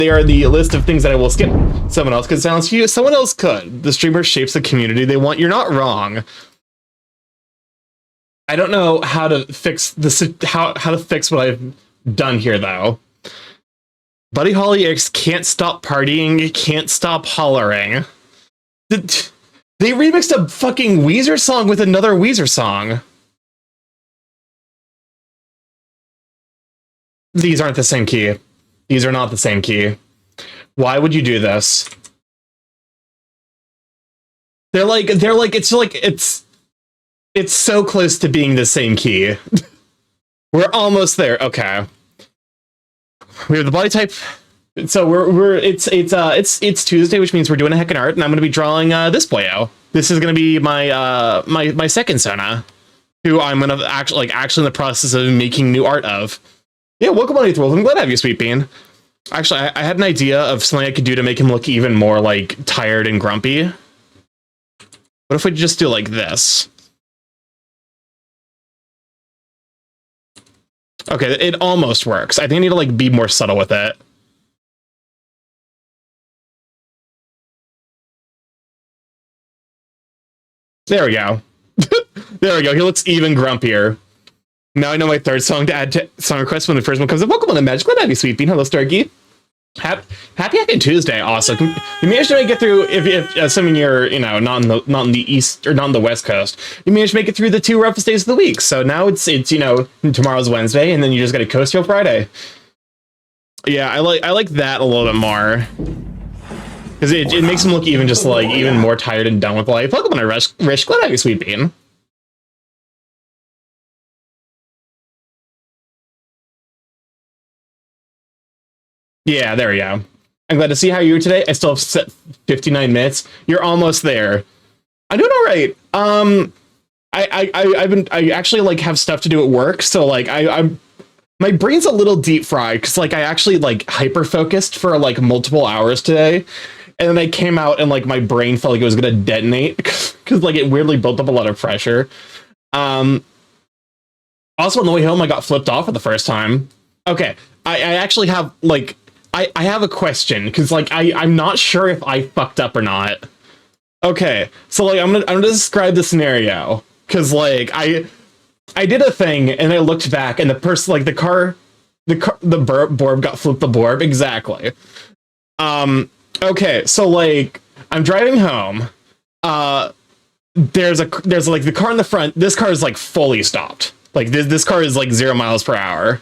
They are the list of things that I will skip someone else could silence you. Someone else could. The streamer shapes the community they want. You're not wrong. I don't know how to fix this. How to fix what I've done here though. Buddy Holly X can't stop partying. Can't stop hollering. They remixed a fucking Weezer song with another Weezer song. These aren't the same key. These are not the same key. Why would you do this? It's so close to being the same key. We're almost there. Okay. We have the body type. So it's Tuesday, which means we're doing a heckin' art, and I'm gonna be drawing this boyo. This is gonna be my my second Sona, who I'm gonna actually in the process of making new art of. Yeah, welcome on 8th World. I'm glad to have you, Sweet Bean. Actually, I had an idea of something I could do to make him look even more, like, tired and grumpy. What if we just do, like, this? Okay, it almost works. I think I need to, like, be more subtle with it. There we go. There we go. He looks even grumpier. Now I know my third song to add to song request when the first one comes up. Welcome on the Magic. Glad to have you, Sweet Bean. Hello, Starky. Happy Hacking Tuesday. Awesome. You managed to make it through, if assuming you're, you know, not in the East, or not on the West Coast, you managed to make it through the 2 roughest days of the week. So now it's you know, tomorrow's Wednesday, and then you just got to coast till Friday. Yeah, I like that a little bit more. Because it makes him look even more tired and done with life. Welcome on, Rish. Glad to have you, Sweet Bean. Yeah, there we go. I'm glad to see how you were today. I still have set 59 minutes. You're almost there. I'm doing all right. I actually like have stuff to do at work, so like I'm my brain's a little deep fried because like I actually like hyper focused for like multiple hours today, and then I came out and like my brain felt like it was gonna detonate because like it weirdly built up a lot of pressure. Also on the way home I got flipped off for the first time. Okay, I actually have like. I have a question, because like I'm not sure if I fucked up or not. Okay, so like I'm gonna describe the scenario, because like I did a thing and I looked back and the person, like the borb got flipped the borb exactly. Okay, so like I'm driving home. There's like the car in the front. This car is like fully stopped. Like this car is like 0 miles per hour.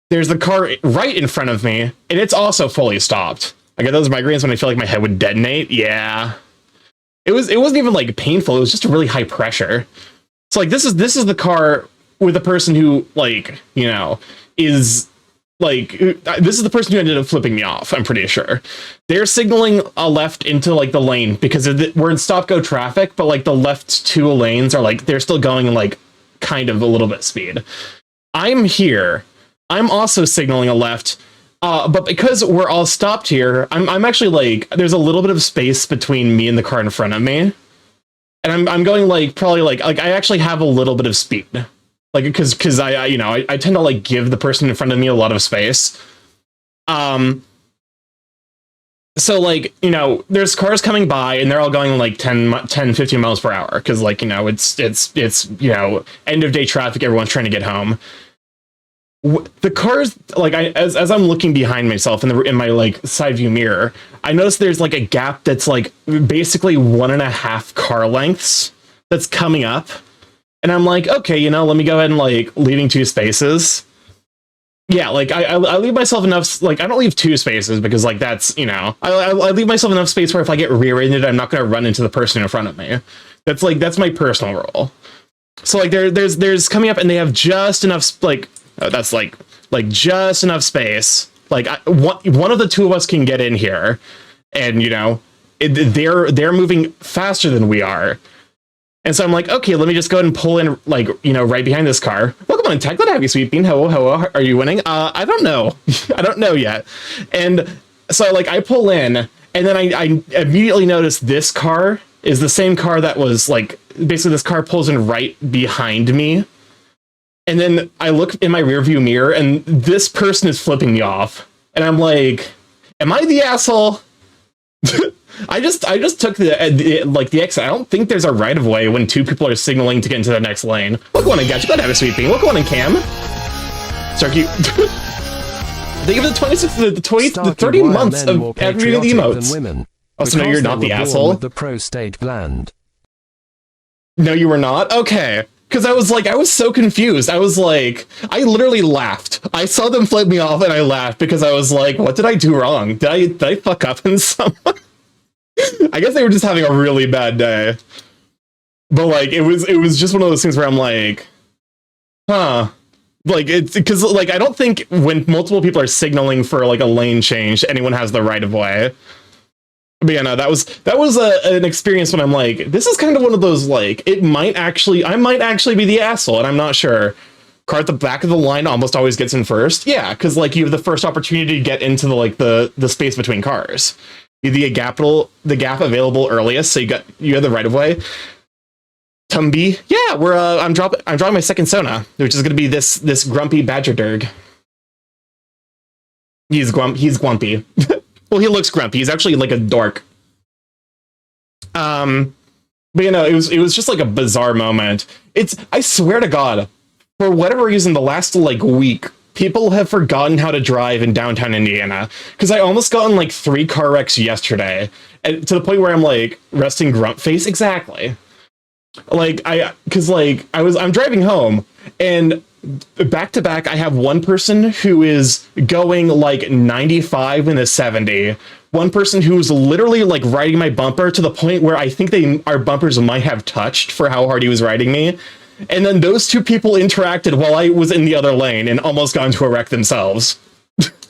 There's the car right in front of me, and it's also fully stopped. I get those migraines when I feel like my head would detonate. Yeah. It wasn't even like painful, it was just a really high pressure. So like this is the car with a person who like, you know, is like this is the person who ended up flipping me off, I'm pretty sure. They're signaling a left into like the lane because we're in stop go traffic, but like the left 2 lanes are like they're still going like kind of a little bit speed. I'm here. I'm also signaling a left, but because we're all stopped here, I'm actually like, there's a little bit of space between me and the car in front of me, and I'm going like probably like I actually have a little bit of speed, like because I you know I tend to like give the person in front of me a lot of space. So like, you know, there's cars coming by and they're all going like 10 15 miles per hour because like, you know, it's you know, end of day traffic, everyone's trying to get home. The cars, like as I'm looking behind myself in my like side view mirror, I notice there's like a gap that's like basically 1.5 car lengths that's coming up, and I'm like, okay, you know, let me go ahead and like leaving 2 spaces. Yeah, like I leave myself enough, like I don't leave 2 spaces because like that's, you know, I leave myself enough space where if I get rear-ended, I'm not going to run into the person in front of me. That's my personal rule. So like there's coming up and they have just enough like. That's like just enough space. Like one of the 2 of us can get in here, and you know they're moving faster than we are, and so I'm like, okay, let me just go ahead and pull in, like, you know, right behind this car. Welcome on, Tech. Glad to have you, Sweet Bean. Hello. Are you winning? I don't know. I don't know yet. And so like I pull in, and then I immediately notice this car is the same car that was like basically this car pulls in right behind me. And then I look in my rearview mirror, and this person is flipping me off. And I'm like, am I the asshole? I just took the exit. I don't think there's a right of way when two people are signaling to get into the next lane. Look one and gotcha. Go ahead, have a sweeping. Look one and Cam. Starky. They give the 26, the 20, the 30 months of every of the emotes. Women, oh, so no, you're not the asshole. With the prostate gland. No, you were not. Okay. Because I was so confused. I was like, I literally laughed. I saw them flip me off and I laughed because I was like, what did I do wrong? Did I fuck up in some way? I guess they were just having a really bad day. But like, it was just one of those things where I'm like, huh. Like, it's because like, I don't think when multiple people are signaling for like a lane change, anyone has the right of way. But yeah, no, that was an experience when I'm like, this is kind of one of those, like, I might actually be the asshole, and I'm not sure. Car at the back of the line almost always gets in first. Yeah, because like you have the first opportunity to get into the space between cars. You have the gap available earliest, so you have the right of way. Tumby, yeah, I'm drawing my second Sona, which is gonna be this grumpy badger derg. He's grumpy. Well, he looks grumpy. He's actually like a dork. But you know, it was just like a bizarre moment. I swear to God, for whatever reason, the last like week, people have forgotten how to drive in downtown Indiana. Because I almost got in like 3 car wrecks yesterday, and to the point where I'm like resting grunt face. Exactly. Like I'm driving home, and back to back, I have one person who is going like 95 in a 70. One person who's literally like riding my bumper to the point where I think our bumpers might have touched for how hard he was riding me. And then those two people interacted while I was in the other lane and almost got into a wreck themselves.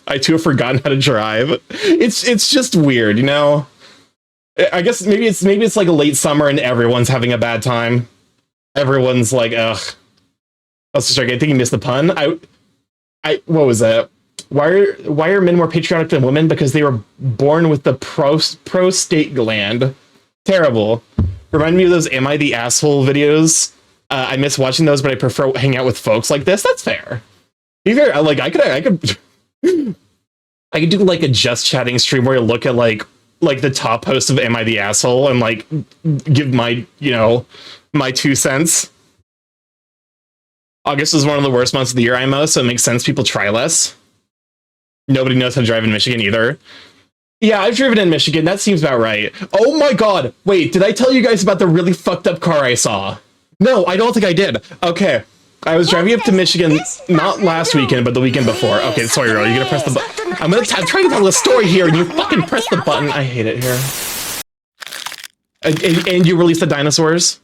I too have forgotten how to drive. It's just weird, you know? I guess maybe it's like a late summer and everyone's having a bad time. Everyone's like, ugh. I think you missed the pun. What was that? Why are men more patriotic than women? Because they were born with the prostate gland. Terrible. Remind me of those "Am I the Asshole" videos. I miss watching those, but I prefer hanging out with folks like this. That's fair. Either like I could I could do like a just chatting stream where I look at like the top post of "Am I the Asshole" and like give my my 2 cents. August is one of the worst months of the year, IMO, so it makes sense people try less. Nobody knows how to drive in Michigan either. Yeah, I've driven in Michigan. That seems about right. Oh my god. Wait, did I tell you guys about the really fucked up car I saw? No, I don't think I did. Okay. I was driving up to Michigan, not last weekend, but the weekend before. Okay, sorry, girl. You're gonna press the button. I'm trying to tell a story here, and you fucking press the button. I hate it here. And you release the dinosaurs?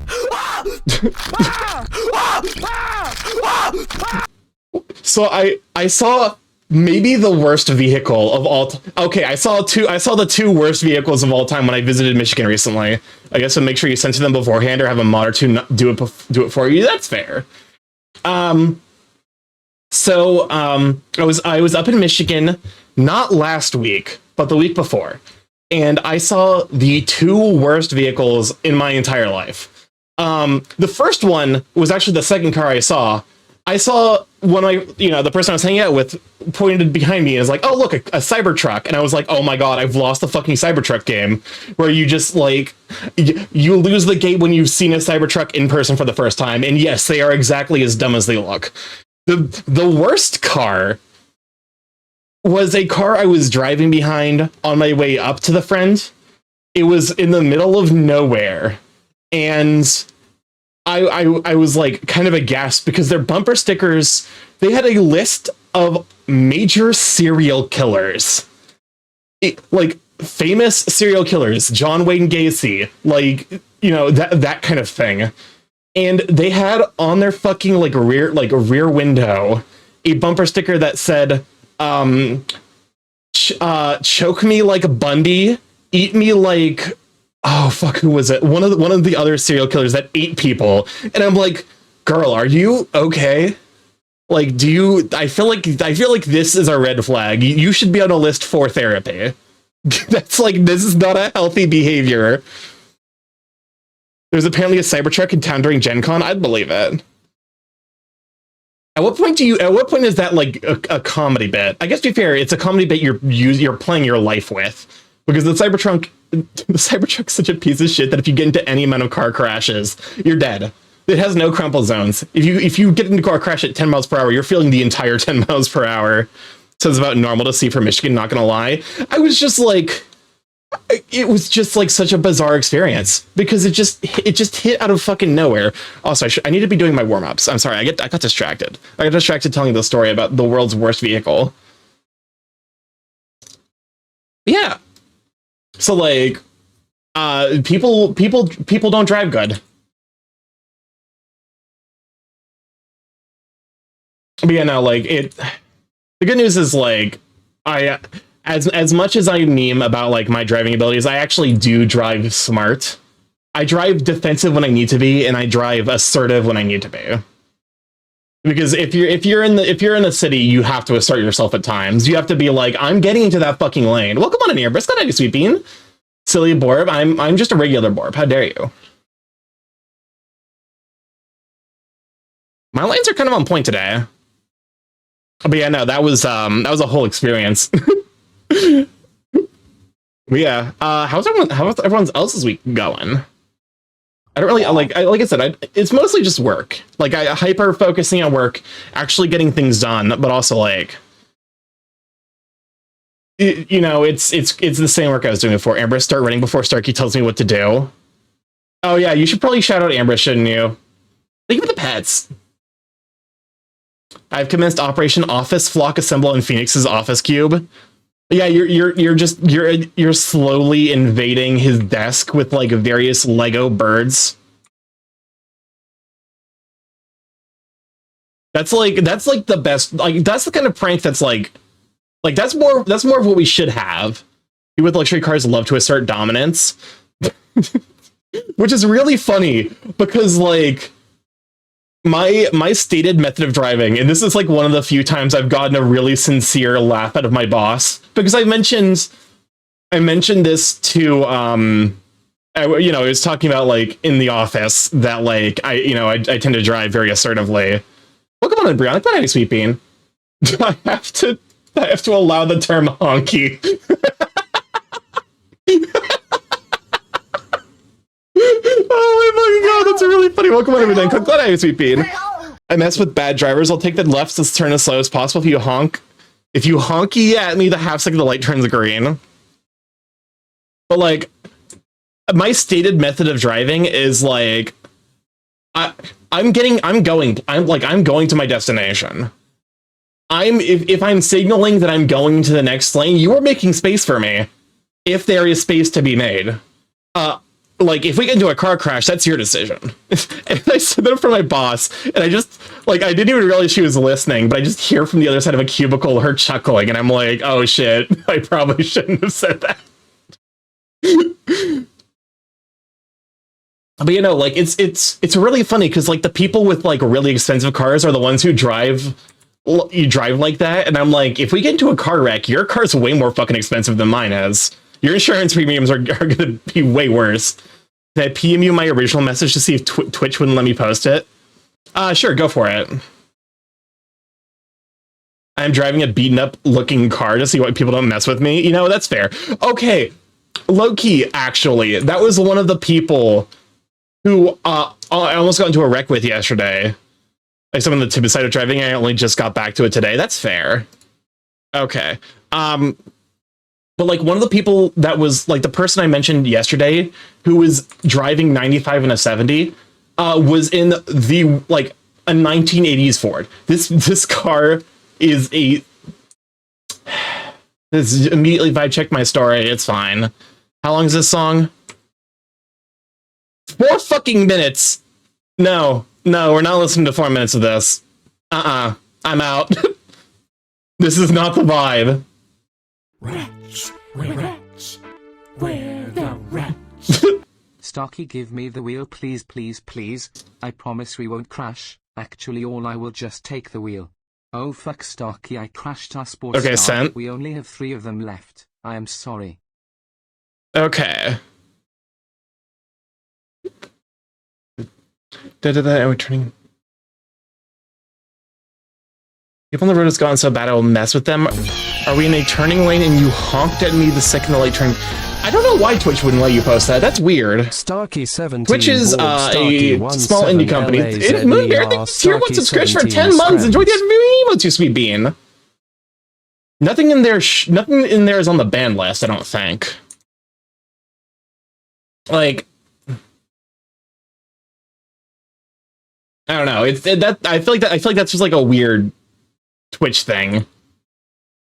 So I saw maybe the worst vehicle of all time. Okay, I saw the 2 worst vehicles of all time when I visited Michigan recently. I guess so make sure you censor them beforehand or have a mod or 2 do it for you. That's fair. I was up in Michigan not last week, but the week before. And I saw the 2 worst vehicles in my entire life. The first one was actually the second car I saw. I saw when the person I was hanging out with pointed behind me and was like, oh, look, a Cybertruck. And I was like, oh my god, I've lost the fucking Cybertruck game, where you just like, you lose the game when you've seen a Cybertruck in person for the first time. And yes, they are exactly as dumb as they look. The worst car was a car I was driving behind on my way up to the friend. It was in the middle of nowhere. And I was like kind of aghast because their bumper stickers, they had a list of major serial killers. Like famous serial killers, John Wayne Gacy, like, that kind of thing. And they had on their fucking rear window a bumper sticker that said, choke me like Bundy, eat me like, oh fuck, who was it? One of the other serial killers that ate people. And I'm like, girl, are you okay? Like, I feel like this is a red flag. You should be on a list for therapy. That's like, this is not a healthy behavior. There's apparently a Cybertruck in town during Gen Con. I'd believe it. At what point is that like a comedy bit? I guess to be fair, it's a comedy bit you're playing your life with. Because the Cybertruck's such a piece of shit that if you get into any amount of car crashes, you're dead. It has no crumple zones. If you get into a car crash at 10 miles per hour, you're feeling the entire 10 miles per hour. So it's about normal to see for Michigan, not gonna lie. It was just like such a bizarre experience because it just hit out of fucking nowhere. Also, I need to be doing my warm-ups. I'm sorry, I got distracted. I got distracted telling the story about the world's worst vehicle. Yeah. So like, people don't drive good. But yeah, no, like the good news is like as much as I meme about like my driving abilities, I actually do drive smart. I drive defensive when I need to be, and I drive assertive when I need to be. Because if you're in the city, you have to assert yourself at times. You have to be like, I'm getting into that fucking lane. Well, come on in here, Briscoe, you sweet bean. Silly Borb, I'm just a regular Borb. How dare you? My lanes are kind of on point today. But yeah, no, that was a whole experience. But yeah, how's everyone else's week going? I don't really like I said, it's mostly just work. Like I hyper focusing on work, actually getting things done, but also like it's the same work I was doing before. Amber, start running before Starky tells me what to do. Oh yeah, you should probably shout out Amber, shouldn't you? Think of the pets. I've commenced Operation Office Flock Assemble in Phoenix's office cube. Yeah, you're slowly invading his desk with like various Lego birds. That's like the best. Like that's the kind of prank that's like that's more of what we should have. People with luxury cars love to assert dominance, which is really funny because like my stated method of driving, and this is like one of the few times I've gotten a really sincere laugh out of my boss, because I mentioned this to I was talking about like in the office that like I tend to drive very assertively. Welcome on in, Brianna. Good night, sweet bean. I have to allow the term honky. Oh my god, that's really funny. Welcome on everything. Glad I sweet bean. I mess with bad drivers. I'll take the lefts to turn as slow as possible. If you honky at me, the half second the light turns green. But like, my stated method of driving is like, I'm going to my destination. If I'm signaling that I'm going to the next lane, you are making space for me. If there is space to be made. Like if we get into a car crash, that's your decision. And I said that for my boss, and I just like I didn't even realize she was listening, but I just hear from the other side of a cubicle her chuckling, and I'm like, oh shit, I probably shouldn't have said that. But like it's really funny because like the people with like really expensive cars are the ones who drive like that, and I'm like, if we get into a car wreck, your car's way more fucking expensive than mine is. Your insurance premiums are going to be way worse. Did I PM you my original message to see if Twitch wouldn't let me post it? Sure, go for it. I'm driving a beaten up looking car to see why people don't mess with me. That's fair. Okay, low-key, actually, that was one of the people who I almost got into a wreck with yesterday. Like someone on the side of driving, I only just got back to it today. That's fair. Okay. But like one of the people that was like the person I mentioned yesterday who was driving 95 and a 70 was in the like a 1980s Ford. This car is this immediately if I check my story, it's fine. How long is this song? 4 fucking minutes. No, we're not listening to 4 minutes of this. I'm out. This is not the vibe. We're the rats. Starky, give me the wheel, please, please, please. I promise we won't crash. Actually, I will just take the wheel. Oh fuck, Starky, I crashed our sports car. Okay, sent. We only have 3 of them left. I am sorry. Okay. We're turning. People on the road has gotten so bad I will mess with them. Are we in a turning lane and you honked at me the second the light turned? I don't know why Twitch wouldn't let you post that. That's weird. Starky17. Twitch is a small indie company. Moonbear, tier 1 subscription for 10 months. Enjoy the emotes, you sweet bean. Nothing in there is on the ban list, I don't think. Like, I don't know. I feel like that's just like a weird Twitch thing.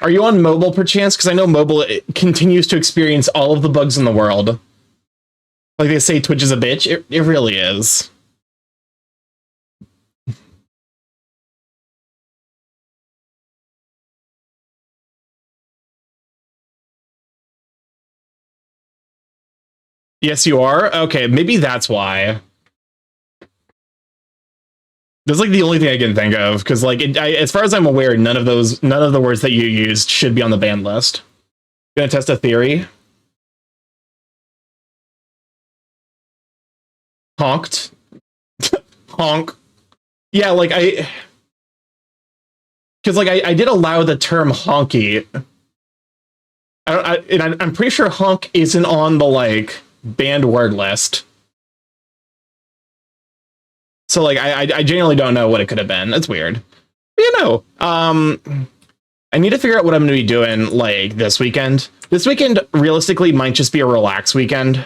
Are you on mobile perchance? Because I know mobile continues to experience all of the bugs in the world. Like they say Twitch is a bitch. It really is. Yes, you are? Okay, maybe that's why. That's like the only thing I can think of, because like as far as I'm aware, none of the words that you used should be on the ban list. Gonna test a theory. Honked. Honk. Yeah, like because like I did allow the term honky. I'm pretty sure honk isn't on the like banned word list. So like I genuinely don't know what it could have been. That's weird. But, you know, I need to figure out what I'm going to be doing like this weekend. This weekend realistically might just be a relax weekend,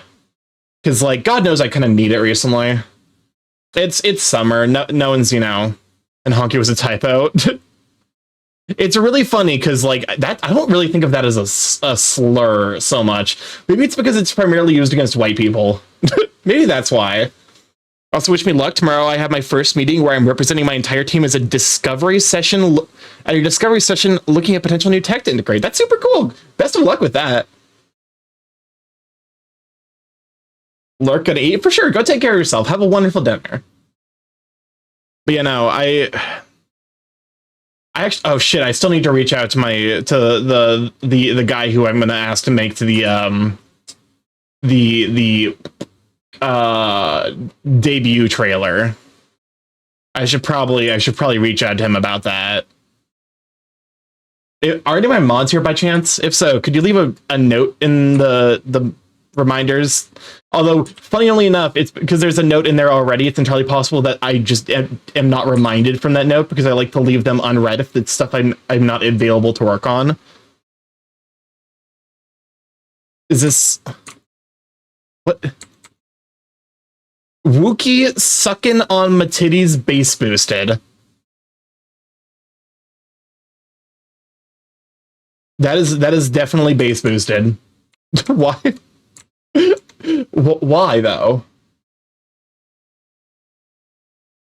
because like God knows I kind of need it recently. It's summer. No one's, you know, and honky was a typo. It's really funny because like that I don't really think of that as a slur so much. Maybe it's because it's primarily used against white people. Maybe that's why. Also, wish me luck. Tomorrow I have my first meeting where I'm representing my entire team as a discovery session. At a discovery session looking at potential new tech to integrate. That's super cool. Best of luck with that. Lurk, gonna eat? For sure. Go take care of yourself. Have a wonderful dinner. But you know, I actually, oh shit, I still need to reach out to the guy who I'm gonna ask to make to the debut trailer. I should probably reach out to him about that. Are any of my mods here by chance? If so, could you leave a note in the reminders? Although, funnily enough, it's because there's a note in there already. It's entirely possible that I just am not reminded from that note, because I like to leave them unread if it's stuff I'm not available to work on. Is this what? Wookie sucking on Matitty's base boosted. That is definitely base boosted. Why? Why though?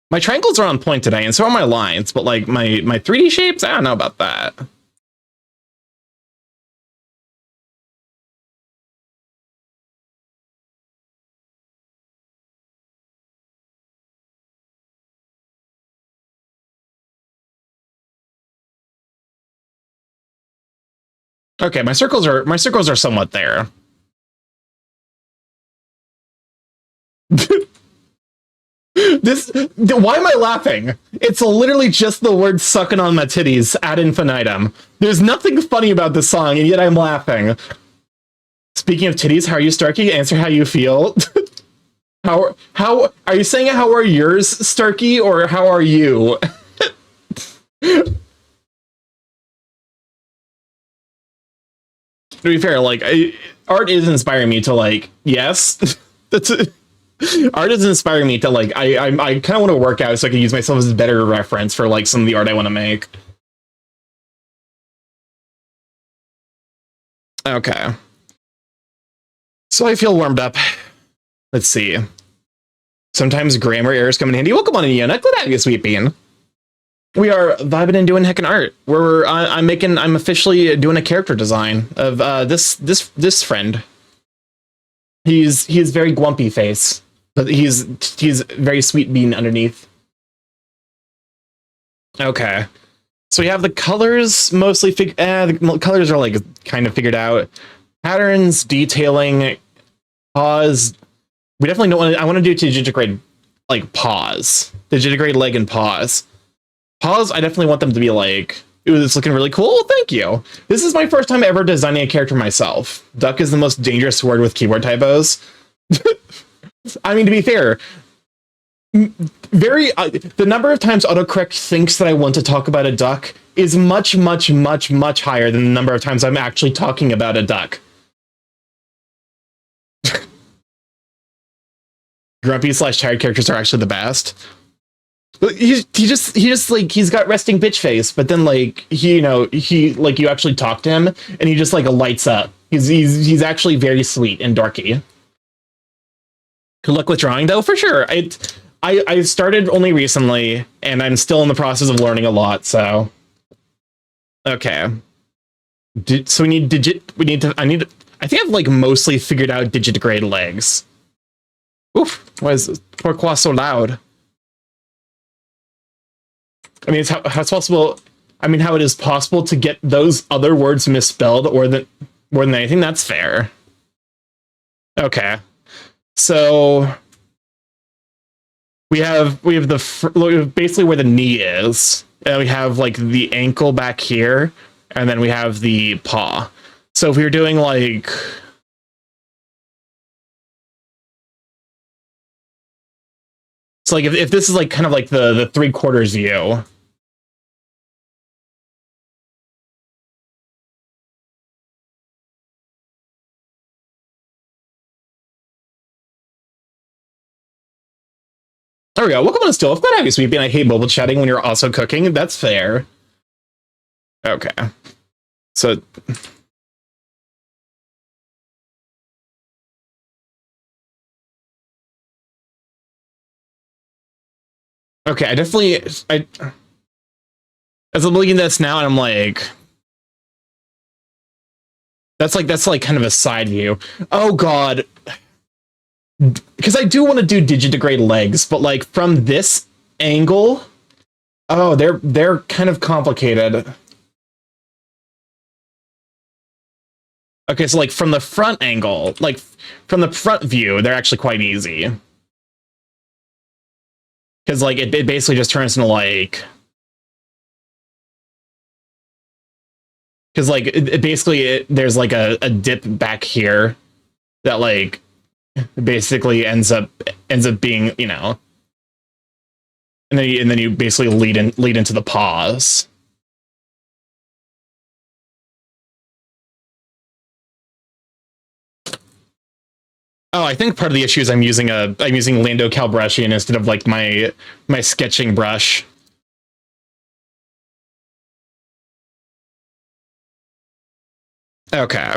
My triangles are on point today, and so are my lines, but like my 3D shapes, I don't know about that. Okay, my circles are somewhat there. Why am I laughing? It's literally just the word sucking on my titties ad infinitum. There's nothing funny about this song, and yet I'm laughing. Speaking of titties, how are you, Starky? Answer how you feel. How are you saying how are yours, Starky, or how are you? To be fair, like art is inspiring me to like, yes, art is inspiring me to like, I kind of want to work out so I can use myself as a better reference for like some of the art I want to make. Okay. So I feel warmed up. Let's see. Sometimes grammar errors come in handy. Welcome on in, Ian. Glad to have you, sweet bean. We are vibing and doing heckin' art. I'm officially doing a character design of this friend. He's very grumpy face, but he's very sweet bean underneath. Okay, so we have the colors mostly the colors are like kind of figured out. Patterns, detailing, paws. We definitely don't want to. I want to do digitigrade like paws, digitigrade leg and paws. Paws, I definitely want them to be like It's looking really cool. Thank you. This is my first time ever designing a character myself. Duck is the most dangerous word with keyboard typos. I mean, to be fair, the number of times autocorrect thinks that I want to talk about a duck is much, much, much, much higher than the number of times I'm actually talking about a duck. Grumpy / tired characters are actually the best. He just like, he's got resting bitch face, but then like he like, you actually talk to him and he just like lights up. He's actually very sweet and dorky. Good luck with drawing though, for sure. I started only recently and I'm still in the process of learning a lot, so okay. So I think I've like mostly figured out digitigrade legs. Oof, why is pourquoi so loud? I mean, it's how it's possible. I mean, how it is possible to get those other words misspelled, or that more than anything. That's fair. Okay, so we have basically where the knee is, and we have like the ankle back here, and then we have the paw. So if we were doing like, so like if this is like kind of like the 3/4 view. There we go. Welcome on still. Glad to have you, Sweepy. And I hate mobile chatting when you're also cooking. That's fair. Okay. So okay, as I'm looking at this now, and I'm like, that's like kind of a side view. Oh god. Because I do want to do digitigrade legs, but like from this angle, oh, they're kind of complicated. Okay, so like from the front angle, like from the front view, they're actually quite easy. Because like it basically just turns into like, because like there's like a dip back here that like basically ends up being, you know, and then you basically lead into the paws. Oh, I think part of the issue is I'm using Lando Calibration instead of like my sketching brush. Okay.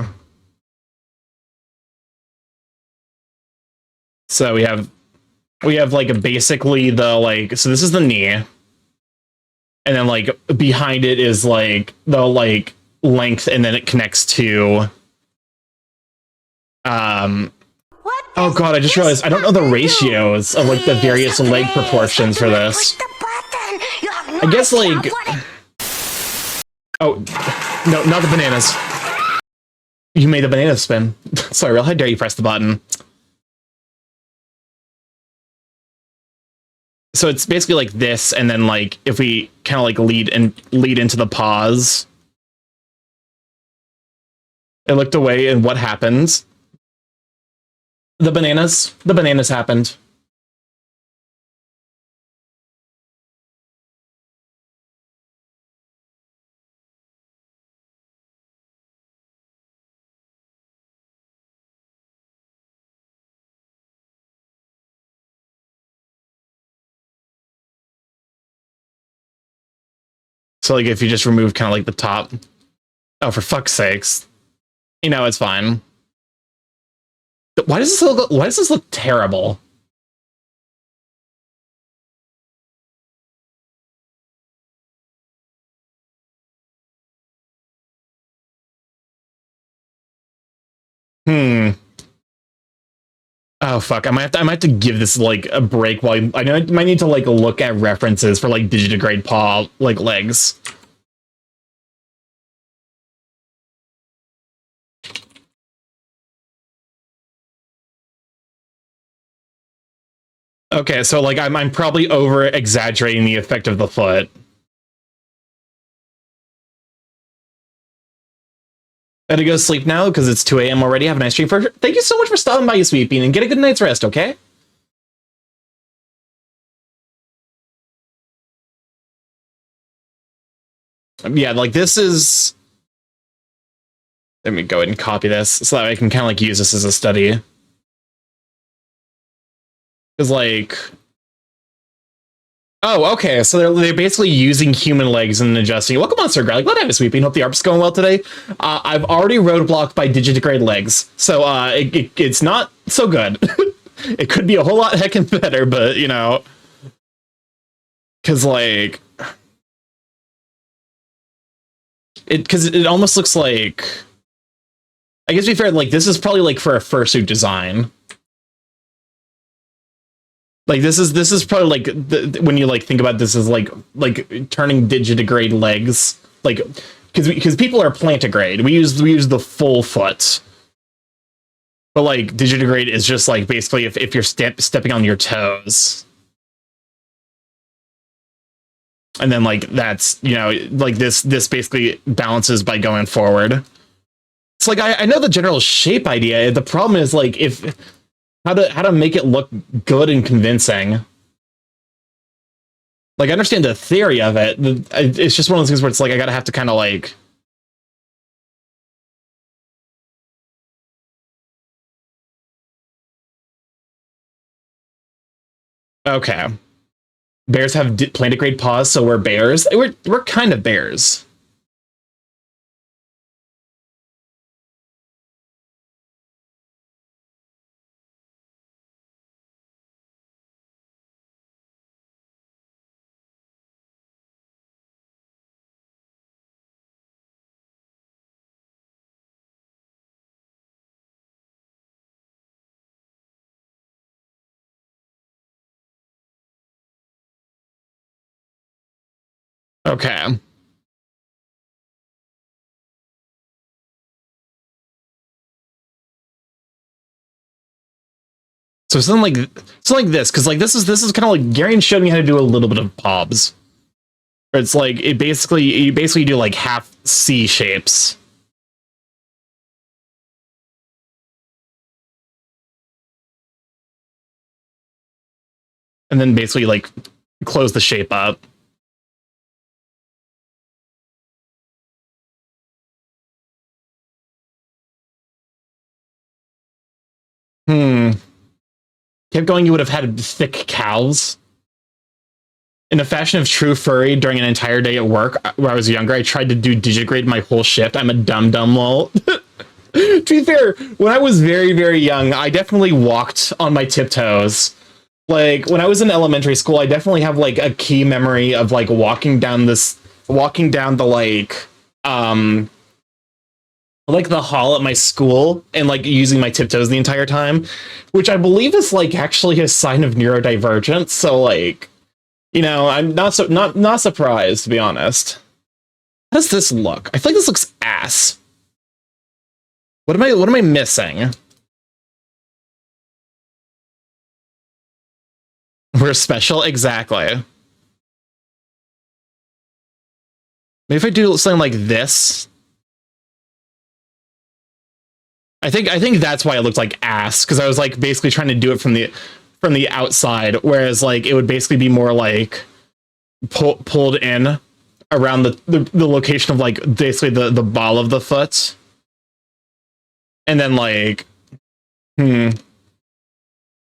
So we have like basically the like, so this is the knee. And then like behind it is like the like length, and then it connects to oh god, I just realized I don't know the ratios of like the various leg proportions for this. I guess like, oh no, not the bananas. You made the banana spin. Sorry, real, how dare you press the button? So it's basically like this, and then like if we kind of like lead into the pause, it looked away, and what happens? The bananas happened. So like if you just remove kind of like the top, oh for fuck's sakes, you know, it's fine. Why does this look terrible? Oh fuck! I might have to give this like a break while I might need to like look at references for like digitigrade paw like legs. Okay, so like I'm probably over exaggerating the effect of the foot. I gotta go sleep now because it's 2 a.m. already. Have a nice stream. Thank you so much for stopping by, you sweet bean, and get a good night's rest, okay? Yeah, like this is... Let me go ahead and copy this so that I can kind of like use this as a study. Because like... Oh, okay. So they're basically using human legs and adjusting. Welcome on, Sir Greg. Glad to have you, sweeping. Hope the ARP's going well today. I've already roadblocked by Digidegrade legs, so it's not so good. It could be a whole lot heckin' better, but you know, because like it almost looks like. I guess to be fair, like this is probably like for a fursuit design. Like this is probably like when you like think about this as like turning digitigrade legs, like because people are plantigrade. We use the full foot, but like digitigrade is just like basically if you're stepping on your toes, and then like that's, you know, like this basically balances by going forward. It's like I know the general shape idea. The problem is like if how to make it look good and convincing. Like I understand the theory of it. It's just one of those things where it's like I gotta have to kind of like. Okay, bears have plantigrade paws, so we're bears. We're kind of bears. Okay. So something like this, because like this is kind of like Garion showed me how to do a little bit of pobs. Where it's like you basically do like half C shapes. And then basically like close the shape up. Kept going, you would have had thick calves. In the fashion of true furry, during an entire day at work where I was younger, I tried to do digigrade my whole shift. I'm a dumb lol. To be fair, when I was very, very young, I definitely walked on my tiptoes. Like, when I was in elementary school, I definitely have, like, a key memory of, like, walking down the, like the hall at my school and like using my tiptoes the entire time, which I believe is like actually a sign of neurodivergence. So like, you know, I'm not surprised, to be honest. How does this look? I feel like this looks ass. What am I missing? We're special, exactly. Maybe if I do something like this. I think that's why it looked like ass, because I was like basically trying to do it from the outside, whereas like it would basically be more like pulled in around the location of like basically the ball of the foot, and then like I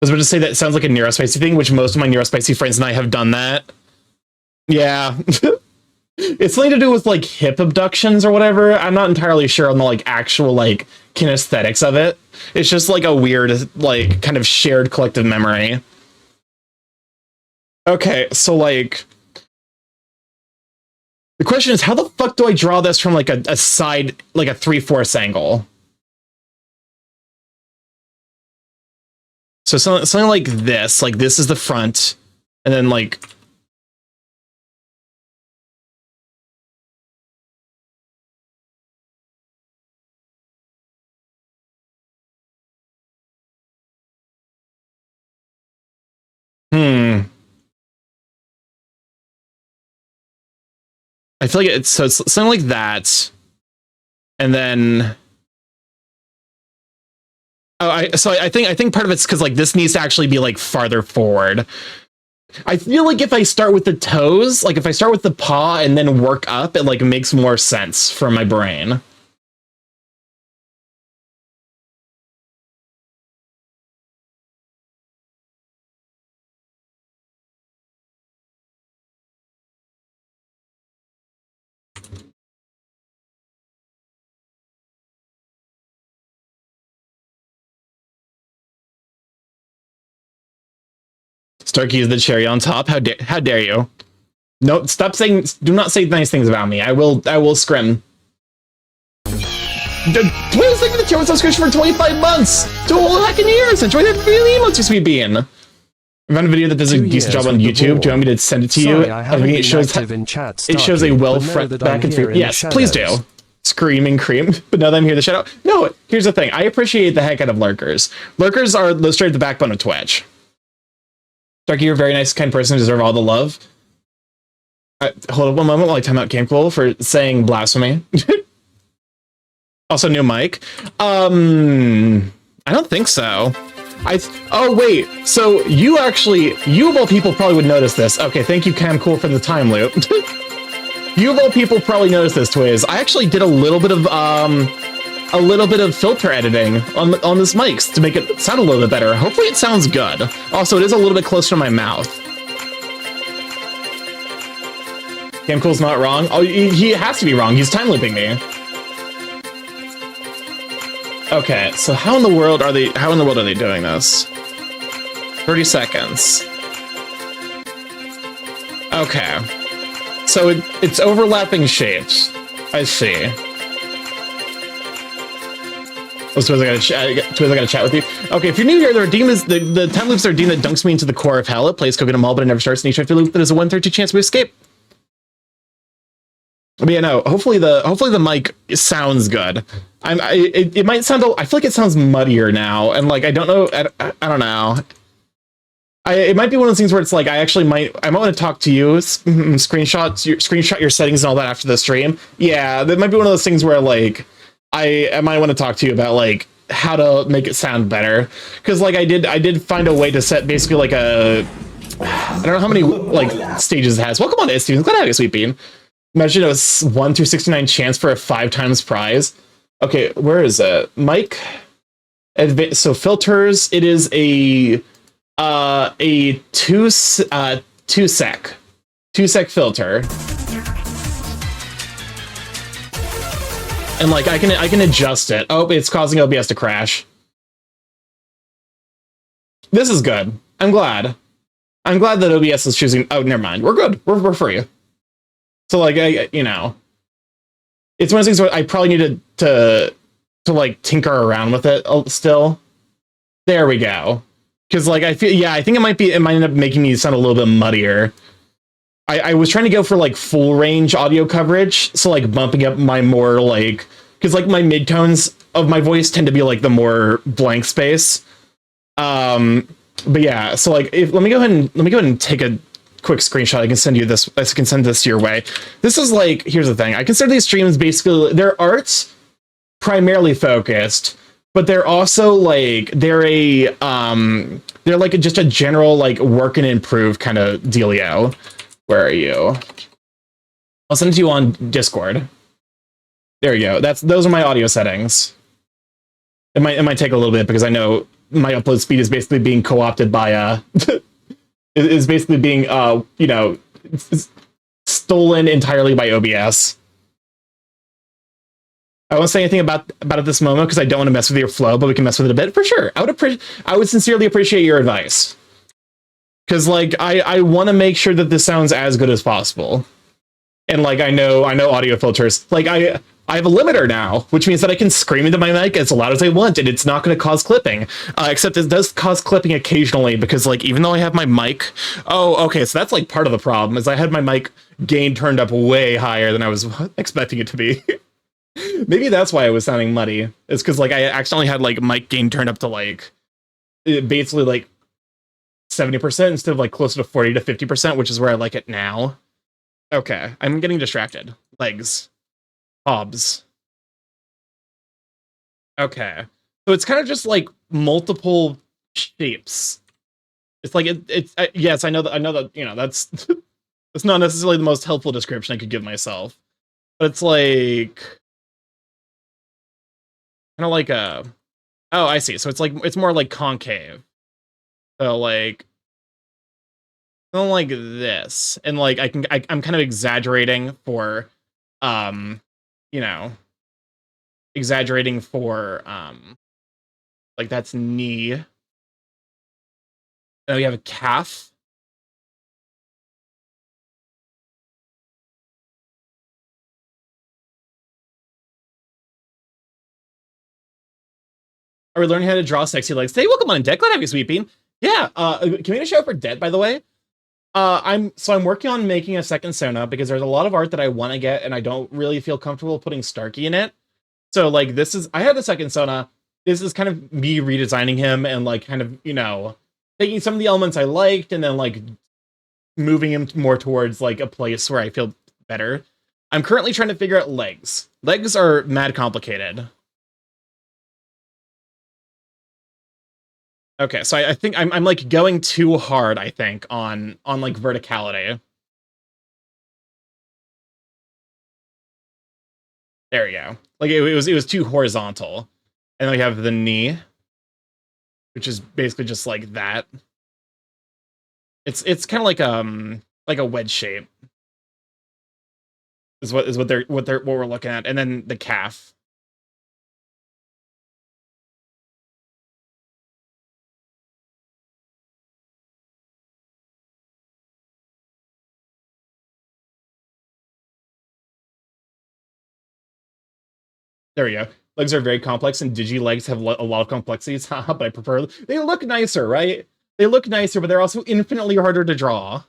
was about to say that sounds like a neurospicy thing, which most of my neurospicy friends and I have done that. Yeah. It's something to do with like hip abductions or whatever. I'm not entirely sure on the like actual like kinesthetics of it. It's just like a weird like kind of shared collective memory. Okay, so like the question is, how the fuck do I draw this from like a side, like a 3/4 angle? So something like this is the front, and then like I feel like it's something like that, and then I think part of it's because like this needs to actually be like farther forward. I feel like if I start with the toes, like if I start with the paw and then work up, it like makes more sense for my brain. Starky is the cherry on top. How dare you? No, stop saying. Do not say nice things about me. I will scrim. Thank you for the tier subscription for 25 months. 2 whole heckin' years. Enjoy that really emotes, you sweet bean. I found a video that does a decent job on YouTube. Do you want me to send it to you? I mean, it shows a well front back and forth. Yes, please do. Screaming cream. But now that I'm here to shout out. No, here's the thing. I appreciate the heck out of lurkers. Lurkers are straight the backbone of Twitch. Starky, you're a very nice, kind person who deserve all the love. Hold up one moment while I time out Camcool for saying blasphemy. Also, new mic. I don't think so. Oh wait, so you of all people probably would notice this. Okay, thank you, Camcool, for the time loop. You of all people probably noticed this, Twiz. I actually did a little bit of filter editing on this mic to make it sound a little bit better. Hopefully it sounds good. Also, it is a little bit closer to my mouth. Camcool's not wrong. Oh, he has to be wrong. He's time looping me. Okay, so how in the world are they doing this? 30 seconds. Okay. So it's overlapping shapes. I see. Oh, Twiz, I gotta chat with you. Okay, if you're new here, the time loops are a redeem that dunks me into the core of hell. It plays Coconut Mall, but it never starts, and each after loop that is a 1/32 chance we escape. But yeah, no. Hopefully the mic sounds good. It might sound. I feel like it sounds muddier now, and like I don't know. I don't know. It might be one of those things where it's like I might want to talk to you, screenshot your settings and all that after the stream. Yeah, that might be one of those things where like I might want to talk to you about like how to make it sound better, because like I did find a way to set basically like I don't know how many like stages it has. Welcome on to it, Steven. Glad to have you, sweet bean. Imagine a 1 through 69 chance for a 5 times prize. Okay, where is it? Mic. So filters. It is a 2 sec filter, and like I can adjust it. Oh, it's causing OBS to crash. This is good. I'm glad that OBS is choosing. Oh, never mind. We're good. We're free. So like it's one of those things where I probably need to like tinker around with it still. There we go. Because like I think it might end up making me sound a little bit muddier. I was trying to go for like full range audio coverage, so like bumping up my more like, because like my midtones of my voice tend to be like the more blank space. But yeah, so like let me go ahead and take a quick screenshot. I can send this your way. This is like, here's the thing. I consider these streams basically, they're arts primarily focused, but they're also like, they're like just a general like work and improve kind of dealio. Where are you? I'll send it to you on Discord. There you go. Those are my audio settings. It might take a little bit because I know my upload speed is basically being co-opted by is basically being stolen entirely by OBS. I won't say anything about it at this moment because I don't want to mess with your flow, but we can mess with it a bit for sure. I would sincerely appreciate your advice, because like I want to make sure that this sounds as good as possible. And like I know audio filters. Like I have a limiter now, which means that I can scream into my mic as loud as I want, and it's not going to cause clipping. Except it does cause clipping occasionally, because like even though I have my mic, oh okay, so that's like part of the problem is I had my mic gain turned up way higher than I was expecting it to be. Maybe that's why it was sounding muddy. It's because like I accidentally had like mic gain turned up to like basically like 70% instead of like closer to 40 to 50%, which is where I like it now. Okay, I'm getting distracted. Legs. Hobbs. Okay. So it's kind of just like multiple shapes. It's like yes, I know that that's that's not necessarily the most helpful description I could give myself, but it's like kind of like a oh, I see. So it's more like concave. So like something like this, and like I'm kind of exaggerating for um you know exaggerating for like that's knee. Then we have a calf. Are we learning how to draw sexy legs? Hey, welcome on deck. Glad to have you, Sweet Bean. Yeah, can we get a show for Dead, by the way? I'm working on making a second Sona because there's a lot of art that I want to get and I don't really feel comfortable putting Starky in it. So like I have the second Sona. This is kind of me redesigning him and like kind of, taking some of the elements I liked and then like moving him more towards like a place where I feel better. I'm currently trying to figure out legs. Legs are mad complicated. Okay, so I think I'm like going too hard, I think, on like verticality. There you go. Like it was too horizontal. And then we have the knee, which is basically just like that. It's kind of like a wedge shape. Is what we're looking at. And then the calf. There we go. Legs are very complex, and digi legs have a lot of complexities, but I prefer they look nicer, right? They look nicer, but they're also infinitely harder to draw.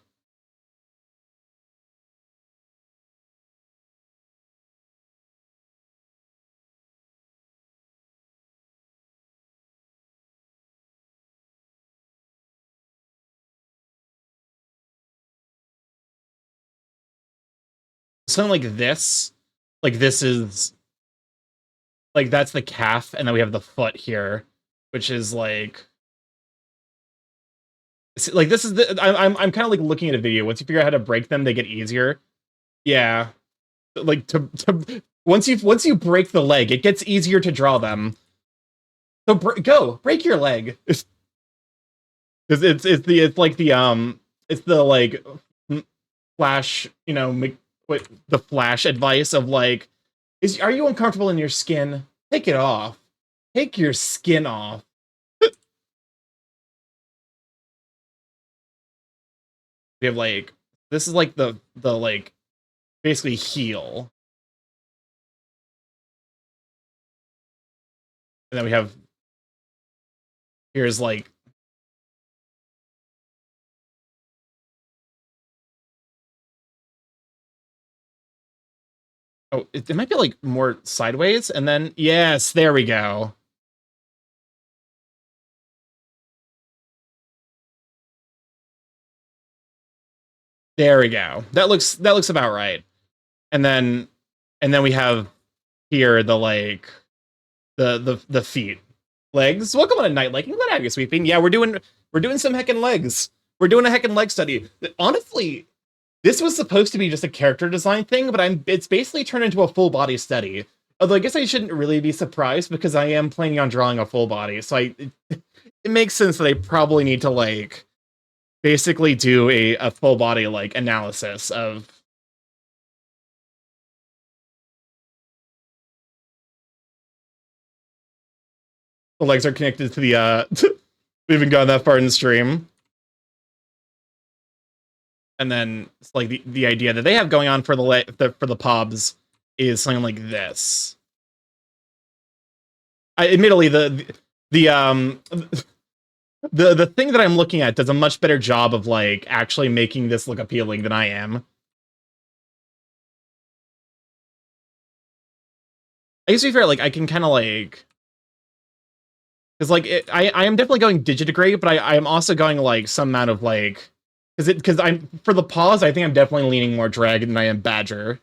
Something like this is like that's the calf, and then we have the foot here, which is like this is the I'm kind of like looking at a video. Once you figure out how to break them, they get easier. Yeah, like to once you break the leg, it gets easier to draw them. So break your leg. It's the like flash, what the flash advice of like, are you uncomfortable in your skin? Take it off. Take your skin off. We have like this is like the like basically heel. And then we have here's like oh, it might be like more sideways, and then yes, there we go. There we go. That looks about right. And then we have here the like the feet. Legs. Welcome on a night like. I'm glad to have you, Sweeping. Yeah, we're doing some heckin' legs. We're doing a heckin' leg study. Honestly, this was supposed to be just a character design thing, but it's basically turned into a full body study. Although I guess I shouldn't really be surprised because I am planning on drawing a full body, so it makes sense that I probably need to like basically do a full body like analysis of the legs are connected to the we haven't gone that far in the stream. And then it's like the idea that they have going on for the pobs is something like this. Admittedly, the thing that I'm looking at does a much better job of like actually making this look appealing than I am. I guess to be fair, like I can kind of like because like I am definitely going digitigrade, but I am also going like some amount of like because I'm for the paws. I think I'm definitely leaning more dragon than I am badger.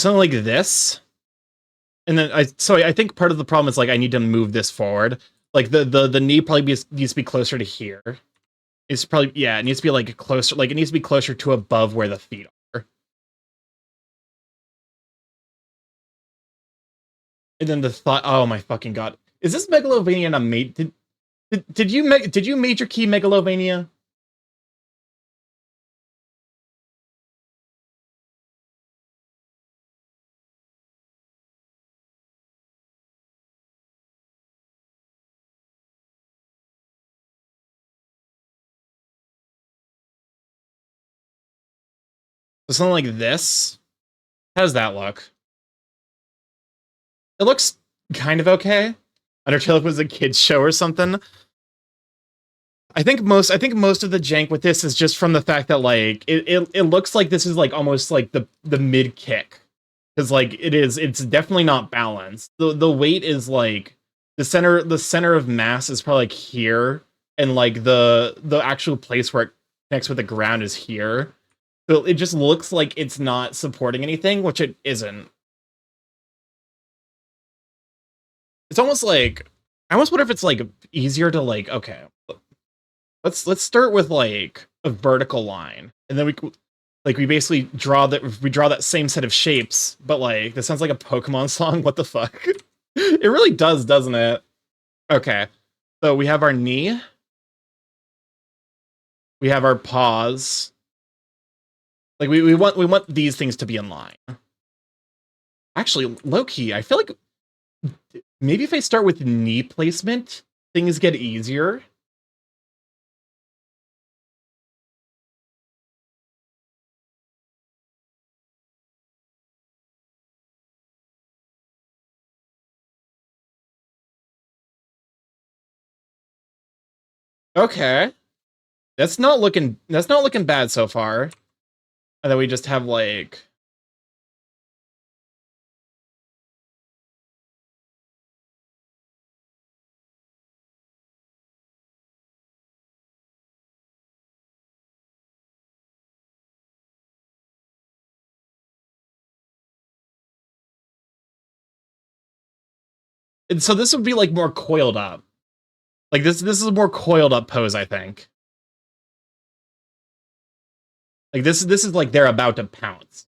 something like this. And then I think part of the problem is like I need to move this forward. Like the knee probably needs to be closer to here. It's probably, yeah, it needs to be like closer, like it needs to be closer to above where the feet are. And then the thought, oh my fucking god. Is this Megalovania not made? Did you major key Megalovania? So something like this? How does that look? It looks kind of okay. Undertale was a kid's show or something. I think most of the jank with this is just from the fact that like it looks like this is like almost like the mid kick. Because like it's definitely not balanced. The weight is like the center of mass is probably like here, and like the actual place where it connects with the ground is here. So it just looks like it's not supporting anything, which it isn't. It's almost like I almost wonder if it's like easier to like, okay, let's start with like a vertical line, and then we basically draw that same set of shapes, but like this sounds like a Pokemon song. What the fuck? It really does, doesn't it? Okay, so we have our knee, we have our paws. Like we want these things to be in line. Actually, low key, I feel like maybe if I start with knee placement, things get easier. Okay. That's not looking bad so far. And then we just have like and so this would be like more coiled up. Like this is a more coiled up pose, I think. Like this is like they're about to pounce.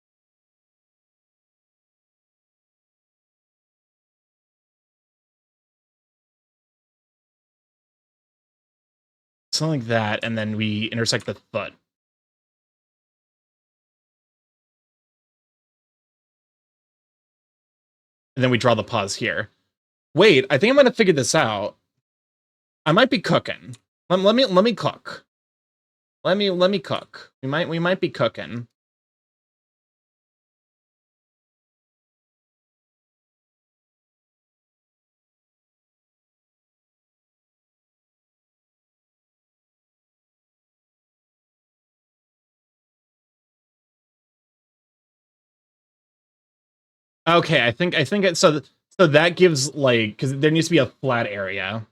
Something like that, and then we intersect the foot. And then we draw the pause here. Wait, I think I'm gonna figure this out. I might be cooking. Let me cook. Let me cook. We might be cooking. Okay, I think it, so that gives like because there needs to be a flat area.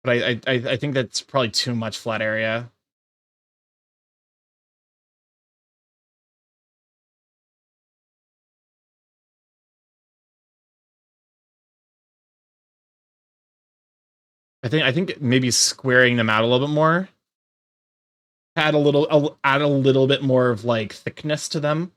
But I think that's probably too much flat area. I think maybe squaring them out a little bit more. Add a little bit more of like thickness to them.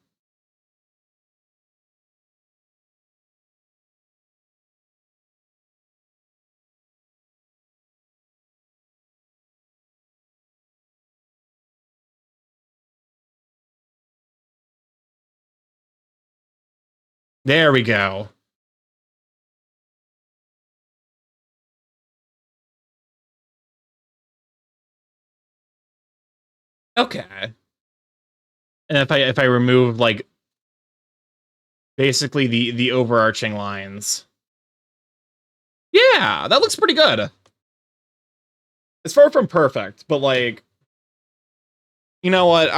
There we go. Okay. And if I remove like basically the overarching lines. Yeah, that looks pretty good. It's far from perfect, but like you know what?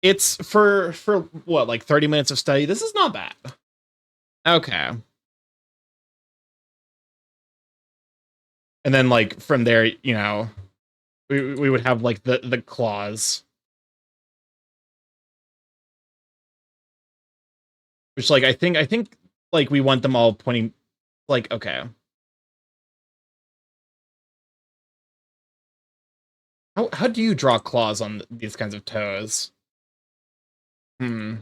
It's for what, like 30 minutes of study. This is not bad. Okay. And then like from there, you know, we would have like the claws. Which, like, I think, like, we want them all pointing, like, okay. How do you draw claws on these kinds of toes? I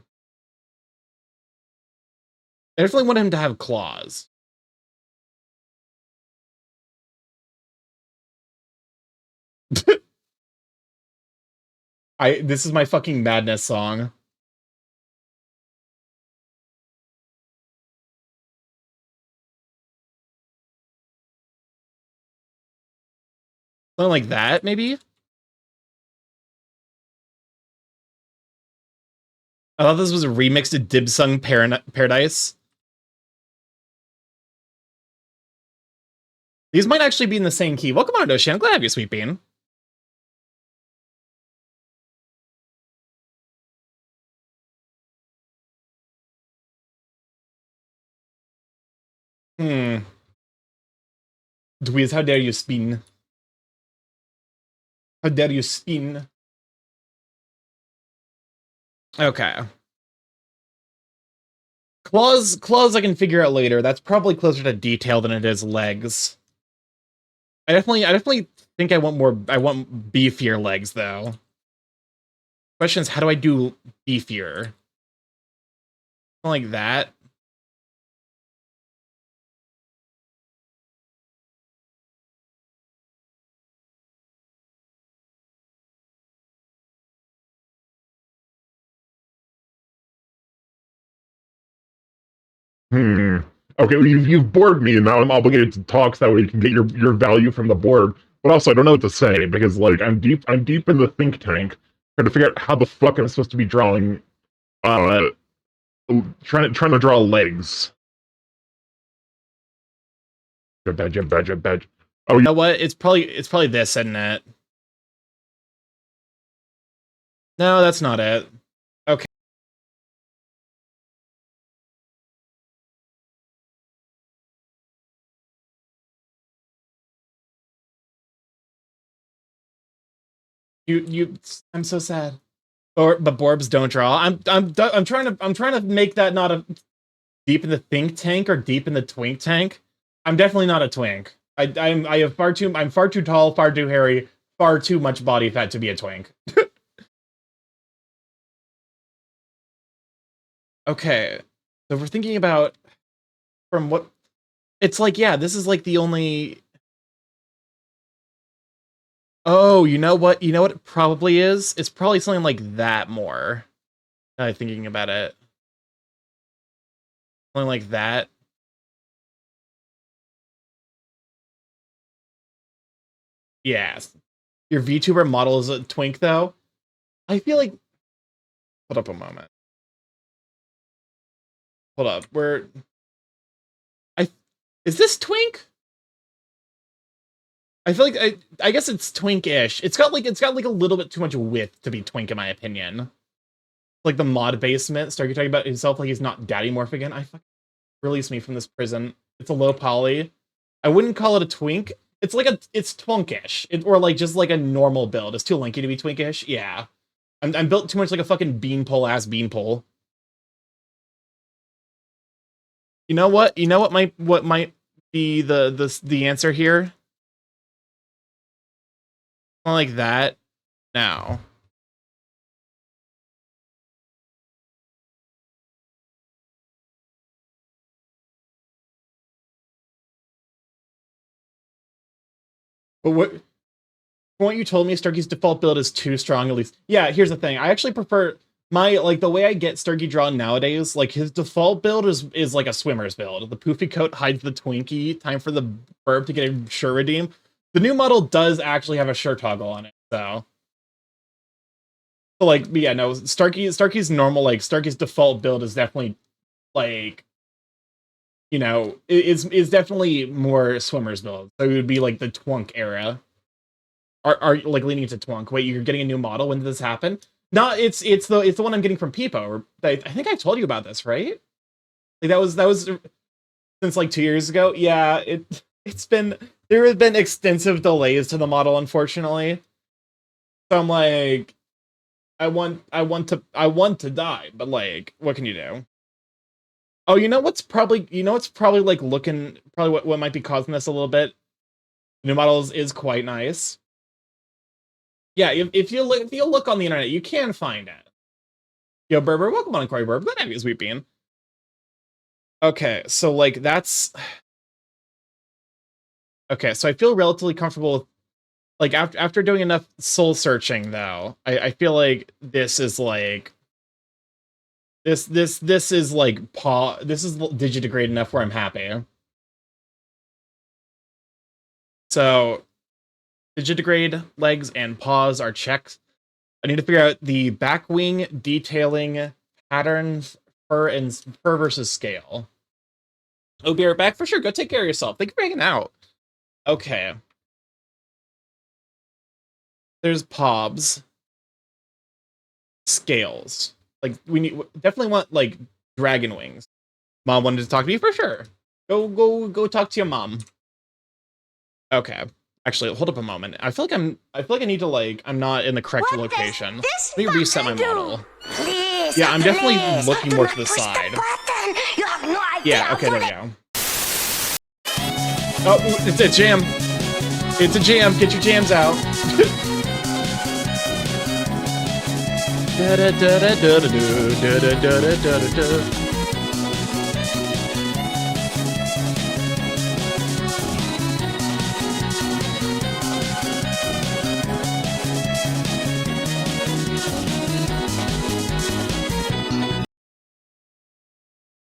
definitely want him to have claws. This is my fucking madness song. Something like that, maybe? I thought this was a remix to Dibsung Paradise. These might actually be in the same key. Welcome on, Doshan. Glad to have you, Sweet Bean. Dweez, how dare you spin? How dare you spin? Okay. Claws I can figure out later. That's probably closer to detail than it is legs. I definitely think I want beefier legs though. Question is, how do I do beefier? Something like that. Okay, well, you've bored me, and now I'm obligated to talk so that way you can get your value from the board. But also, I don't know what to say because, like, I'm deep in the think tank trying to figure out how the fuck I'm supposed to be drawing. Trying to draw legs. Badge. Oh, you know what? It's probably this, isn't it? No, that's not it. Okay. I'm so sad. But Borbs don't draw. I'm trying to make that not a deep in the think tank or deep in the twink tank. I'm definitely not a twink. I'm far too tall, far too hairy, far too much body fat to be a twink. Okay. So if we're thinking about from what it's like, yeah, this is like the only. Oh, you know what? You know what it probably is? It's probably something like that more. Thinking about it. Something like that. Yes. Your VTuber model is a twink, though. I feel like. Hold up a moment. Hold up. Is this twink? I feel like I guess it's twink-ish. It's got like a little bit too much width to be twink, in my opinion. Like the mod basement. Starky talking about himself like he's not daddy morph again. I fucking release me from this prison. It's a low poly. I wouldn't call it a twink. It's twunkish. Or like just like a normal build. It's too lanky to be twinkish. Yeah. I'm built too much like a fucking beanpole ass beanpole. You know what? You know what might be the answer here? Like that. Now. But what you told me, Starky's default build is too strong, at least. Yeah, here's the thing. I actually prefer the way I get Starky drawn nowadays, like his default build is like a swimmer's build. The poofy coat hides the Twinkie, time for the burb to get a shirt redeem. The new model does actually have a shirt toggle on it, so. So like, yeah, no, Starky's normal, like Starky's default build is definitely like, you know, is definitely more swimmer's build. So it would be like the Twunk era. Are like leaning to Twunk. Wait, you're getting a new model? When did this happen? No, it's the one I'm getting from Peepo. I think I told you about this, right? Like that was since like 2 years ago. Yeah, there have been extensive delays to the model, unfortunately. So I'm like, I want to die, but like, what can you do? Oh, you know what's probably like looking probably what might be causing this a little bit. New models is quite nice. Yeah, if you look on the internet, you can find it. Yo, Berber, welcome on, Corey Berber. Glad to have you, Sweet Bean. Okay, so like that's okay. So I feel relatively comfortable with like after doing enough soul searching though. I feel like this is like this is like this is digidegrade enough where I'm happy. So digidegrade legs and paws are checked. I need to figure out the back wing detailing patterns, fur versus scale. Oh, be right back for sure. Go take care of yourself. Thank you for hanging out. Okay. There's pobs. Scales. Like we definitely want like dragon wings. Mom wanted to talk to me for sure. Go talk to your mom. Okay. Actually, hold up a moment. I feel like I need to like I'm not in the correct location. Let me reset my model. Please, Yeah, I'm definitely please, looking more to do the not push side. button. You have no idea. Yeah, okay, there we go. Oh, it's a jam. It's a jam. Get your jams out.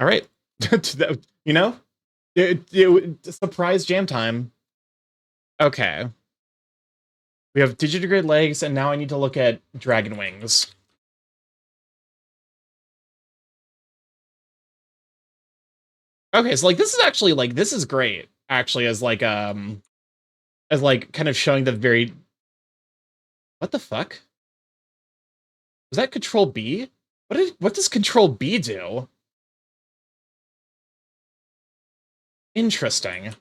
All right. You know, surprise jam time. Okay. We have digitigrade legs, and now I need to look at dragon wings. Okay, so like this is actually like this is great. Actually, as like kind of showing the very what the fuck? Was that Control B? What does Control B do? Interesting.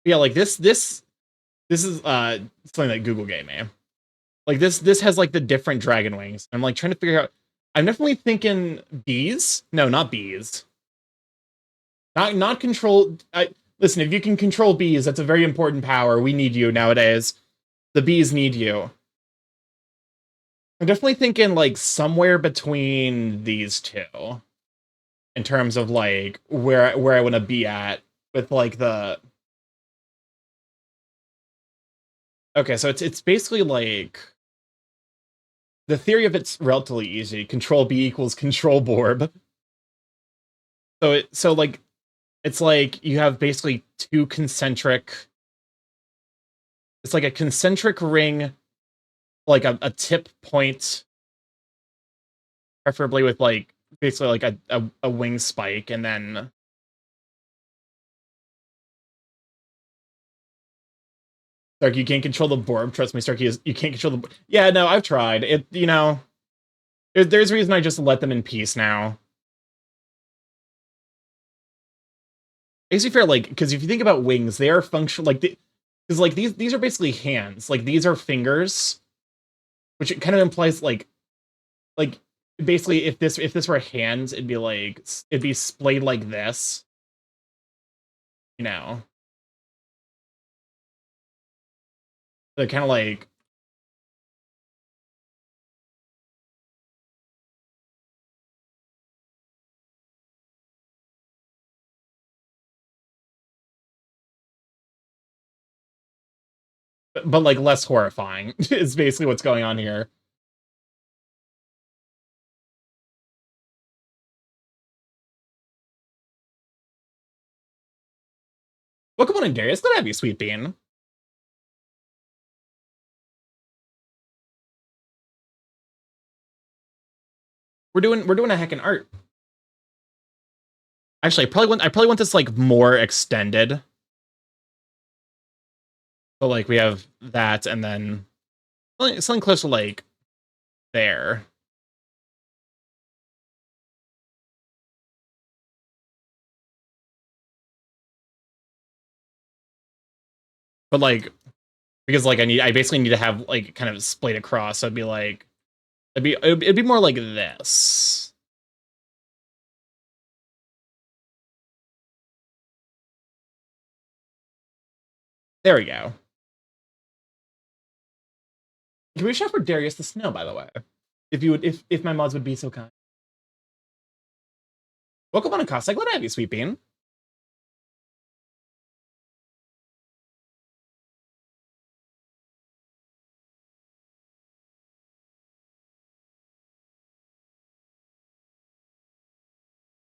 Yeah, like this is something that Google gave me. Like this has like the different dragon wings. I'm like trying to figure out. I'm definitely thinking bees. No, not bees. Not control. Listen, if you can control bees, that's a very important power. We need you nowadays. The bees need you. I'm definitely thinking like somewhere between these two in terms of like where I want to be at with like the. Okay, so it's basically like the theory of it's relatively easy. Control B equals control Borb. So like it's like you have basically two concentric. It's like a concentric ring, like a tip point, preferably with like basically like a wing spike, and then Stark, you can't control the Borb. Trust me, Stark, you can't control the. Yeah, no, I've tried it. You know, there's a reason I just let them in peace now. Makes me fair, like because if you think about wings, they are functional like because like these are basically hands. Like these are fingers, which it kind of implies like basically if this were hands, it'd be splayed like this, you know. So kind of like but like less horrifying is basically what's going on here. Welcome on in, Darius. Glad to have you, Sweet Bean. We're doing a heckin' art. Actually, I probably want this like more extended. So like we have that, and then something close to like there. But like because like I basically need to have like kind of splayed across. So it'd be like It'd be more like this. There we go. Can we shout for Darius the Snow, by the way? If my mods would be so kind. Welcome on a cost. Glad to have you, Sweet Bean.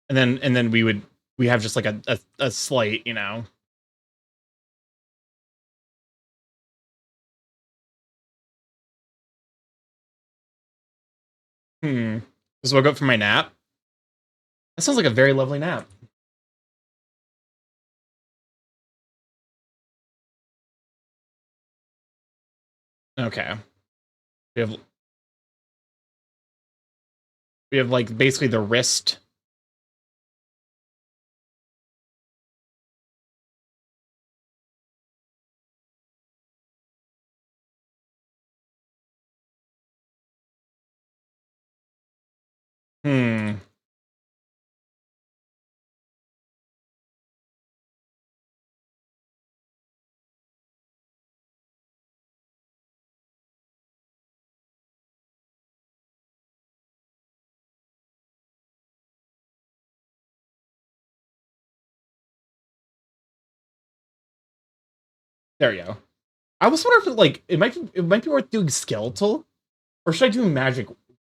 And then we have just like a slight, you know. Just woke up from my nap. That sounds like a very lovely nap. Okay. We have like basically the wrist. There you go. I was wondering if it might be worth doing skeletal, or should I do magic?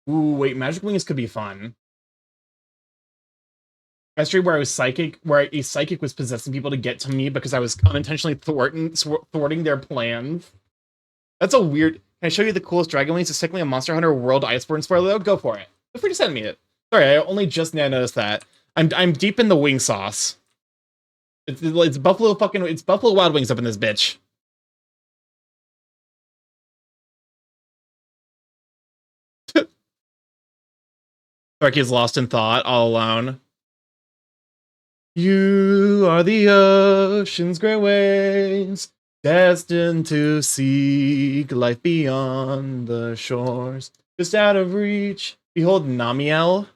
Ooh, wait, magic wings could be fun. I streamed where a psychic was possessing people to get to me because I was unintentionally thwarting their plans. That's a weird. Can I show you the coolest dragon wings? It's technically a Monster Hunter World Iceborne spoiler. Though. Go for it. Feel free to send me it. Sorry, I only just now noticed that. I'm deep in the wing sauce. It's Buffalo Wild Wings up in this bitch. Starky's lost in thought, all alone. You are the ocean's great waves, destined to seek life beyond the shores, just out of reach. Behold Namiel.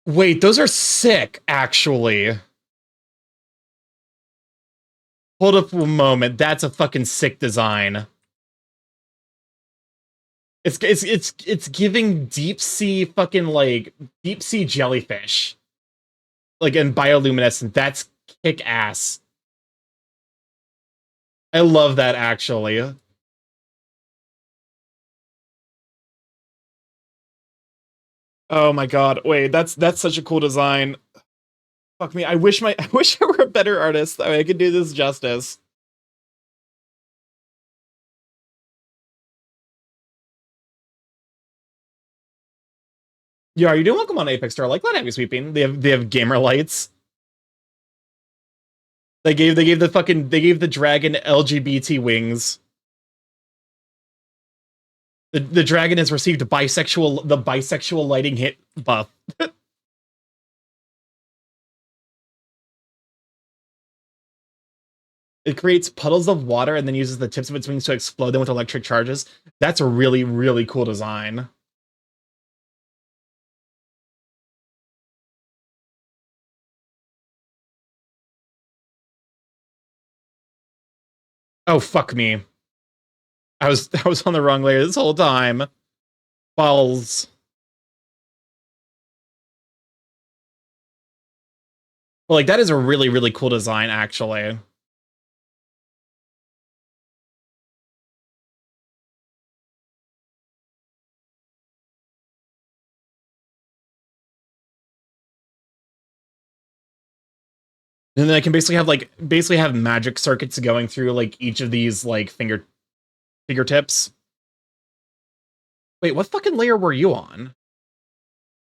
Wait, those are sick, actually. Hold up a moment. That's a fucking sick design. It's giving deep sea fucking like deep sea jellyfish. Like in bioluminescent. That's kick ass. I love that actually. Oh my god. Wait, that's such a cool design. Fuck me. I wish I were a better artist. I could do this justice. Yeah, are you doing welcome on Apex Store? Like, let me sweeping. They have gamer lights. They gave the dragon LGBT wings. The dragon has received the bisexual lighting hit buff. It creates puddles of water and then uses the tips of its wings to explode them with electric charges. That's a really, really cool design. Oh, fuck me. I was on the wrong layer this whole time. Balls. Well, like, that is a really, really cool design, actually. And then I can basically have magic circuits going through like each of these like fingertips. Wait, what fucking layer were you on?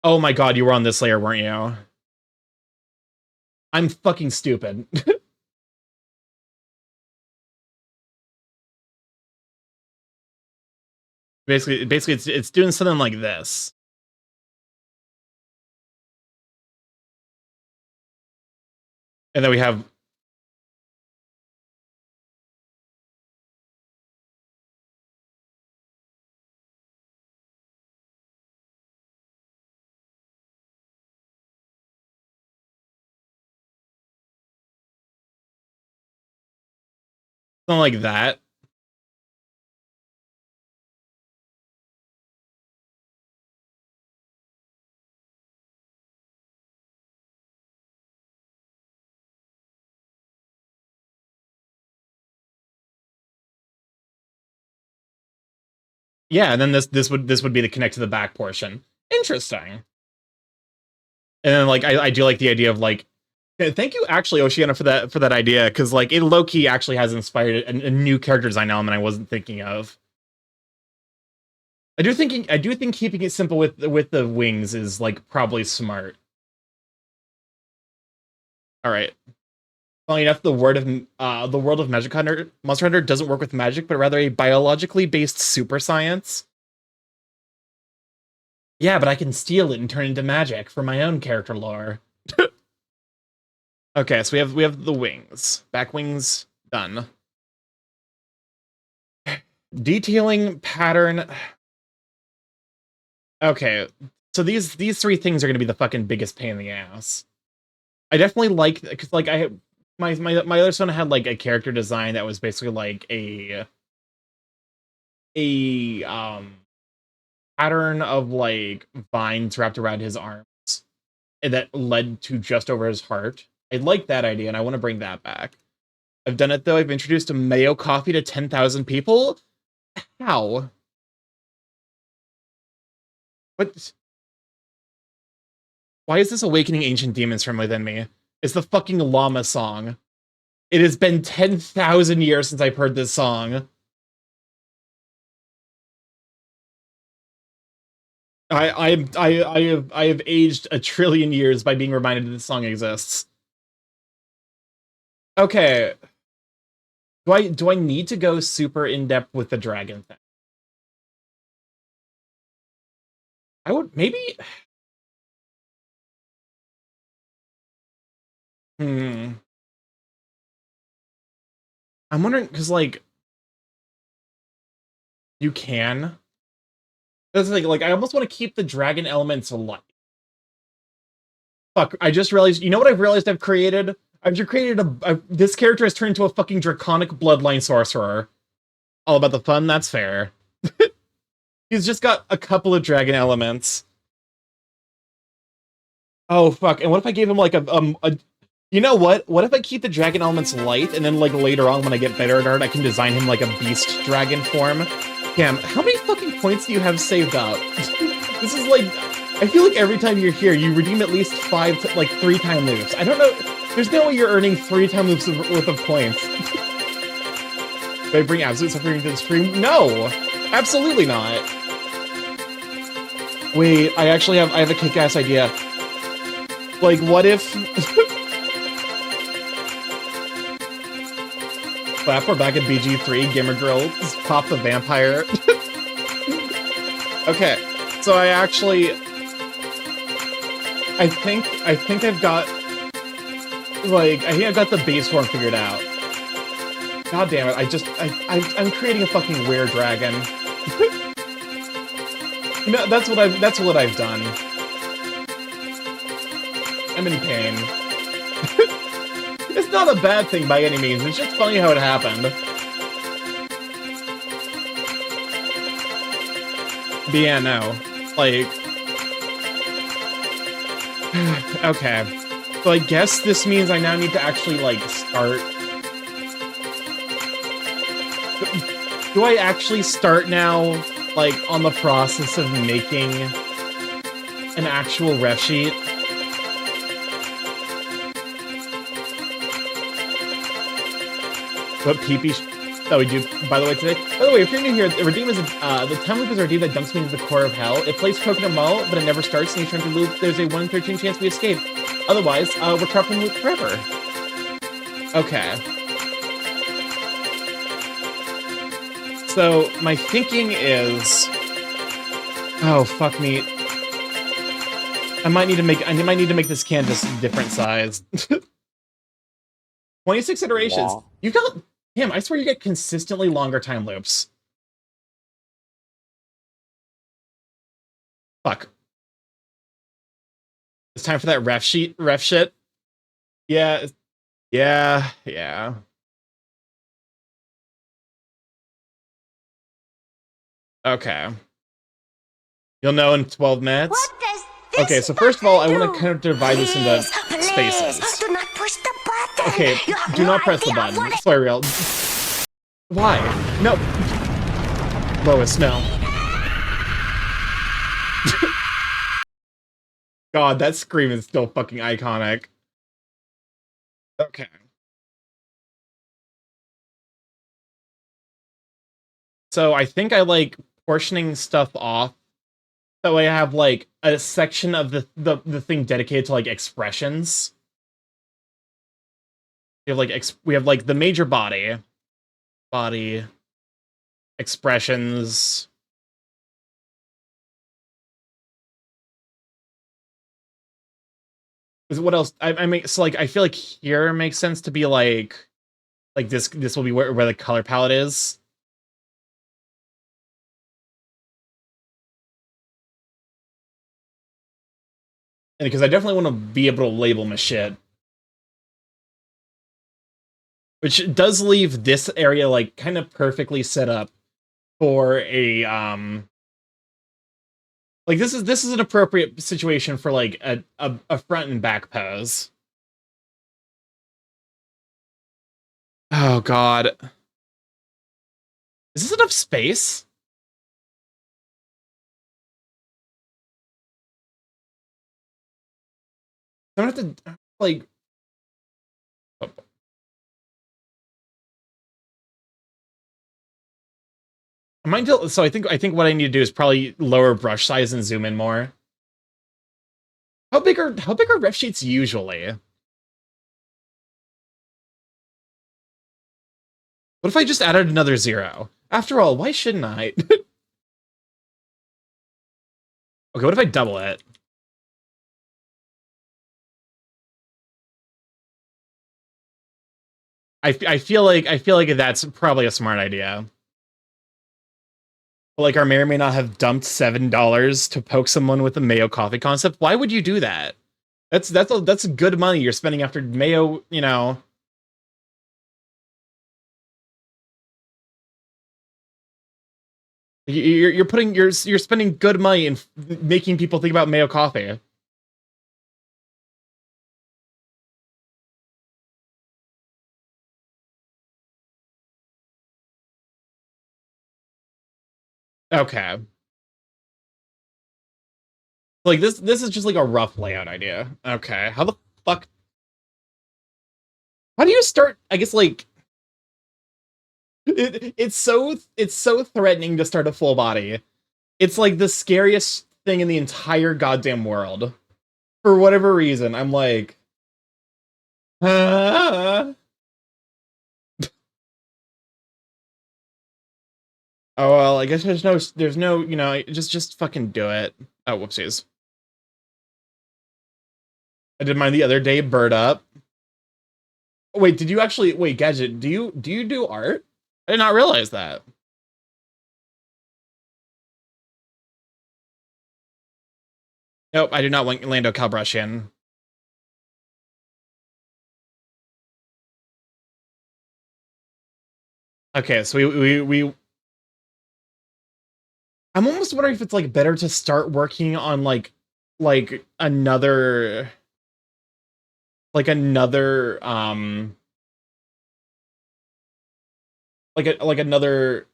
Oh my god, you were on this layer, weren't you? I'm fucking stupid. basically it's doing something like this. And then we have Something like that. Yeah, and then this would be the connect to the back portion. Interesting. And then like I do like the idea of like, thank you actually Oceana for that idea, because like it low key actually has inspired a new character design element I wasn't thinking of. I do think keeping it simple with the wings is like probably smart. All right. Funny enough, the world of Magic Hunter Monster Hunter doesn't work with magic, but rather a biologically based super science. Yeah, but I can steal it and turn it into magic for my own character lore. Okay, so we have the wings. Back wings done. Detailing pattern. Okay, so these three things are gonna be the fucking biggest pain in the ass. I definitely like, because like my other son had like a character design that was basically like a pattern of like vines wrapped around his arms and that led to just over his heart. I like that idea and I want to bring that back. I've done it though. I've introduced a mayo coffee to 10,000 people. How? What? Why is this awakening ancient demons from within me? It's the fucking llama song. It has been 10,000 years since I've heard this song. I have aged a trillion years by being reminded that this song exists. Okay. Do I need to go super in depth with the dragon thing? I would maybe. Hmm. I'm wondering because like you can. That's like I almost want to keep the dragon elements alive. Fuck! I just realized. You know what I've realized I've created? I've just created this character has turned into a fucking draconic bloodline sorcerer. All about the fun. That's fair. He's just got a couple of dragon elements. Oh fuck! And what if I gave him like a you know what? What if I keep the dragon elements light, and then like later on when I get better at art, I can design him like a beast dragon form? Damn, how many fucking points do you have saved up? This is like, I feel like every time you're here, you redeem at least 3 time loops. I don't know. There's no way you're earning 3 time loops worth of points. Do I bring absolute suffering to the stream? No, absolutely not. Wait, I have a kick-ass idea. Like, what if? Clap, we're back at BG3. Gamer Girl, pop the vampire. Okay, so I think I've got the base form figured out. God damn it! I'm creating a fucking were-dragon. You know, that's what I've done. I'm in pain. It's not a bad thing by any means. It's just funny how it happened. But yeah, no. Like... Okay. So I guess this means I now need to actually, like, start... Do I actually start now, like, on the process of making an actual ref sheet? What PP that we do, by the way, today. By the way, if you're new here, the redeem is the time loop is a redeem that dumps me into the core of hell. It plays Coconut Mall, but it never starts, and each time to loop, there's a 1 in 13 chance we escape. Otherwise, we're trapped in loop forever. Okay. So my thinking is, oh fuck me. I might need to make this canvas different size. 26 iterations. Wow. You got... Damn, I swear you get consistently longer time loops. Fuck. It's time for that ref shit. Yeah. Yeah. Okay. You'll know in 12 minutes. What does this Okay, so first of all, I button want to do? kind of divide this into Please, spaces. do not push the button. Okay, You have do no not press the idea button. what it- Sorry, real. Why? No. Lois, no. God, that scream is still fucking iconic. Okay. So I think I like portioning stuff off. That way I have like a section of the thing dedicated to like expressions. We have like the major body expressions. What else? I mean, so like I feel like here makes sense to be like this will be where the color palette is. And because I definitely want to be able to label my shit. Which does leave this area like kind of perfectly set up for a like this is an appropriate situation for like a front and back pose. Oh god. Is this enough space? I'm gonna have to like so I think what I need to do is probably lower brush size and zoom in more. How big are ref sheets usually? What if I just added another 0? After all, why shouldn't I? Okay, what if I double it? I feel like that's probably a smart idea. Like our may or may not have dumped $7 to poke someone with the mayo coffee concept. Why would you do that? That's good money you're spending after mayo, you know. You're spending good money in making people think about mayo coffee. Okay. Like this is just like a rough layout idea. Okay. How the fuck how do you start I guess like it's so threatening to start a full body. It's like the scariest thing in the entire goddamn world. For whatever reason, I'm like ah. Oh well, I guess there's no, you know, just fucking do it. Oh, whoopsies. I did mine the other day, bird up. Wait, did you actually wait, Gadget, do you do art? I did not realize that. Nope, I do not want Lando Calrissian. Okay, so we I'm almost wondering if it's like better to start working on like another another like another,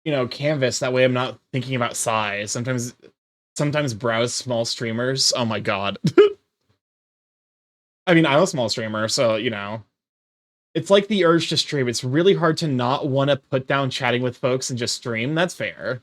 you know, canvas. That way I'm not thinking about size. Sometimes browse small streamers. Oh my god. I mean, I'm a small streamer, so you know. It's like the urge to stream. It's really hard to not want to put down chatting with folks and just stream. That's fair.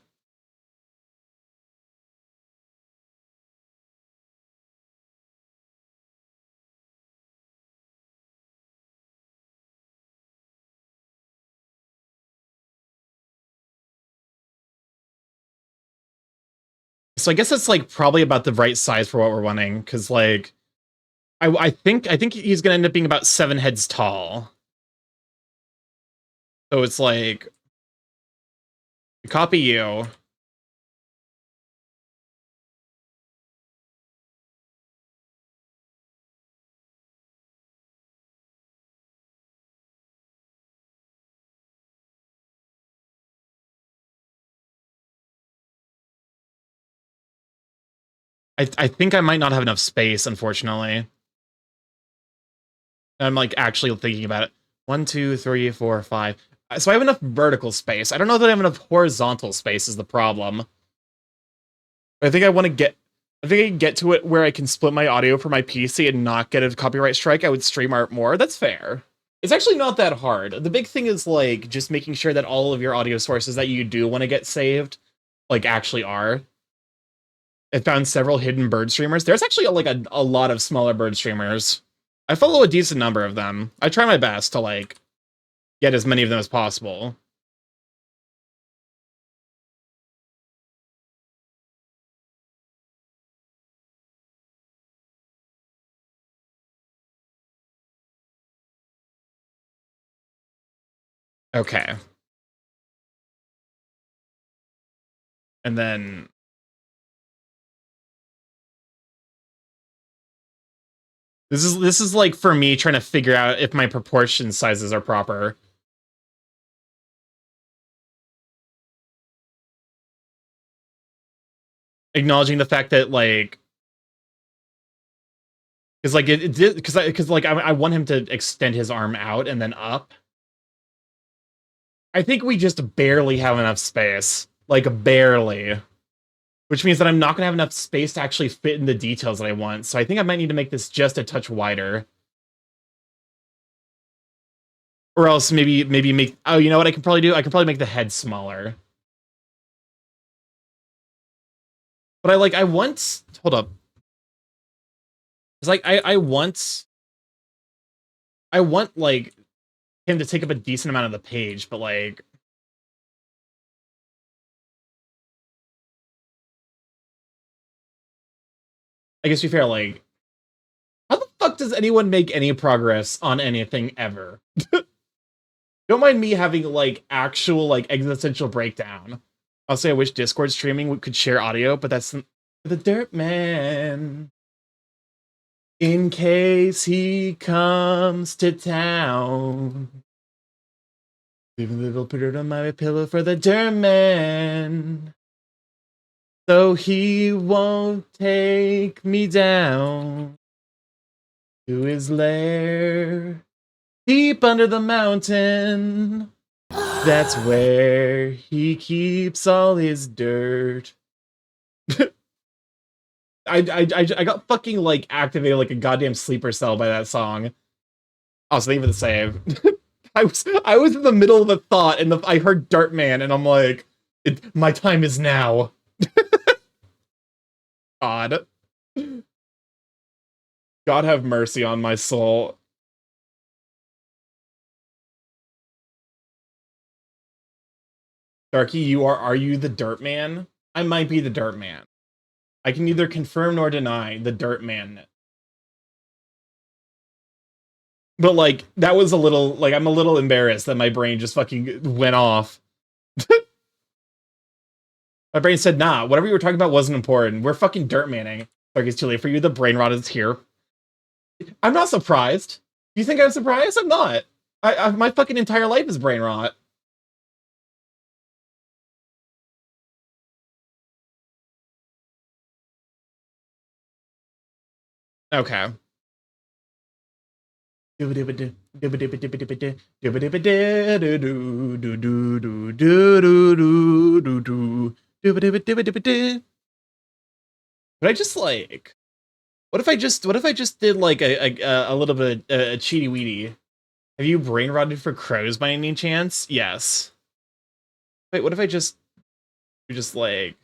So I guess it's like probably about the right size for what we're wanting, because like I think he's gonna end up being about 7 heads tall. So it's like copy you. I think I might not have enough space, unfortunately. I'm like actually thinking about it. 1, 2, 3, 4, 5. So I have enough vertical space. I don't know that I have enough horizontal space is the problem. I think I want to get. I think I can get to it where I can split my audio for my PC and not get a copyright strike. I would stream art more. That's fair. It's actually not that hard. The big thing is like just making sure that all of your audio sources that you do want to get saved, like actually are. I found several hidden bird streamers. There's actually like a lot of smaller bird streamers. I follow a decent number of them. I try my best to like get as many of them as possible. Okay. And then this is like for me trying to figure out if my proportion sizes are proper. Acknowledging the fact that like because like it did because like I want him to extend his arm out and then up. I think we just barely have enough space, like barely, which means that I'm not gonna have enough space to actually fit in the details that I want. So I think I might need to make this just a touch wider, or else maybe make. Oh, you know what I can probably do? I can probably make the head smaller. But I want. Hold up. It's like I want like him to take up a decent amount of the page, but like I guess to be fair, like how the fuck does anyone make any progress on anything ever? Don't mind me having like actual like existential breakdown. I'll say I wish Discord streaming could share audio, but that's the Dirt Man. In case he comes to town. Leave a little dirt on my pillow for the Dirt Man. So he won't take me down to his lair deep under the mountain. That's where he keeps all his dirt. I got fucking like activated like a goddamn sleeper cell by that song. Oh, so leave it the save. I was in the middle of a thought and I heard Dartman and I'm like, my time is now. God. God have mercy on my soul. Darky, are you the Dirt Man? I might be the Dirt Man. I can neither confirm nor deny the Dirt Man. But like that was a little like I'm a little embarrassed that my brain just fucking went off. My brain said, nah, whatever you were talking about wasn't important. We're fucking Dirt Manning. Like it's too late for you. The brain rot is here. I'm not surprised. You think I'm surprised? I'm not. My fucking entire life is brain rot. Okay. But I just like what if I just did like a little bit of a cheaty weedy? Have you brain rotted for crows by any chance? Yes. Wait, what if I just like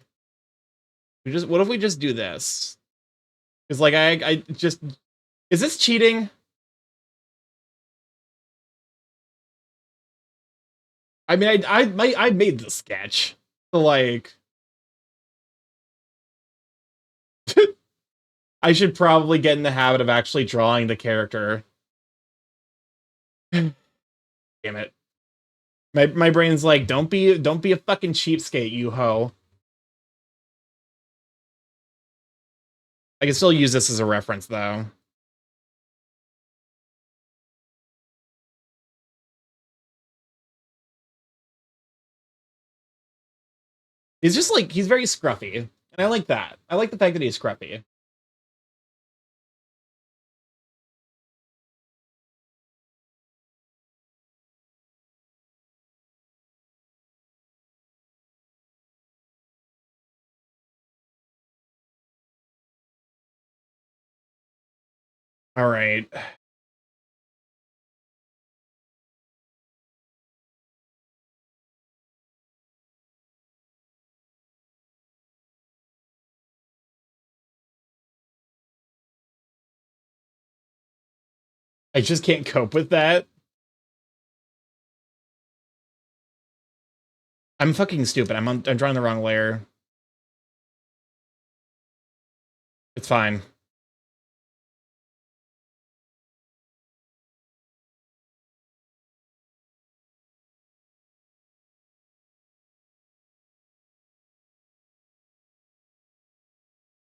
what if we just do this? Because like I just is this cheating? I mean I made the sketch. So like I should probably get in the habit of actually drawing the character. Damn it. My brain's like, don't be a fucking cheapskate, you hoe. I can still use this as a reference though. He's just like he's very scruffy. And I like that. I like the fact that he's scruffy. All right. I just can't cope with that. I'm fucking stupid. I'm drawing the wrong layer. It's fine.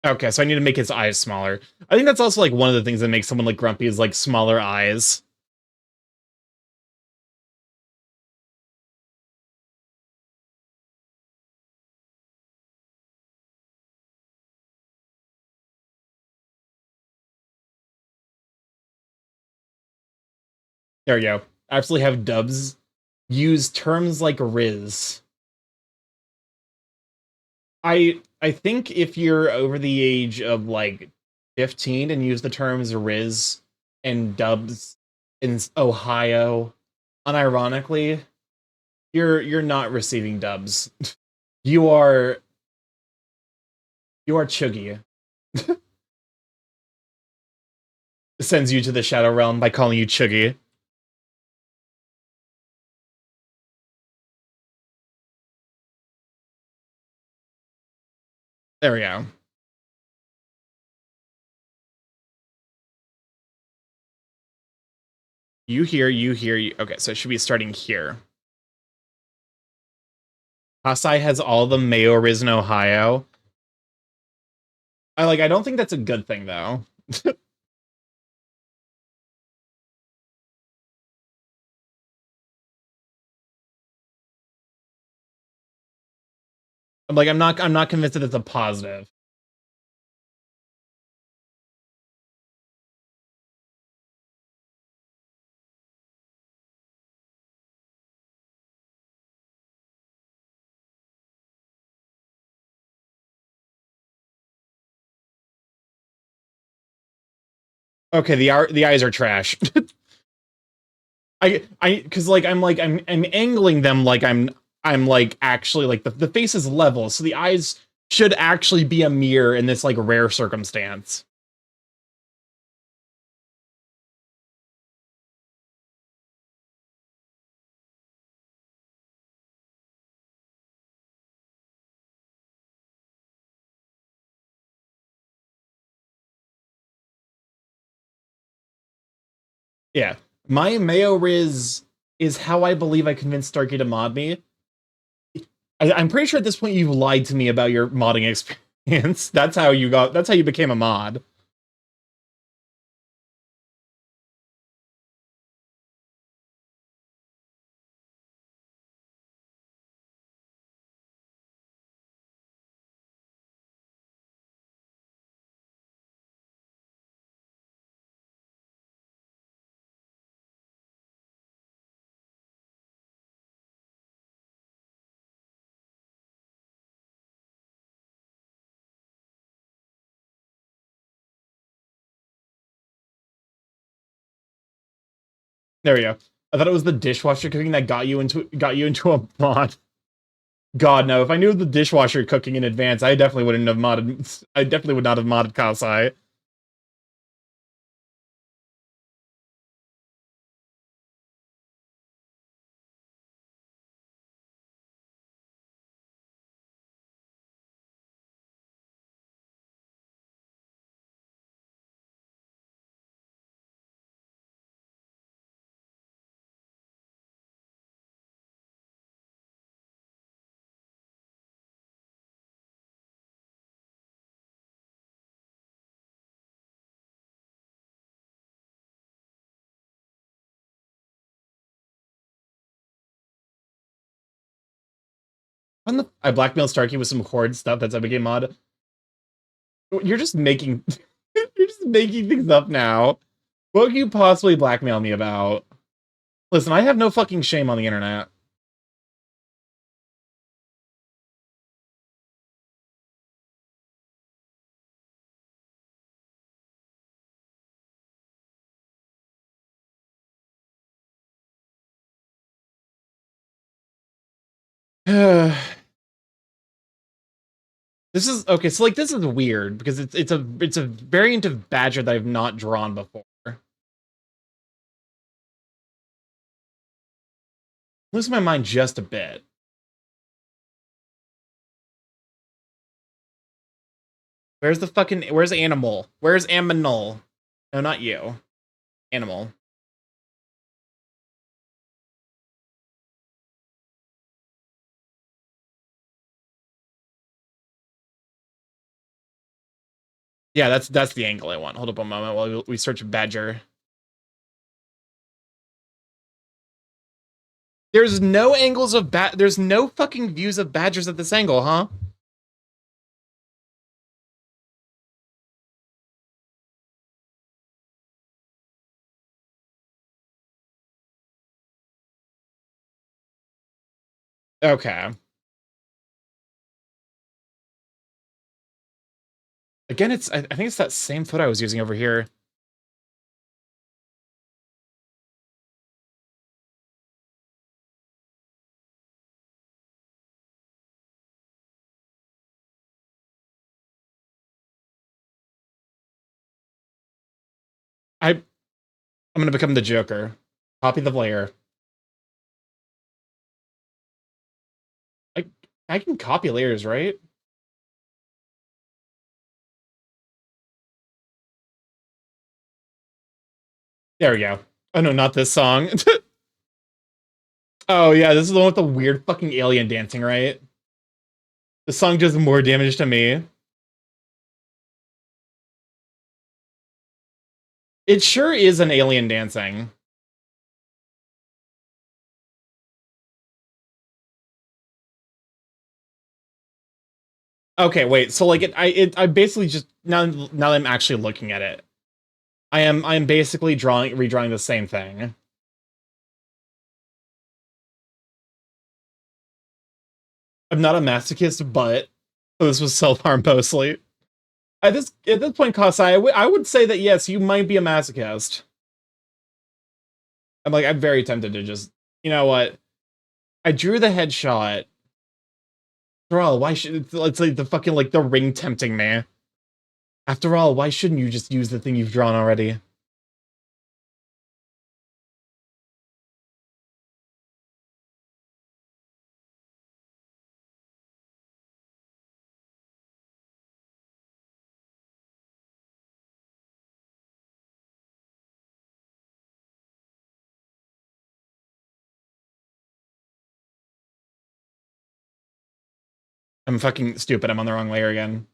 Okay, so I need to make his eyes smaller. I think that's also like one of the things that makes someone like Grumpy is like smaller eyes. There we go. I absolutely have dubs use terms like Riz. I think if you're over the age of like 15 and use the terms Riz and dubs in Ohio, unironically, you're not receiving dubs. You are Chuggy. Sends you to the Shadow Realm by calling you Chuggy. There we go. You here, you here, you. Okay, so it should be starting here. Hasai has all the Mayo Riz in Ohio. I don't think that's a good thing though. I'm not convinced that it's a positive. Okay, the eyes are trash. Because I'm angling them like I'm like actually like the face is level, so the eyes should actually be a mirror in this like rare circumstance. Yeah, my Mayo Riz is how I believe I convinced Starkey to mod me. I'm pretty sure at this point you've lied to me about your modding experience. That's how you became a mod. There we go. I thought it was the dishwasher cooking that got you into a mod. God no! If I knew the dishwasher cooking in advance, I definitely wouldn't have modded. I definitely would not have modded Kasai. I blackmailed Starkey with some horde stuff that's a game mod. You're just making you're just making things up now. What can you possibly blackmail me about? Listen, I have no fucking shame on the internet. This is okay, so like this is weird because it's a variant of Badger that I've not drawn before. Losing my mind just a bit. Where's Animal? Where's Aminal? No, not you. Animal. Yeah, that's the angle I want. Hold up a moment while we search Badger. There's no angles of there's no fucking views of Badgers at this angle, huh? Okay. Again, I think it's that same photo I was using over here. I'm gonna become the Joker. Copy the layer. I I can copy layers, right? There we go. Oh no, not this song. Oh yeah, this is the one with the weird fucking alien dancing, right? The song does more damage to me. It sure is an alien dancing. Okay, wait. So like I basically just now that I'm actually looking at it, I am basically redrawing the same thing. I'm not a masochist, but this was self-harm mostly. At this point, Kasai, I would say that yes, you might be a masochist. I'm very tempted to just, you know what? I drew the headshot. After all, why should it's like the fucking like the ring tempting me? After all, why shouldn't you just use the thing you've drawn already? I'm fucking stupid. I'm on the wrong layer again.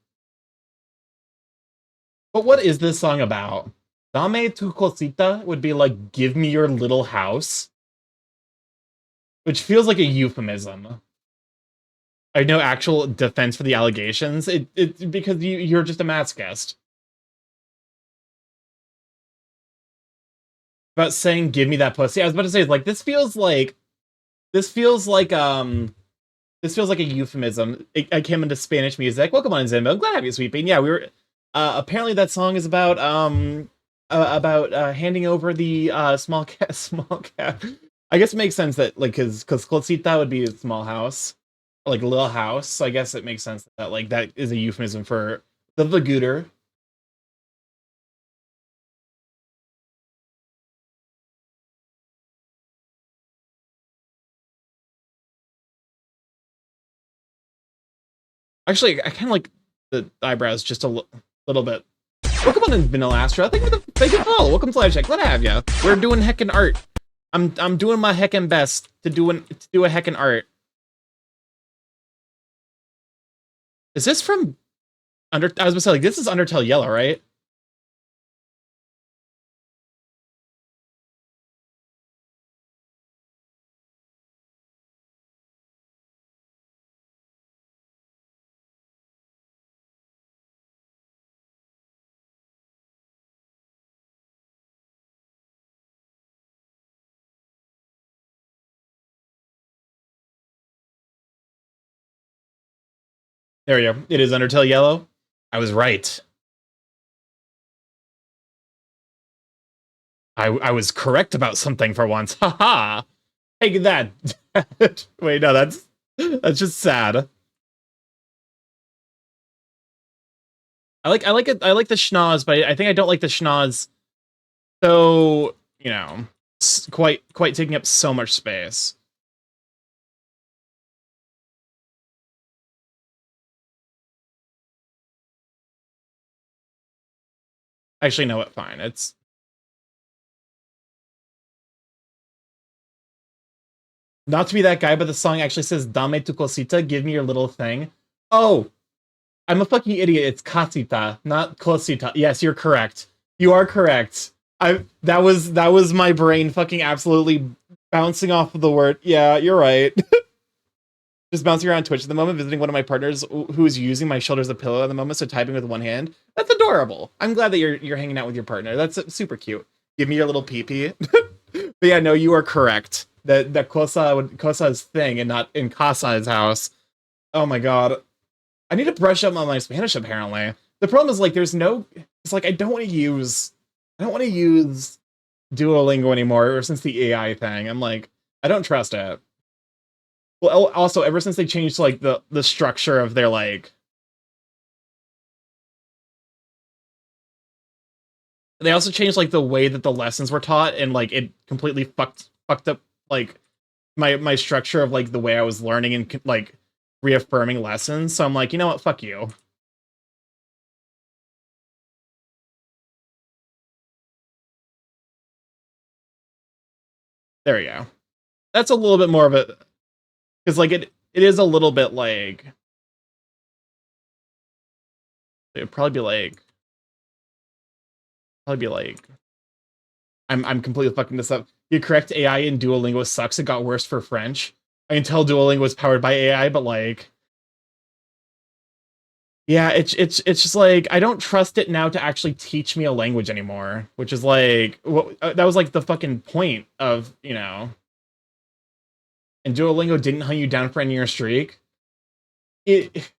But what is this song about? Dame tu cosita would be like, give me your little house, which feels like a euphemism. I have no actual defense for the allegations. It because you're just a masochist. About saying give me that pussy. I was about to say like this feels like this feels like a euphemism. I came into Spanish music. Welcome on Zimbo. I'm glad to have you sweeping. Yeah, we were apparently that song is about handing over the small cat small cat. I guess it makes sense that like cuz Cosita would be a small house, like a little house. So I guess it makes sense that like that is a euphemism for the Vagooter. Actually, I kind of like the eyebrows just a little bit. Welcome on in Vanilla Astra. Thank you for the follow. Welcome to Live Check. Glad to have you. We're doing heckin' art. I'm doing my heckin' best to do a heckin' art. Is this from I was gonna say like this is Undertale Yellow, right? There we go. It is Undertale Yellow. I was right. I was correct about something for once. Haha. Take that. Wait, no, that's just sad. I like the schnoz, but I think I don't like the schnoz. So, quite taking up so much space. Actually, no, what? Fine. It's not to be that guy, but the song actually says "Dame tu cosita," give me your little thing. Oh, I'm a fucking idiot. It's casita, not cosita. Yes, you're correct. You are correct. That was my brain fucking absolutely bouncing off of the word. Yeah, you're right. Just bouncing around Twitch at the moment, visiting one of my partners who is using my shoulder as a pillow at the moment, so typing with one hand. That's adorable. I'm glad that you're hanging out with your partner. That's super cute. Give me your little pee-pee. But yeah, no, you are correct. That Kosa's thing and not in Kasa's house. Oh my god. I need to brush up on my Spanish apparently. The problem is like it's like I don't want to use Duolingo anymore ever since the AI thing. I'm like, I don't trust it. Well, also ever since they changed like the structure of their like they also changed like the way that the lessons were taught and like it completely fucked up like my structure of like the way I was learning and like reaffirming lessons. So I'm like, you know what? Fuck you. There we go. That's a little bit more of a because like it is a little bit like it'd probably be like I'm completely fucking this up. You're correct. AI in Duolingo sucks. It got worse for French. I can tell Duolingo was powered by AI, but like, yeah, it's just like I don't trust it now to actually teach me a language anymore. Which is like that was like the fucking point of And Duolingo didn't hunt you down for any your streak. It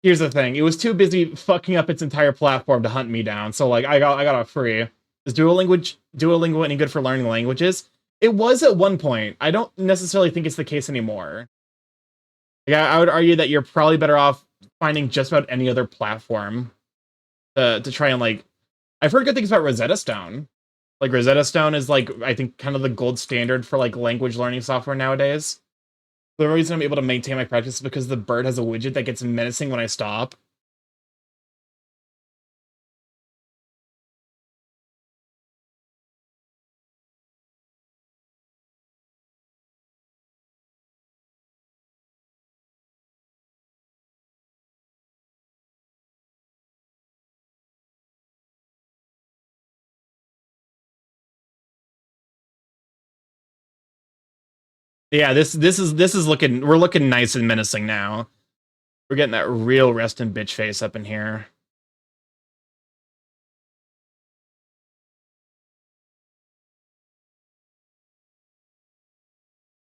Here's the thing: it was too busy fucking up its entire platform to hunt me down. So like, I got a free. Is Duolingo any good for learning languages? It was at one point. I don't necessarily think it's the case anymore. Yeah, I would argue that you're probably better off finding just about any other platform to try and like. I've heard good things about Rosetta Stone. Like Rosetta Stone is like I think kind of the gold standard for like language learning software nowadays. The reason I'm able to maintain my practice is because the bird has a widget that gets menacing when I stop. Yeah, this is looking we're looking nice and menacing now. We're getting that real rest and bitch face up in here.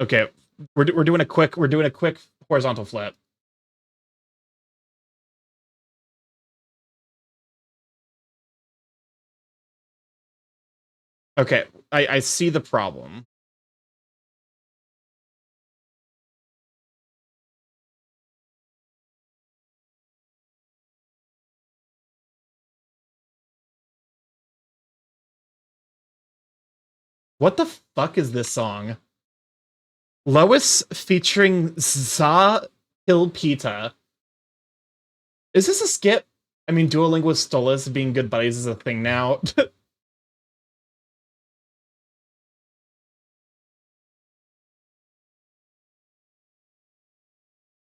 Okay, we're doing a quick horizontal flip. Okay, I see the problem. What the fuck is this song? Lois featuring Za Hilpita. Is this a skip? I mean, Duolingo with Stolas being good buddies is a thing now.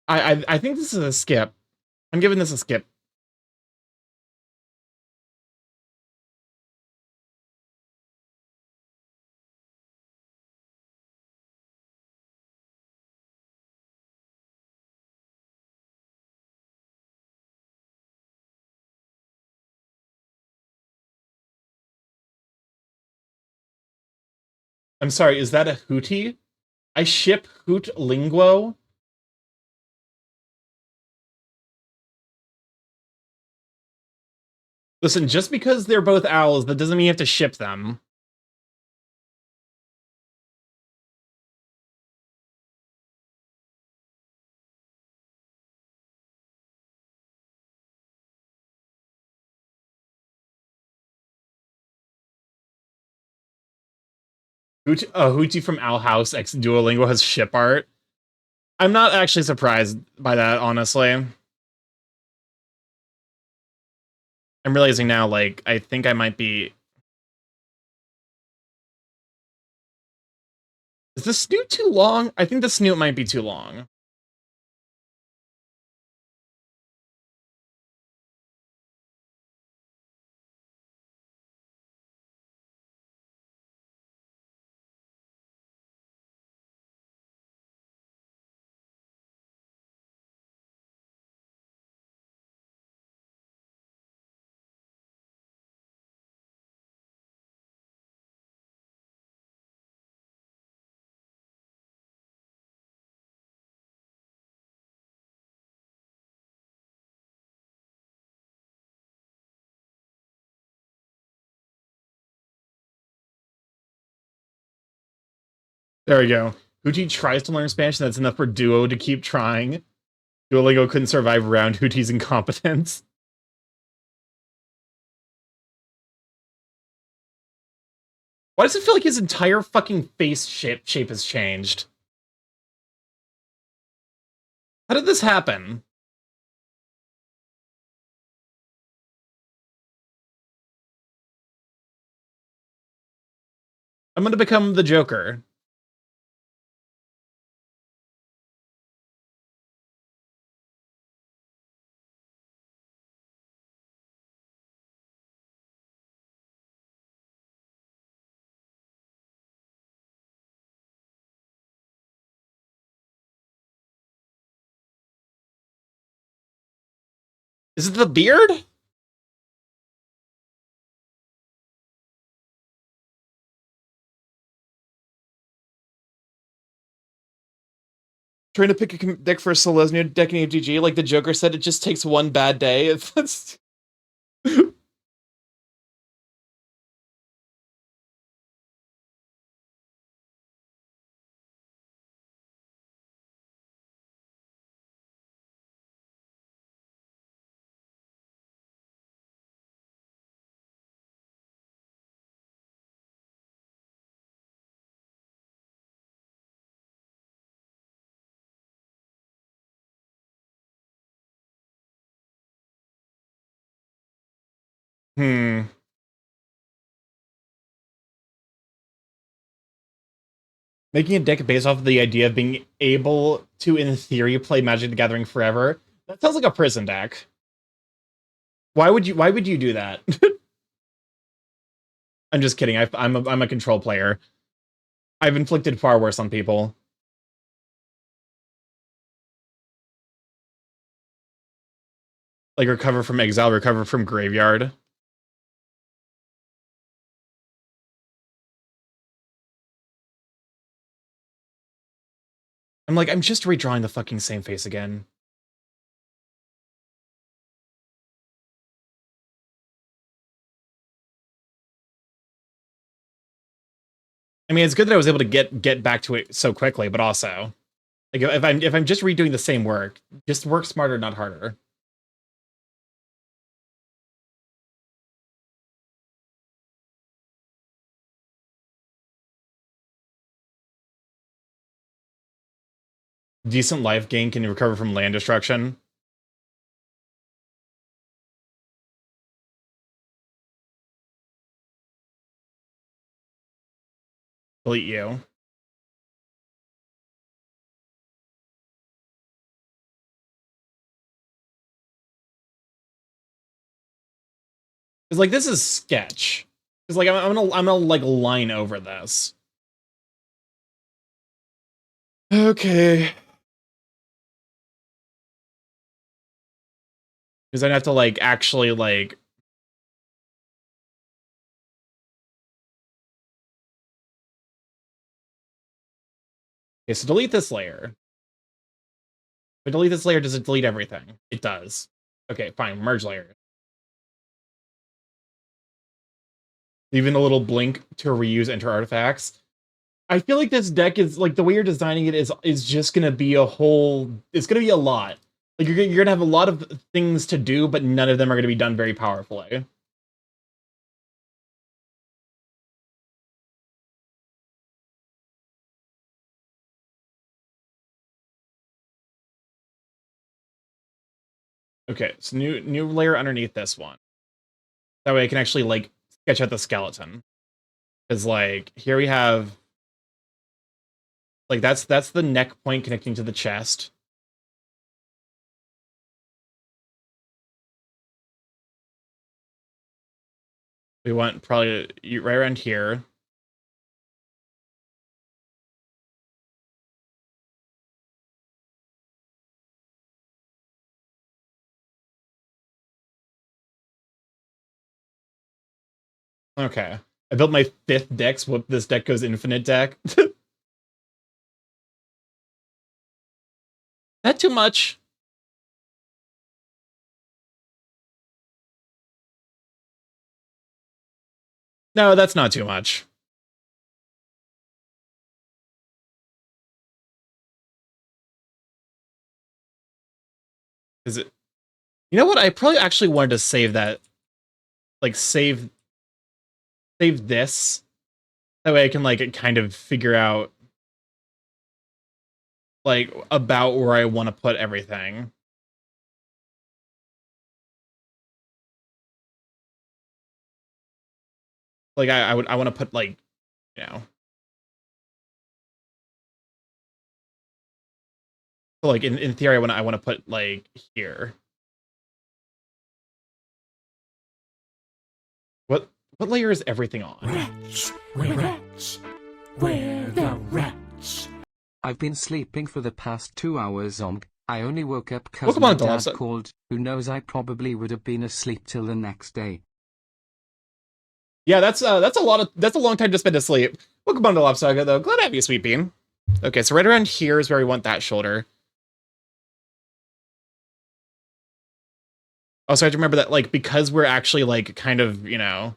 I think this is a skip. I'm giving this a skip. I'm sorry, is that a hootie? I ship Hoot Linguo. Listen, just because they're both owls, that doesn't mean you have to ship them. Hootie from Owl House X Duolingo has ship art. I'm not actually surprised by that, honestly. I'm realizing now, like, I think I might be... Is the snoot too long? I think the snoot might be too long. There we go. Hootie tries to learn Spanish, and that's enough for Duo to keep trying. Duolingo couldn't survive around Hootie's incompetence. Why does it feel like his entire fucking face shape has changed? How did this happen? I'm gonna become the Joker. Is it the beard? Trying to pick a deck for Selesnya deck in AGG, like the Joker said, it just takes one bad day. It's Hmm. Making a deck based off of the idea of being able to, in theory, play Magic the Gathering forever. That sounds like a prison deck. Why would you do that? I'm just kidding. I'm a control player. I've inflicted far worse on people. Like recover from exile, recover from graveyard. I'm like, I'm just redrawing the fucking same face again. I mean, it's good that I was able to get back to it so quickly, but also, like, if I'm just redoing the same work, just work smarter, not harder. Decent life gain can recover from land destruction. Delete you. It's like, this is sketch. It's like I'm gonna like line over this. Okay. Because I'd have to like actually like. Okay, so delete this layer. But delete this layer, does it delete everything? It does. Okay, fine. Merge layer. Even a little blink to reuse enter artifacts. I feel like this deck is like the way you're designing it is just gonna be a whole. It's gonna be a lot. Like you're gonna have a lot of things to do, but none of them are gonna be done very powerfully. Okay, so new layer underneath this one. That way I can actually like sketch out the skeleton. Because like here we have like that's the neck point connecting to the chest. We want probably right around here. Okay. I built my 5th deck, so this deck goes infinite deck. That too much? No, that's not too much. Is it? You know what? I probably actually wanted to save that. Like save this. That way I can like kind of figure out like about where I want to put everything. Like I want to put like, you know. So like in theory I want to put like here. What layer is everything on? Rats, where rats? Where the rats? I've been sleeping for the past 2 hours, Omg. I only woke up cause Welcome my on, dad Dolores. called. Who knows, I probably would have been asleep till the next day. Yeah, that's a long time to spend asleep. Welcome on to Lop Saga though. Glad to have you, Sweet Bean. Okay, so right around here is where we want that shoulder. Also, I have to remember that like because we're actually like kind of, you know.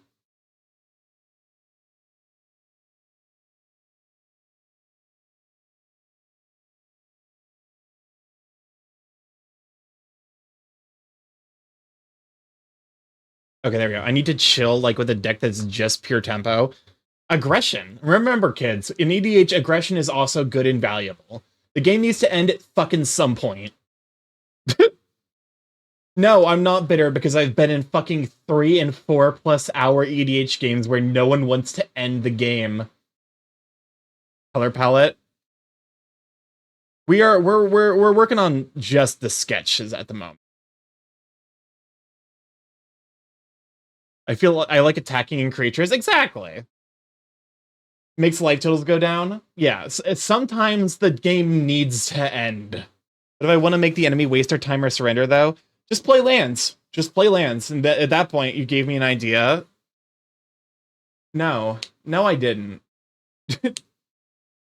Okay, there we go. I need to chill like with a deck that's just pure tempo. Aggression. Remember, kids, in EDH, aggression is also good and valuable. The game needs to end at fucking some point. No, I'm not bitter because I've been in fucking 3 and 4+ hour EDH games where no one wants to end the game. Color palette. We're working on just the sketches at the moment. I feel I like attacking in creatures. Exactly. Makes life totals go down. Yeah, sometimes the game needs to end. But if I want to make the enemy waste their time or surrender, though, just play lands. Just play lands. And at that point, you gave me an idea. No, I didn't.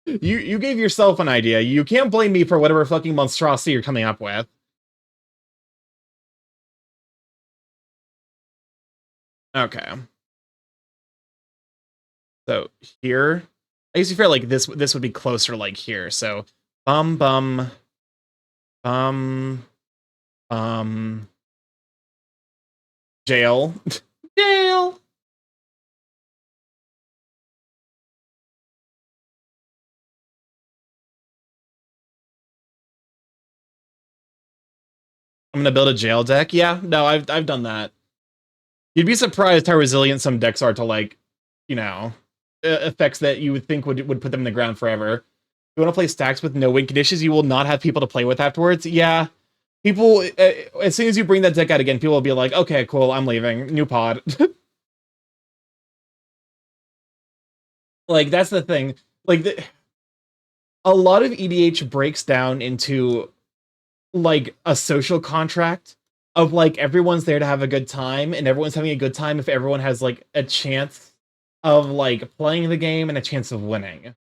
You gave yourself an idea. You can't blame me for whatever fucking monstrosity you're coming up with. Okay. So here, I used to feel like this would be closer like here. So bum bum bum jail. Jail. I'm gonna build a jail deck. Yeah, no, I've done that. You'd be surprised how resilient some decks are to like, you know, effects that you would think would put them in the ground forever. If you want to play stacks with no win conditions, you will not have people to play with afterwards. Yeah, people. As soon as you bring that deck out again, people will be like, "Okay, cool, I'm leaving. New pod." Like that's the thing. Like a lot of EDH breaks down into like a social contract of like everyone's there to have a good time and everyone's having a good time if everyone has like a chance of like playing the game and a chance of winning.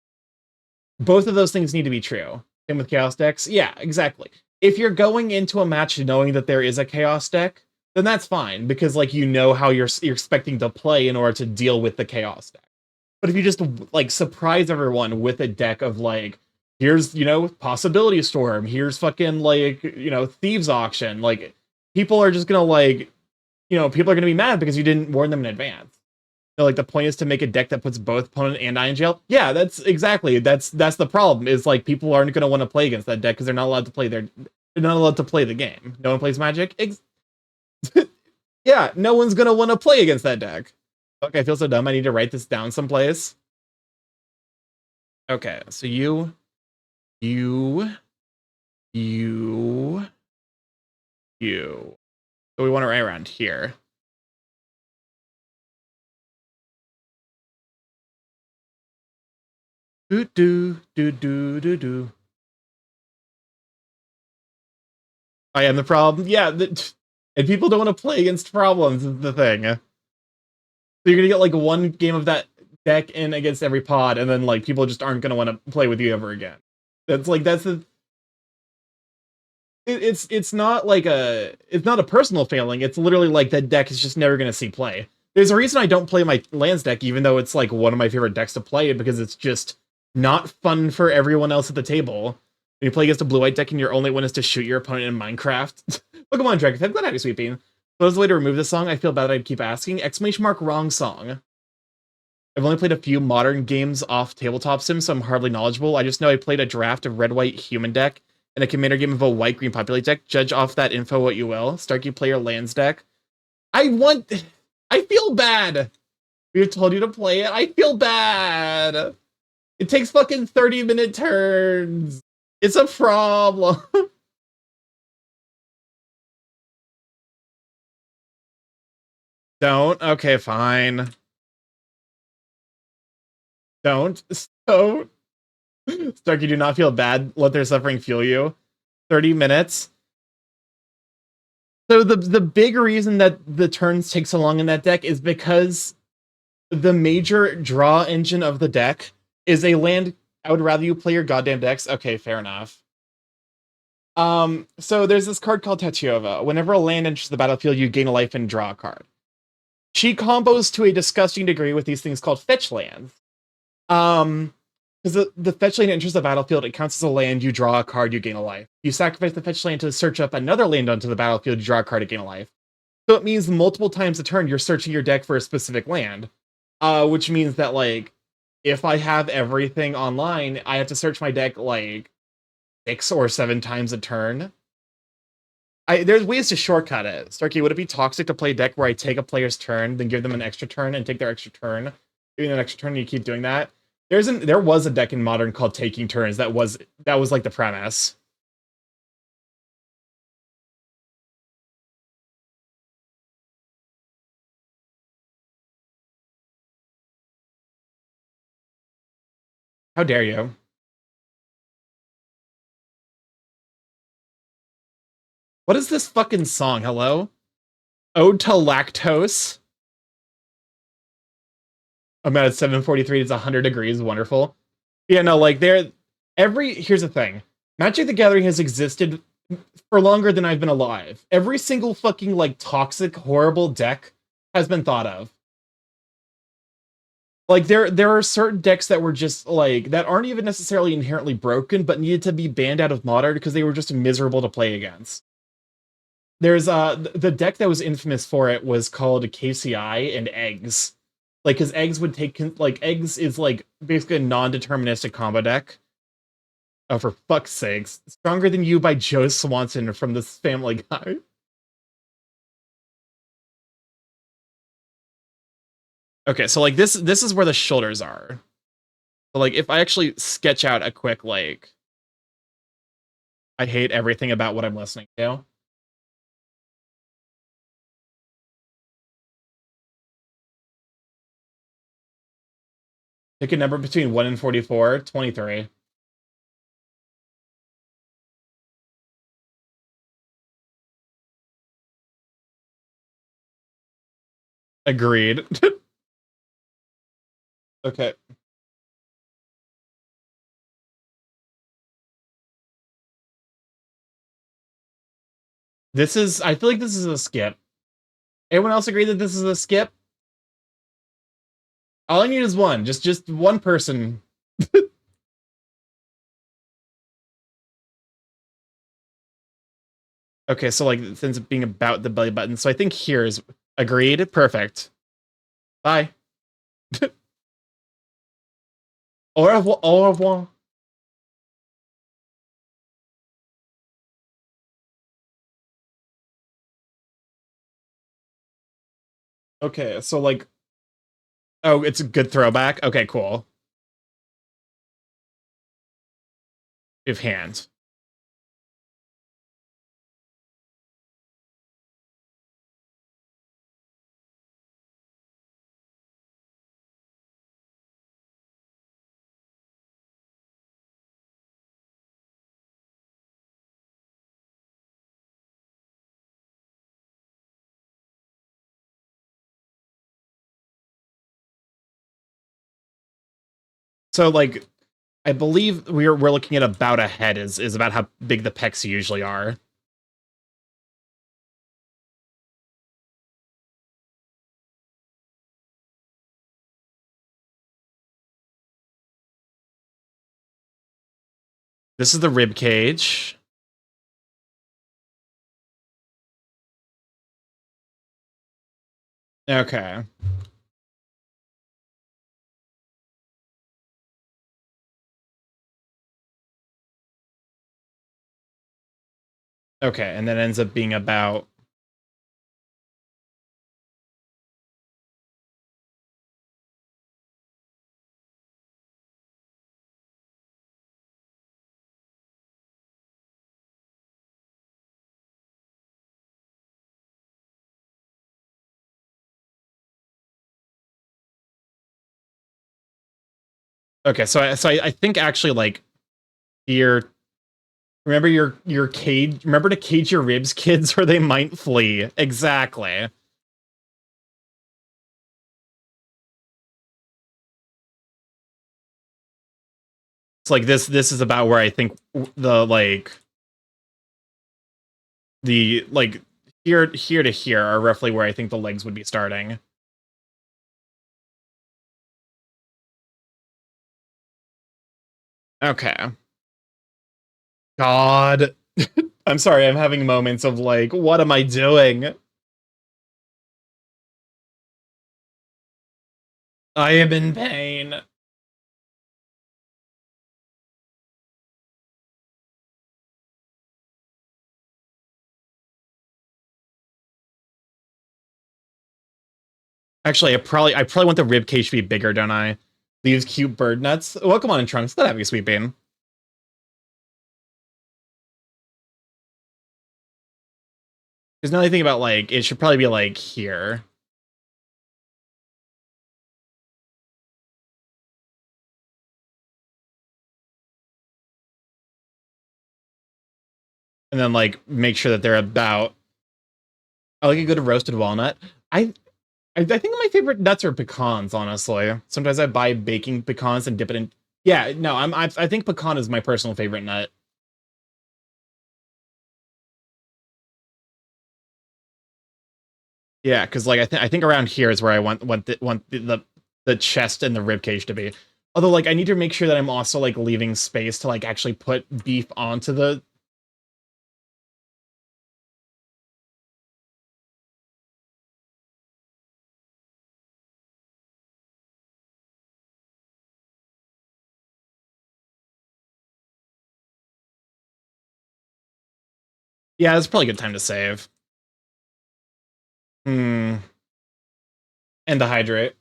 Both of those things need to be true. Same with chaos decks. Yeah, exactly. If you're going into a match knowing that there is a chaos deck, then that's fine because like you know how you're expecting to play in order to deal with the chaos deck. But if you just like surprise everyone with a deck of like, here's possibility storm, here's fucking like thieves auction, like people are just gonna like people are gonna be mad because you didn't warn them in advance. Like the point is to make a deck that puts both opponent and I in jail. Yeah, that's the problem. Is like people aren't gonna want to play against that deck because they're not allowed to play they're not allowed to play the game. No one plays Magic. Yeah, no one's gonna want to play against that deck. Okay, I feel so dumb. I need to write this down someplace. Okay, so you. So we want to write around here. Do. I am the problem. Yeah, and people don't want to play against problems is the thing. So you're gonna get like one game of that deck in against every pod, and then like people just aren't gonna want to play with you ever again. That's the. It's not like it's not a personal failing. It's literally like that deck is just never gonna see play. There's a reason I don't play my lands deck, even though it's like one of my favorite decks to play, because it's just not fun for everyone else at the table. When you play against a blue-white deck and your only one is to shoot your opponent in Minecraft. Pokemon Dragon, I'm glad I was sweeping. What was the way to remove this song? I feel bad that I'd keep asking. Exclamation mark wrong song. I've only played a few modern games off tabletop sim, so I'm hardly knowledgeable. I just know I played a draft of red-white human deck and a commander game of a white-green populate deck. Judge off that info what you will. Starky player lands deck. I feel bad. We've told you to play it. I feel bad. It takes fucking 30-minute turns. It's a problem. Don't. Okay, fine. Don't. Starky, do not feel bad. Let their suffering fuel you. 30 minutes. So the big reason that the turns take so long in that deck is because the major draw engine of the deck is a land. I would rather you play your goddamn decks. Okay, fair enough. So there's this card called Tatiova. Whenever a land enters the battlefield, you gain a life and draw a card. She combos to a disgusting degree with these things called fetch lands. Because the fetch land enters the battlefield, it counts as a land, you draw a card, you gain a life. You sacrifice the fetch land to search up another land onto the battlefield, you draw a card, you gain a life. So it means multiple times a turn, you're searching your deck for a specific land. Which means that, like, if I have everything online, I have to search my deck, like, 6 or 7 times a turn. There's ways to shortcut it. Starkey, would it be toxic to play a deck where I take a player's turn, then give them an extra turn, and take their extra turn, giving an extra turn, and you keep doing that? There was a deck in Modern called Taking Turns that was like the premise. How dare you? What is this fucking song? Hello? Ode to Lactose? I'm at 743, it's 100 degrees, wonderful. Yeah, no, like, here's the thing. Magic the Gathering has existed for longer than I've been alive. Every single fucking, like, toxic, horrible deck has been thought of. Like, there are certain decks that were just, like, that aren't even necessarily inherently broken, but needed to be banned out of Modern because they were just miserable to play against. There's, the deck that was infamous for it was called KCI and Eggs. Like, because Eggs would take, like, Eggs is, like, basically a non-deterministic combo deck. Oh, for fuck's sakes. Stronger Than You by Joe Swanson from this Family Guy. Okay, so, like, this is where the shoulders are. So, like, if I actually sketch out a quick, like... I hate everything about what I'm listening to. Pick a number between 1 and 44. 23. Agreed. Okay. I feel like this is a skip. Anyone else agree that this is a skip? All I need is one. Just one person. Okay, so like since it being about the belly button, so I think here is agreed. Perfect. Bye. Au revoir. Au revoir. Okay, so like, oh, it's a good throwback. Okay, cool. If hand. So like, I believe we're looking at about a head is about how big the pecs usually are. This is the rib cage. Okay. Okay, and then ends up being about. Okay, so I think actually like here. Remember your cage. Remember to cage your ribs, kids, or they might flee. Exactly. It's like this is about where I think the like here to here are roughly where I think the legs would be starting. Okay. God. I'm sorry, I'm having moments of like, what am I doing? I am in pain. Actually, I probably want the rib cage to be bigger, don't I? These cute bird nuts. Welcome on in, Trunks. Let have you, sweet bean. Because now I think about like it should probably be like here. And then like make sure that they're about. I like a good roasted walnut. I think my favorite nuts are pecans, honestly. Sometimes I buy baking pecans and dip it in. Yeah, no, I think pecan is my personal favorite nut. Yeah, because like I think around here is where I want the chest and the rib cage to be. Although like I need to make sure that I'm also like leaving space to like actually put beef onto the. Yeah, it's probably a good time to save. Hmm. And to hydrate.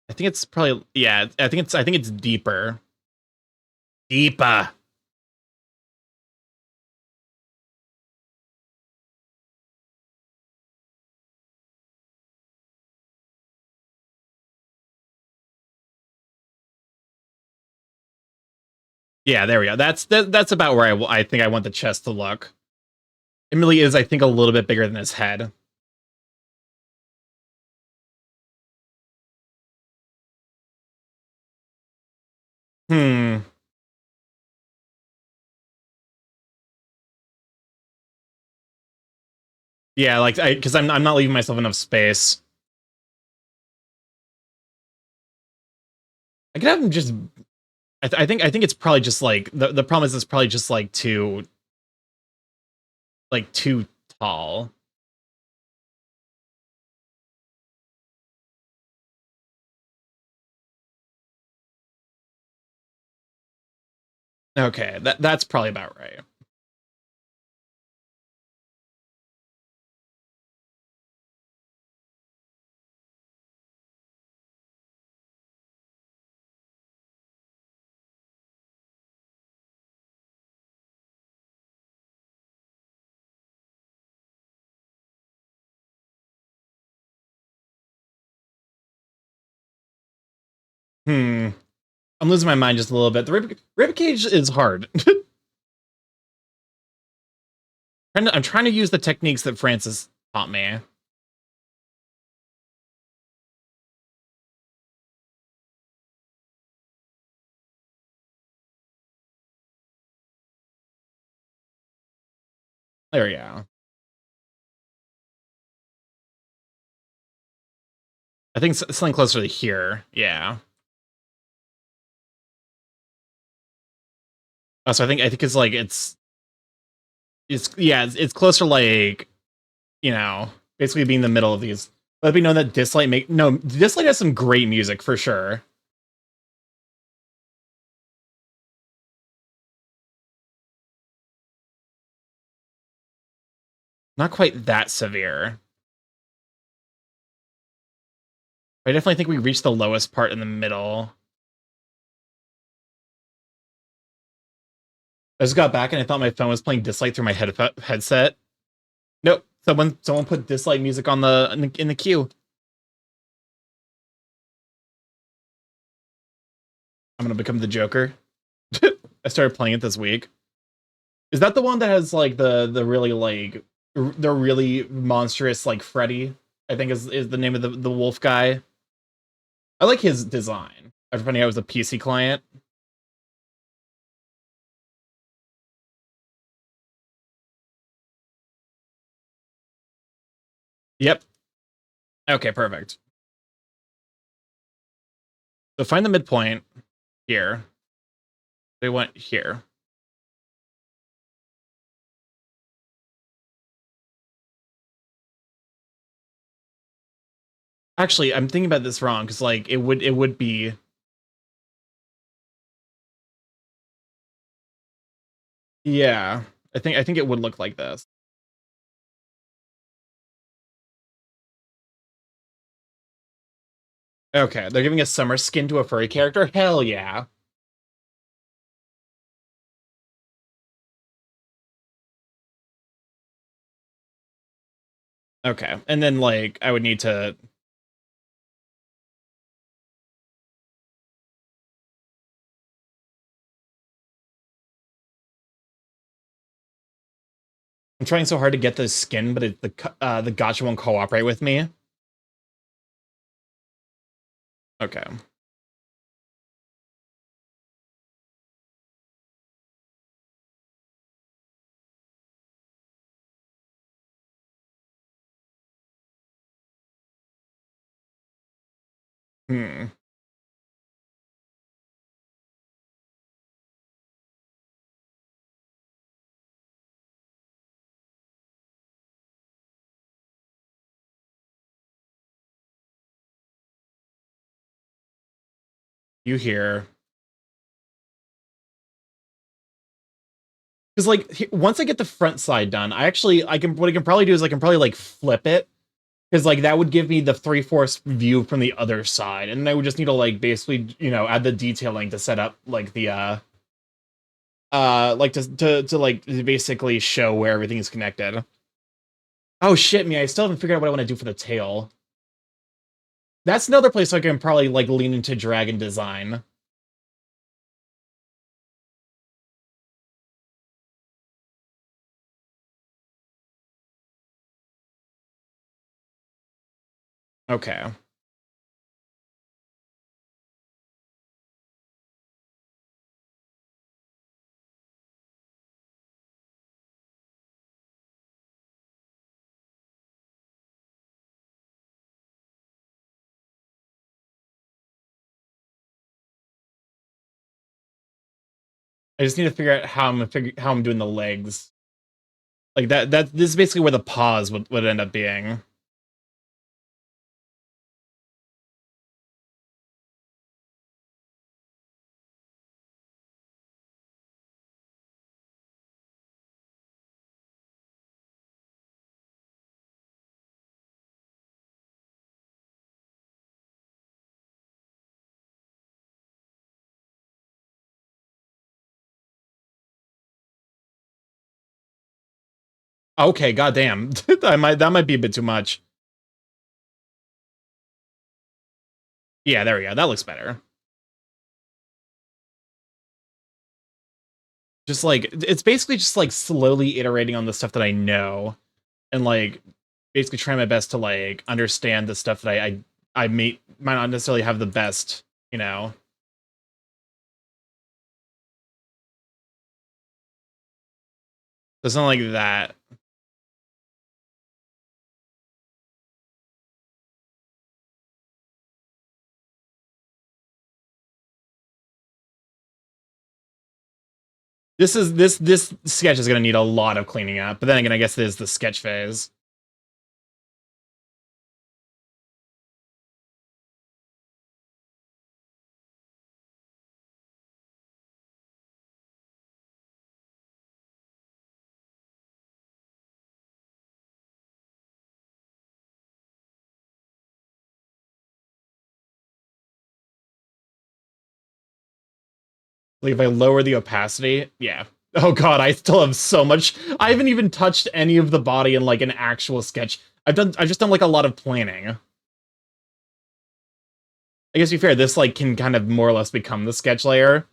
I think it's probably yeah. I think it's deeper. Deeper. Yeah, there we go. That's about where I think I want the chest to look. Emily is, I think, a little bit bigger than his head. Hmm. Yeah, like because I'm not leaving myself enough space. I could have him just. I think it's probably just like the problem is it's probably just too tall. Okay, that's probably about right. Hmm. I'm losing my mind just a little bit. The rib cage is hard. I'm trying to use the techniques that Francis taught me. There we go. I think something closer to here. Yeah. So I think it's like it's closer like basically being the middle of these. Let me know that Dislight has some great music for sure. Not quite that severe. I definitely think we reached the lowest part in the middle. I just got back and I thought my phone was playing Dislight through my headset. Nope. Someone put Dislight music on in the queue. I'm gonna become the Joker. I started playing it this week. Is that the one that has like the really like the really monstrous like Freddy? I think is the name of the wolf guy. I like his design. After finding out it was a PC client. Yep. Okay, perfect. So find the midpoint here. They went here. Actually, I'm thinking about this wrong because like it would be. Yeah, I think it would look like this. Okay, they're giving a summer skin to a furry character. Hell yeah. Okay, and then like I would need to. I'm trying so hard to get the skin, but the gotcha won't cooperate with me. Okay. Hmm. You hear? Because like once I get the front side done, I can what I can probably do is I can probably like flip it because like that would give me the 3/4 view from the other side, and then I would just need to like basically add the detailing to set up like the like to like basically show where everything is connected. Oh shit, me! I still haven't figured out what I want to do for the tail. That's another place I can probably like lean into dragon design. Okay. I just need to figure out how I'm doing the legs. Like this is basically where the paws would end up being. Okay, goddamn. That might be a bit too much. Yeah, there we go. That looks better. Just like it's basically just like slowly iterating on the stuff that I know, and like basically trying my best to like understand the stuff that I might not necessarily have the best, you know. So something like that. This sketch is gonna need a lot of cleaning up, but then again, I guess it is the sketch phase. Like if I lower the opacity, yeah. Oh god, I still have so much. I haven't even touched any of the body in like an actual sketch. I've just done like a lot of planning. I guess to be fair, this like can kind of more or less become the sketch layer.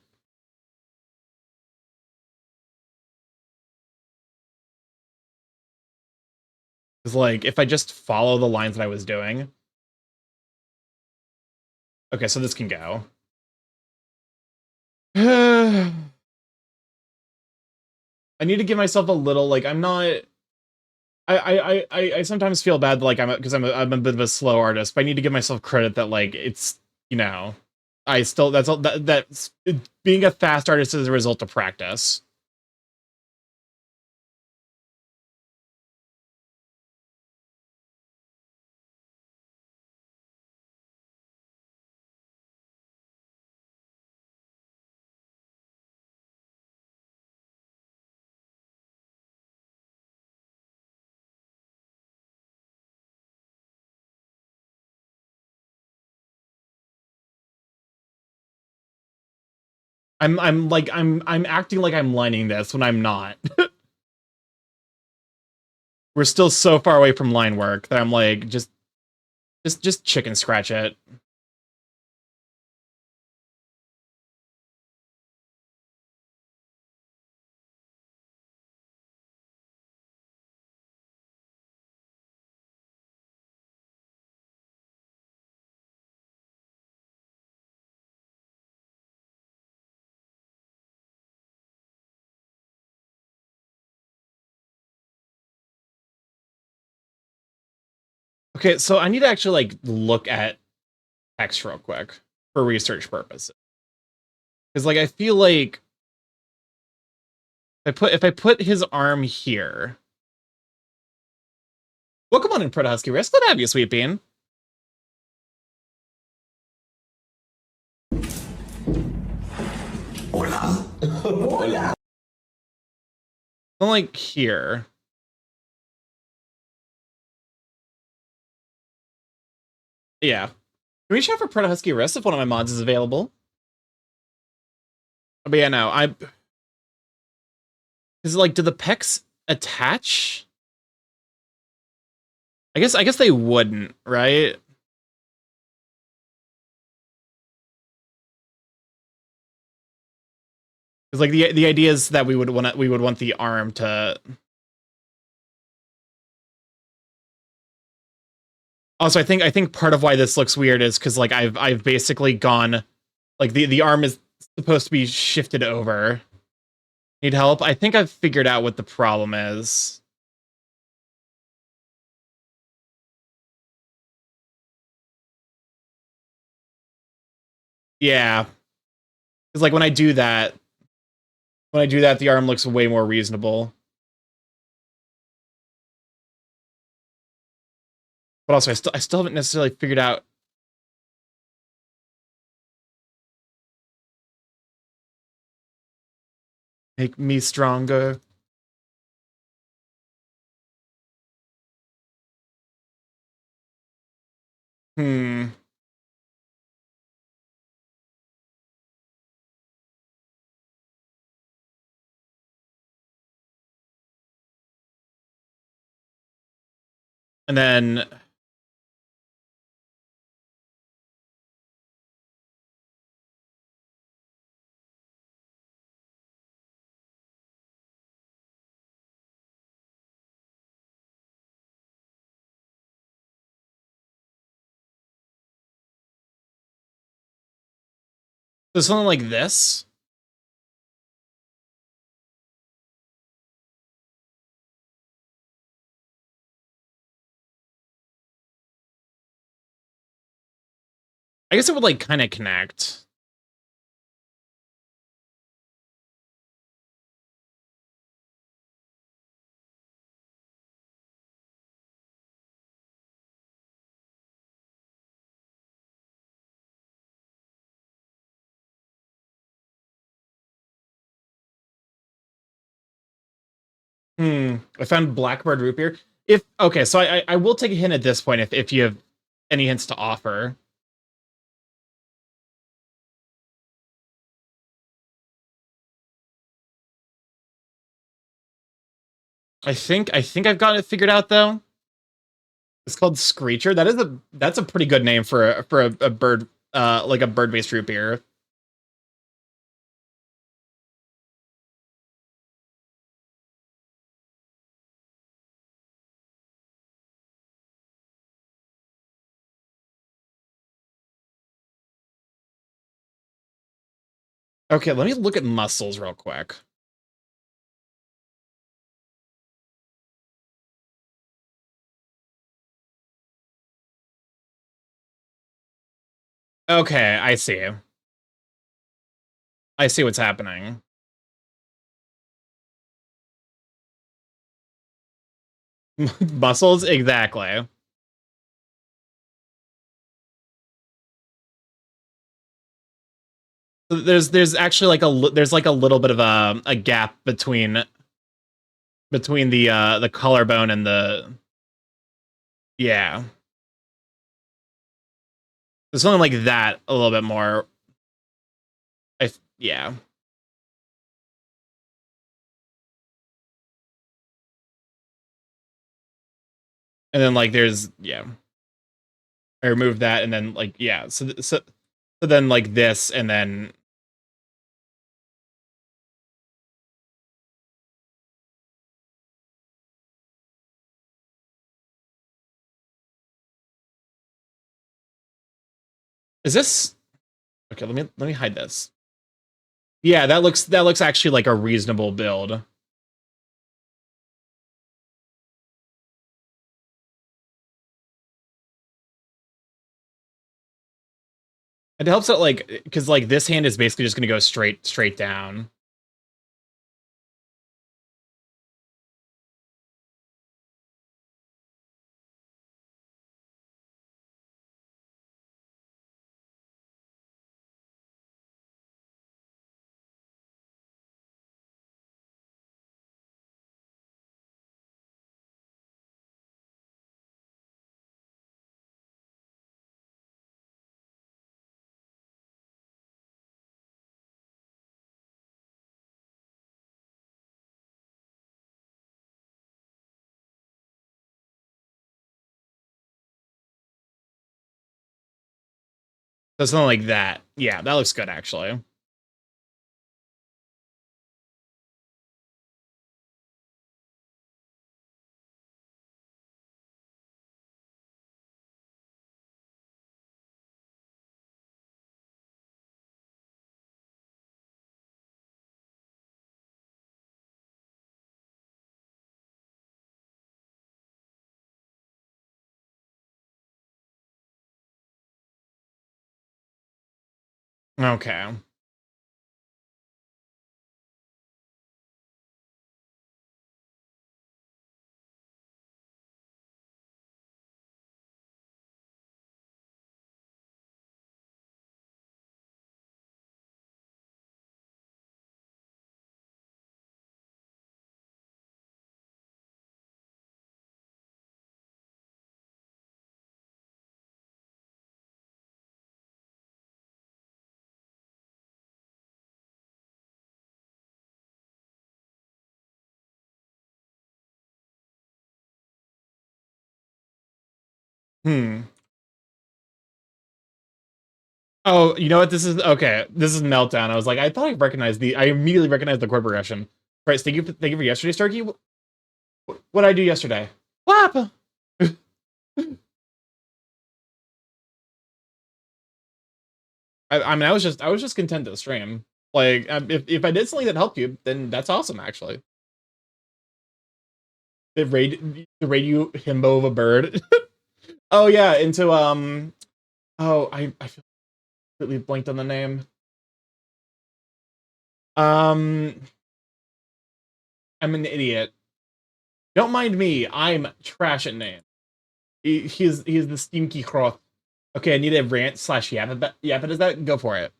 It's like if I just follow the lines that I was doing. Okay, so this can go. I need to give myself a little like I'm not. I sometimes feel bad like I'm a bit of a slow artist, but I need to give myself credit that like it's you know I still that's all that's being a fast artist is a result of practice. I'm acting like I'm lining this when I'm not. We're still so far away from line work that I'm like just chicken scratch it. Okay, so I need to actually like look at text real quick for research purposes. Because like I feel like if I put his arm here. Welcome on in, Proto Husky Risk. Glad to have you, Sweet Bean. Hola. I'm like here. Yeah. Can we check for Proto Husky Risk if one of my mods is available? But yeah, no, is it like, do the pecs attach? I guess they wouldn't, right? Because like the idea is that we would want the arm to. Also, I think part of why this looks weird is because like I've basically gone, like the arm is supposed to be shifted over. Need help? I think I've figured out what the problem is. Yeah, because like when I do that, When I do that, the arm looks way more reasonable. But also, I still haven't necessarily figured out. Make me stronger. Hmm. And then there's something like this. I guess it would like kind of connect. I found Blackbird root beer. If okay, so I will take a hint at this point if you have any hints to offer. I think I've got it figured out though. It's called Screecher. That's a pretty good name for a bird like a bird-based root beer. Okay, let me look at mussels real quick. Okay, I see. I see what's happening. Mussels, exactly. So there's actually like there's like a little bit of a gap between the collarbone and the yeah. There's something like that a little bit more. Yeah. And then like there's yeah. I removed that and then like yeah. So then like this and then is this okay, let me hide this. Yeah, that looks actually like a reasonable build. It helps that like because like this hand is basically just gonna go straight down. So something like that. Yeah, that looks good actually. Okay. Hmm. Oh, you know what? This is okay. This is Meltdown. I was like, I thought I recognized the. I immediately recognized the chord progression. Right. Thank you for yesterday, Starky. What did I do yesterday? What happened? I mean, I was just content to stream. Like, if I did something that helped you, then that's awesome. Actually, the raid you himbo of a bird. Oh yeah, into Oh, I feel completely blanked on the name. Um, I'm an idiot. Don't mind me. I'm trash at names. He's the stinky croth. Okay, I need a rant slash yap. Yap, does that go for it?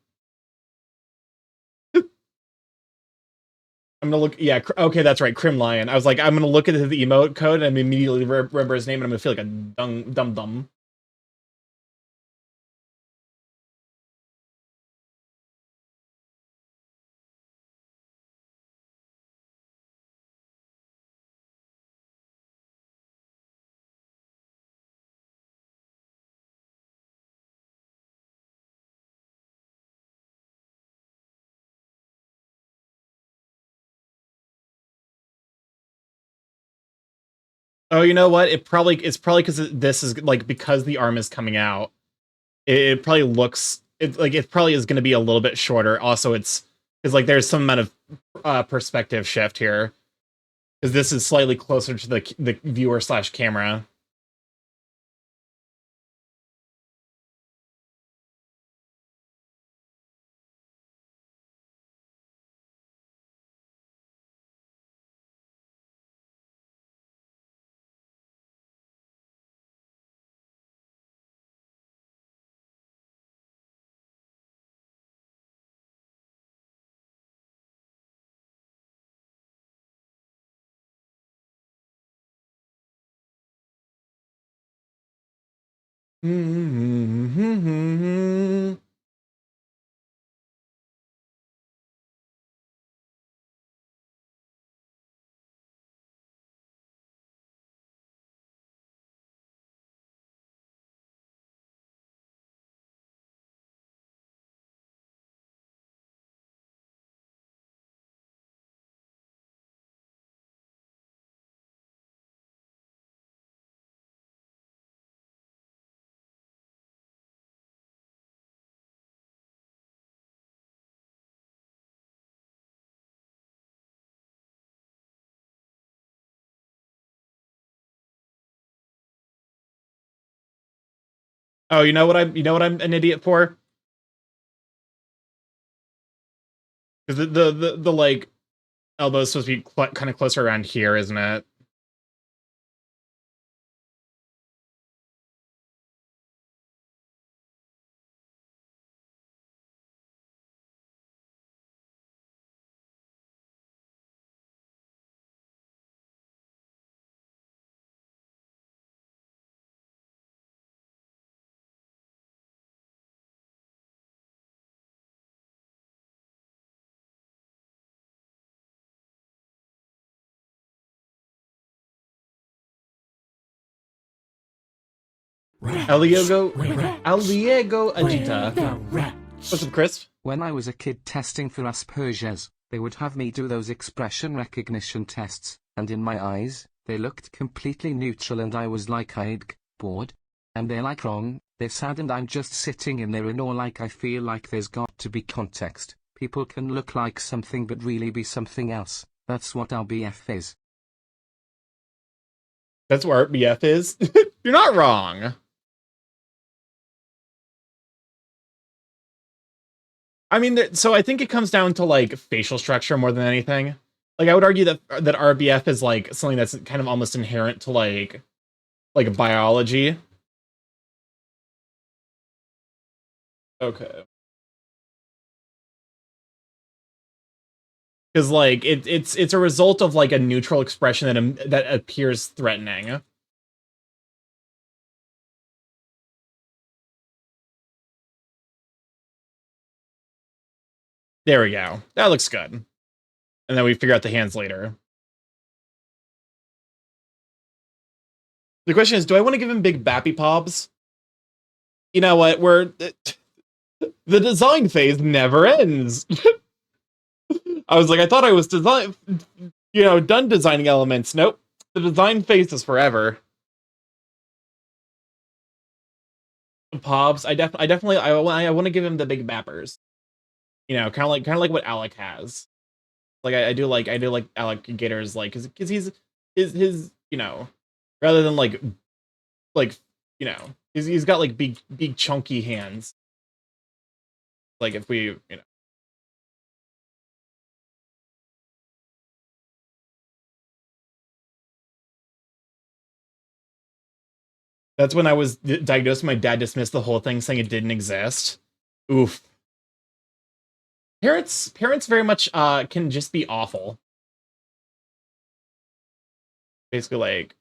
I'm gonna look. Yeah, okay, that's right. Crim Lion. I was like, I'm gonna look at his emote code and immediately remember his name, and I'm gonna feel like a dumb. Oh, you know what? It's probably because this is like because the arm is coming out. It probably looks it probably is going to be a little bit shorter. Also, it's like there's some amount of perspective shift here because this is slightly closer to the viewer slash camera. Oh, you know what I'm an idiot for? Because the like elbow is supposed to be kind of closer around here, isn't it? Eliego Agita. The rats. What's up, Chris? When I was a kid testing for Asperger's, they would have me do those expression recognition tests, and in my eyes, they looked completely neutral and I was like I'd bored. And they're like wrong, they're sad and I'm just sitting in there in awe like I feel like there's got to be context. People can look like something but really be something else. That's what our BF is. That's where BF is. You're not wrong. I mean, so I think it comes down to like facial structure more than anything. Like I would argue that RBF is like something that's kind of almost inherent to like biology. Okay. Because like it's a result of like a neutral expression that appears threatening. There we go. That looks good. And then we figure out the hands later. The question is, do I want to give him big bappy pobs? You know what? The design phase never ends. I was like, I thought I was done designing elements. Nope. The design phase is forever. Pobs, I want to give him the big bappers. You know, kind of like what Alec has. Like I do like Alec Gator's like because he's his you know, rather than like you know, he's got like big chunky hands. Like if we, you know. That's when I was diagnosed. My dad dismissed the whole thing, saying it didn't exist. Oof. Parents very much can just be awful. Basically, like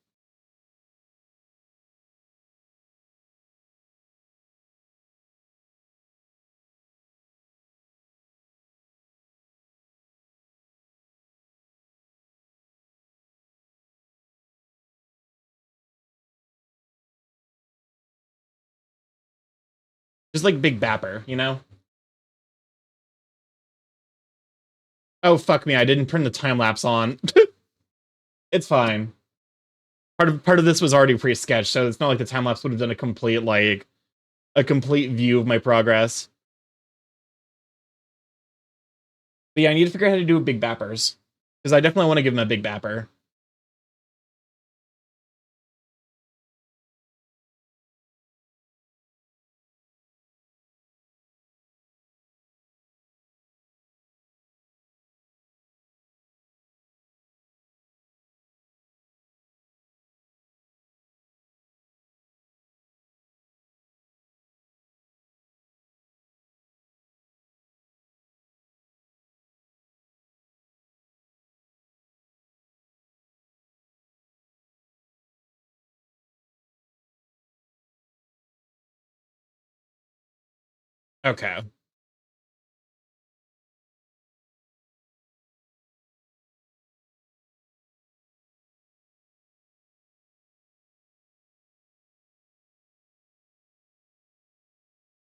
just like Big Bapper, you know. Oh fuck me! I didn't turn the time lapse on. It's fine. Part of this was already pre-sketched, so it's not like the time lapse would have done a complete view of my progress. But yeah, I need to figure out how to do big bappers. Because I definitely want to give him a big bapper. Okay.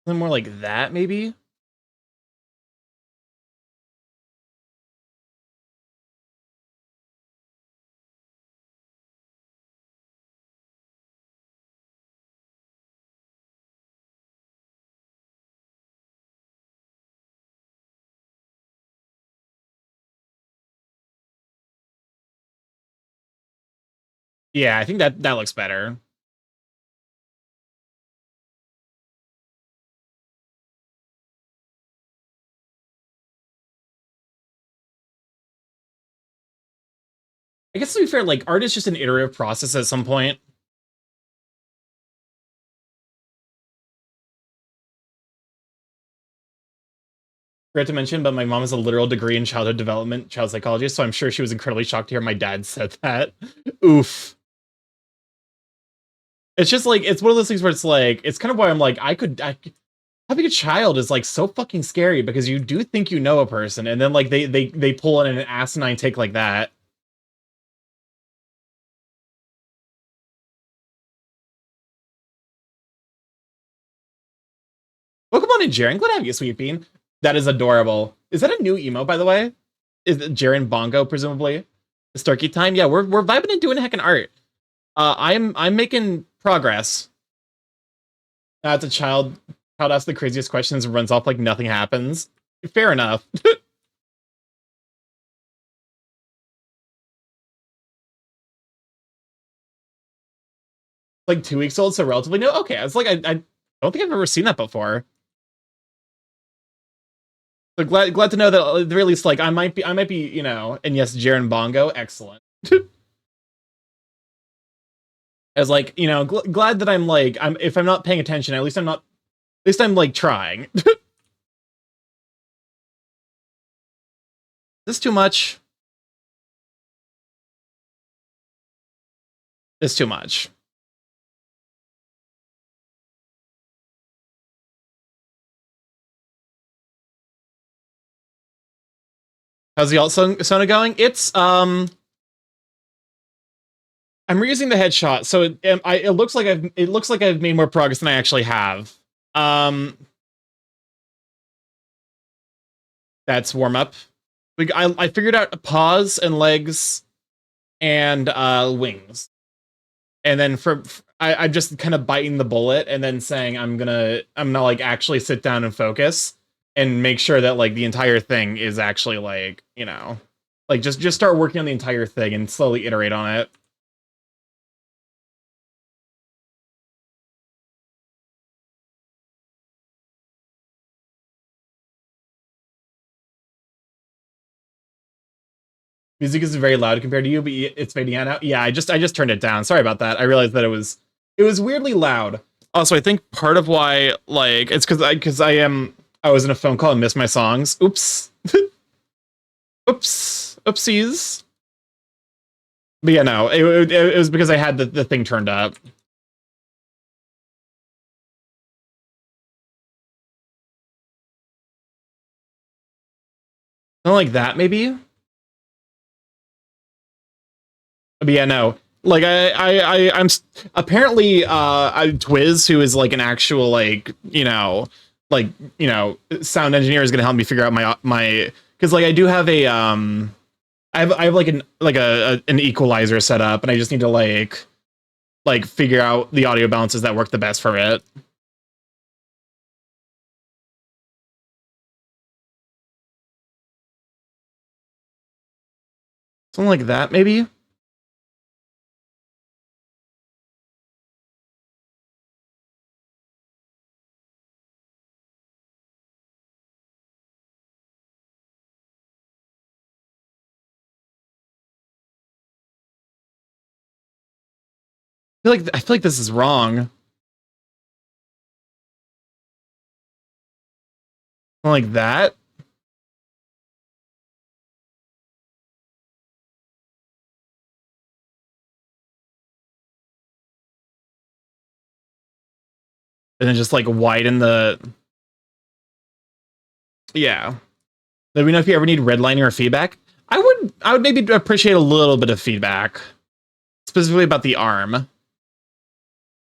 Something more like that, maybe? Yeah, I think that looks better. I guess to be fair, like, art is just an iterative process at some point. Forgot to mention, but my mom has a literal degree in childhood development, child psychology, so I'm sure she was incredibly shocked to hear my dad said that. Oof. It's just like, it's one of those things where it's like, it's kind of why I'm like, having a child is like so fucking scary because you do think you know a person, and then like they pull in an asinine take like that. Pokemon and Jaren, glad to have you, Sweet Bean. That is adorable. Is that a new emo, by the way? Is it Jaren Bongo, presumably? Starky time? Yeah, we're vibing and doing heckin' art. I'm making progress. As a child asks the craziest questions and runs off like nothing happens. Fair enough. Like 2 weeks old, so relatively new. Okay, I was like, I don't think I've ever seen that before. So glad to know that at the very least, like I might be, you know, and yes, Jaren Bongo, excellent. As like, you know, glad that I'm like, if I'm not paying attention, at least I'm like trying. This too much. This too much. How's the alt Sona going? It's I'm reusing the headshot, so it looks like I've made more progress than I actually have. That's warm up. I figured out paws and legs and wings, and then I'm just kind of biting the bullet and then saying I'm gonna like actually sit down and focus and make sure that like the entire thing is actually like, you know, like just start working on the entire thing and slowly iterate on it. Music is very loud compared to you, but it's fading out now. Yeah, I just turned it down. Sorry about that. I realized that it was weirdly loud. Also, I think part of why like it's because I was in a phone call and missed my songs. Oops. Oops. Oopsies. But yeah, no, it was because I had the thing turned up. Something like that, maybe. But yeah, no. Like I'm apparently Twiz, who is like an actual like sound engineer, is gonna help me figure out my because like I do have a I have like an equalizer set up, and I just need to like figure out the audio balances that work the best for it. Something like that, maybe. I feel like this is wrong. Something like that. And then just like widen the. Yeah. Let me know if you ever need redlining or feedback. I would maybe appreciate a little bit of feedback, specifically about the arm,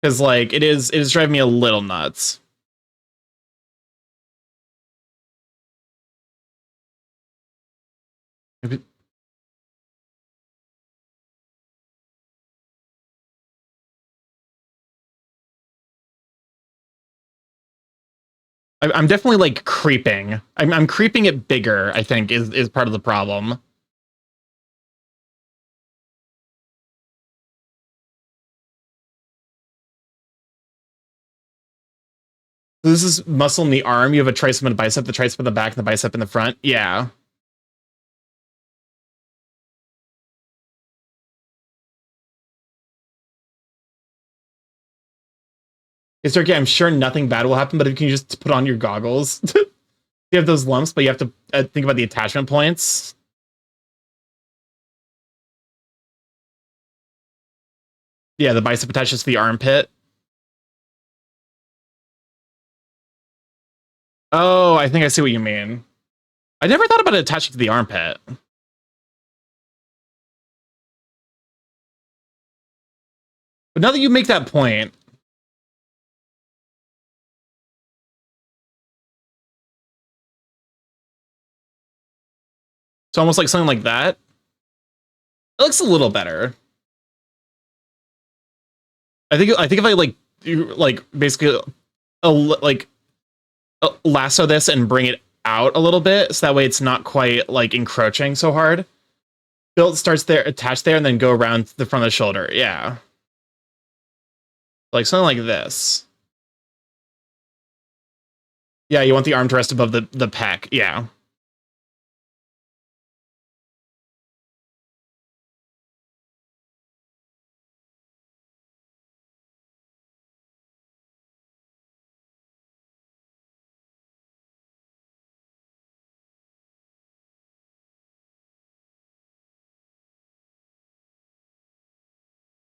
because like it is driving me a little nuts. I'm definitely like creeping. I'm creeping it bigger, I think, is part of the problem. This is muscle in the arm. You have a tricep and a bicep, the tricep in the back and the bicep in the front. Yeah. It's okay. I'm sure nothing bad will happen, but if you can just put on your goggles. You have those lumps, but you have to think about the attachment points. Yeah, the bicep attaches to the armpit. Oh, I think I see what you mean. I never thought about it attaching to the armpit. But now that you make that point, it's almost like something like that. It looks a little better. I think if I like basically like lasso this and bring it out a little bit, so that way it's not quite like encroaching so hard. Build starts there, attached there, and then go around the front of the shoulder. Yeah, like something like this. Yeah, you want the arm to rest above the pec. Yeah.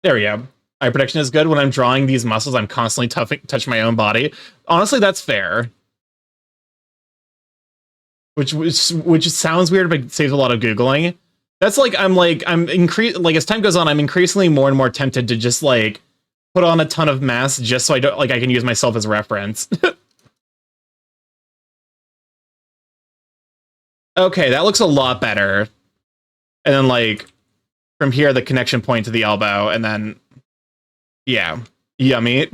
There we go. Eye protection is good. When I'm drawing these muscles, I'm constantly touching my own body. Honestly, that's fair. Which sounds weird, but saves a lot of Googling. That's like I'm as time goes on, I'm increasingly more and more tempted to just like put on a ton of mass just so I don't like I can use myself as reference. Okay, that looks a lot better. And then like from here the connection point to the elbow, and then yeah, yummy.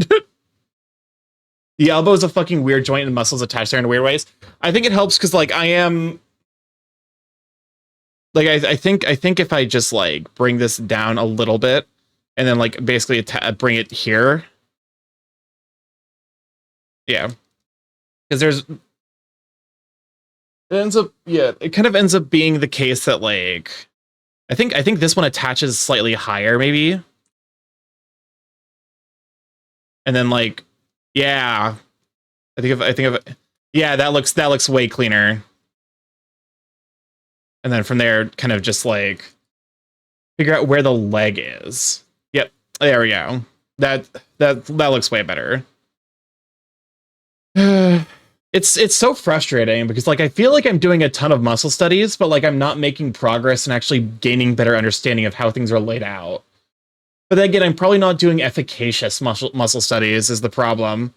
The elbow is a fucking weird joint and muscles attached there in weird ways. I think it helps because like I am like I think if I just like bring this down a little bit and then like basically bring it here, yeah, because it kind of ends up being the case that like I think this one attaches slightly higher maybe, and then like yeah, I think of yeah, that looks way cleaner. And then from there, kind of just like figure out where the leg is. Yep, there we go. That looks way better. It's so frustrating because like I feel like I'm doing a ton of muscle studies, but like I'm not making progress and actually gaining better understanding of how things are laid out. But then again, I'm probably not doing efficacious muscle studies is the problem.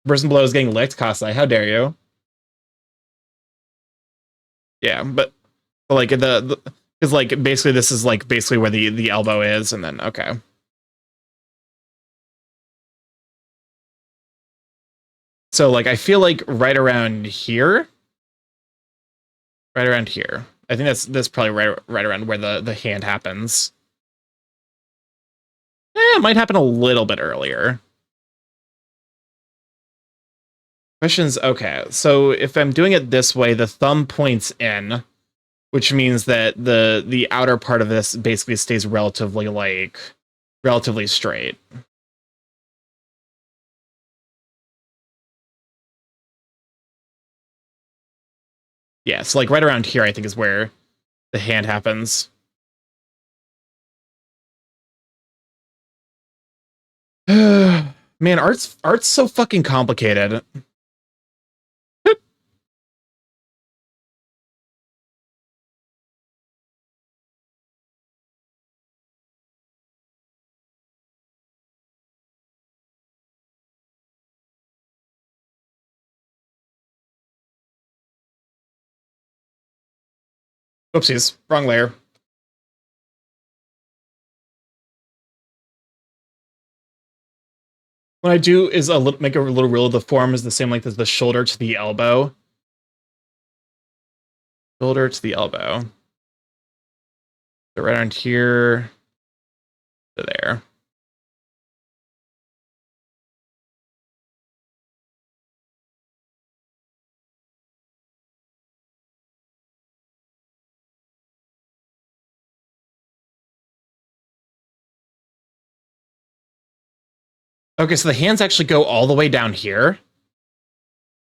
Person below is getting licked, Kasai. How dare you? Yeah, but like because like basically this is like basically where the elbow is, and then okay. So like I feel like right around here. Right around here. I think that's probably right around where the hand happens. It might happen a little bit earlier. Questions, okay. So if I'm doing it this way, the thumb points in, which means that the outer part of this basically stays relatively straight. Yeah, so like right around here I think is where the hand happens. Man, art's so fucking complicated. Oopsies, wrong layer. What I do is make a little rule of the form is the same length as the shoulder to the elbow. Shoulder to the elbow. So right around here to there. Okay, so the hands actually go all the way down here.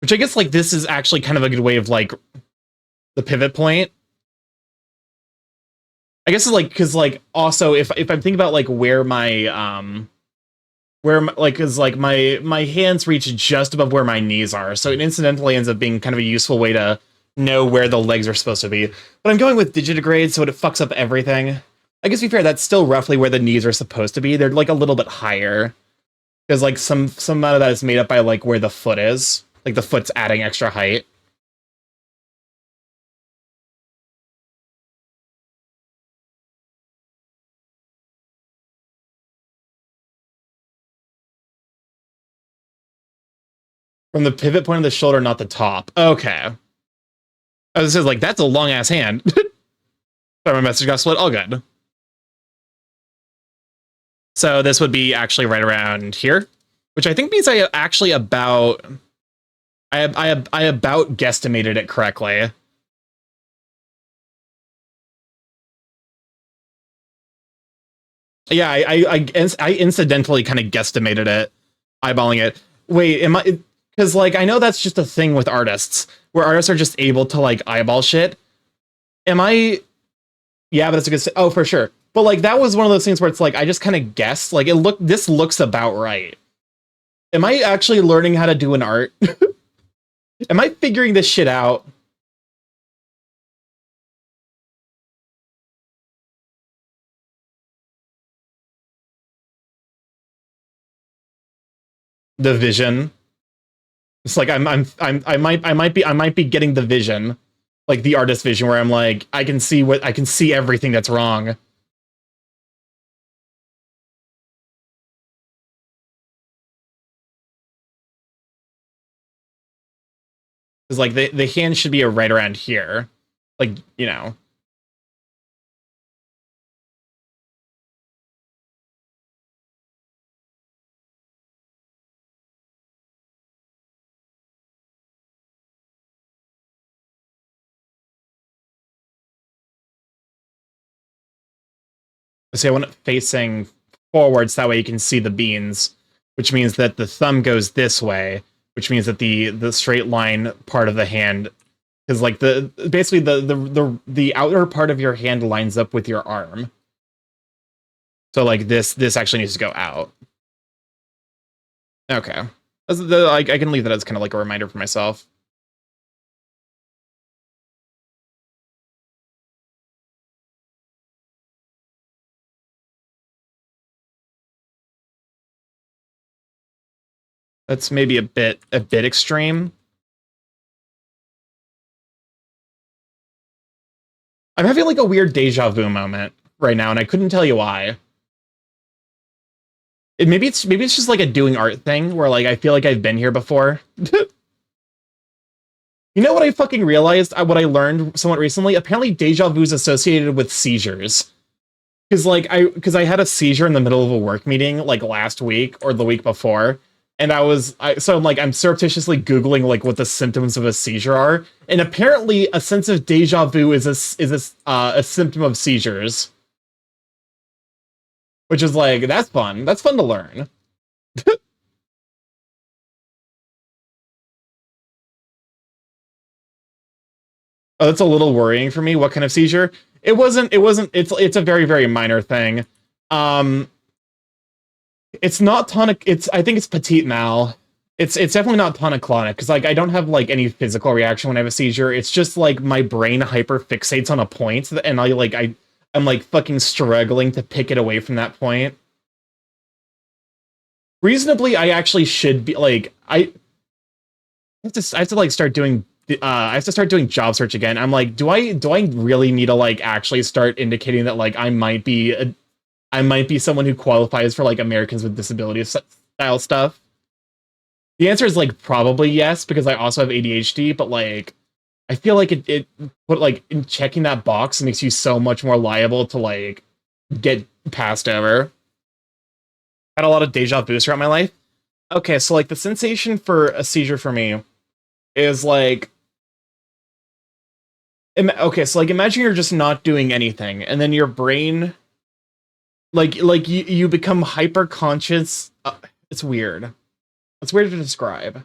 Which I guess like this is actually kind of a good way of like the pivot point. I guess it's like because like also if I'm thinking about like where my because like my hands reach just above where my knees are, so it incidentally ends up being kind of a useful way to know where the legs are supposed to be. But I'm going with digitigrade, so it fucks up everything. I guess to be fair, that's still roughly where the knees are supposed to be. They're like a little bit higher because like some amount of that is made up by like where the foot is. Like the foot's adding extra height. From the pivot point of the shoulder, not the top. Okay. I was just like, that's a long ass hand. Sorry, my message got split. All good. So this would be actually right around here, which I think means I actually about I about guesstimated it correctly. Yeah, I incidentally kind of guesstimated it, eyeballing it. Wait, am I? Because like I know that's just a thing with artists, where artists are just able to like eyeball shit. Am I? Yeah, but it's a good. Oh, for sure. But like that was one of those things where it's like I just kind of guessed. Like this looks about right. Am I actually learning how to do an art? Am I figuring this shit out? The vision. It's like I might be getting the vision, like the artist vision, where I'm like I can see everything that's wrong. It's like the hand should be right around here, like, you know. So I want it facing forwards, that way you can see the beans, which means that the thumb goes this way, which means that the straight line part of the hand is like basically the outer part of your hand lines up with your arm. So like this actually needs to go out. Okay. I can leave that as kind of like a reminder for myself. That's maybe a bit extreme. I'm having like a weird deja vu moment right now, and I couldn't tell you why. Maybe it's just like a doing art thing where like I feel like I've been here before. You know what I fucking realized? What I learned somewhat recently? Apparently deja vu is associated with seizures. Because I had a seizure in the middle of a work meeting like last week or the week before. And I'm surreptitiously Googling like what the symptoms of a seizure are. And apparently a sense of deja vu is a symptom of seizures. Which is like, that's fun. That's fun to learn. Oh, that's a little worrying for me. What kind of seizure? It's a very, very minor thing. It's not tonic. I think it's petite mal. It's definitely not tonic-clonic, because like I don't have like any physical reaction when I have a seizure. It's just like my brain hyper fixates on a point, and I'm like fucking struggling to pick it away from that point. Reasonably, I actually should be like I have to like start doing I have to start doing job search again. I'm like, do I really need to like actually start indicating that like I might be someone who qualifies for like Americans with Disabilities style stuff? The answer is like probably yes, because I also have ADHD, but like I feel like it put like in checking that box makes you so much more liable to like get passed over. Had a lot of deja vu throughout my life. Okay, so like the sensation for a seizure for me is like okay, so like imagine you're just not doing anything, and then your brain like you become hyper conscious. It's weird. It's weird to describe.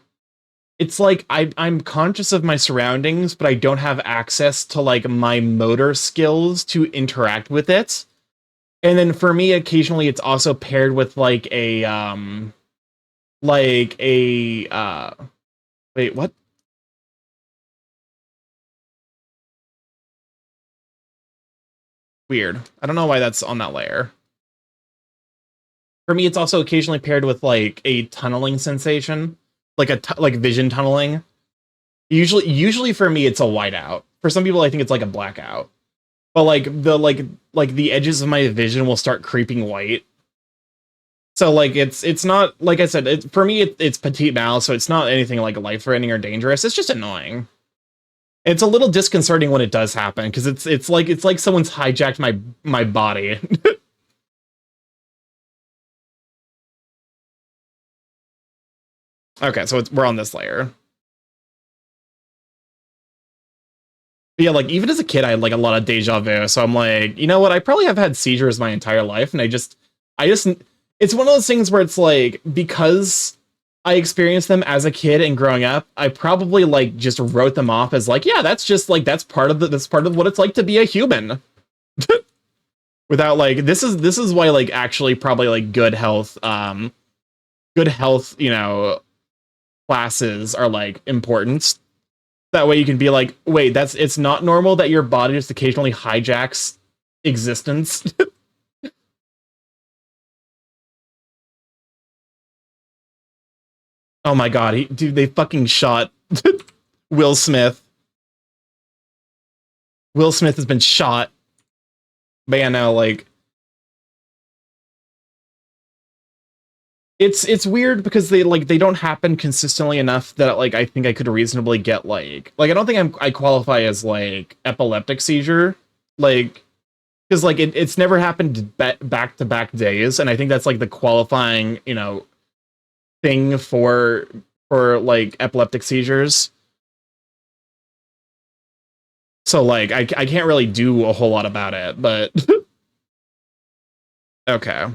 It's like I'm conscious of my surroundings, but I don't have access to like my motor skills to interact with it. And then for me, occasionally it's also paired with like a wait, what? Weird. I don't know why that's on that layer. For me, it's also occasionally paired with like a tunneling sensation, like like vision tunneling. Usually for me, it's a whiteout. For some people, I think it's like a blackout. But like the edges of my vision will start creeping white. So like it's not, like I said, for me it's petite mal, so it's not anything like life threatening or dangerous. It's just annoying. It's a little disconcerting when it does happen, because it's like someone's hijacked my body. Okay, so we're on this layer. But yeah, like even as a kid, I had like a lot of deja vu. So I'm like, you know what? I probably have had seizures my entire life, and I just, it's one of those things where it's like, because I experienced them as a kid and growing up, I probably like just wrote them off as like, yeah, that's just like that's part of what it's like to be a human. Without like, this is why like actually probably like good health, you know, classes are like important, That way you can be like, wait, it's not normal that your body just occasionally hijacks existence. Oh my god, dude, they fucking shot Will Smith. Will Smith has been shot. But yeah, no, like it's weird because they don't happen consistently enough that like I think I could reasonably get I don't think I qualify as like epileptic seizure, like because like it's never happened back to back days, and I think that's like the qualifying thing for like epileptic seizures. So like I can't really do a whole lot about it, but okay.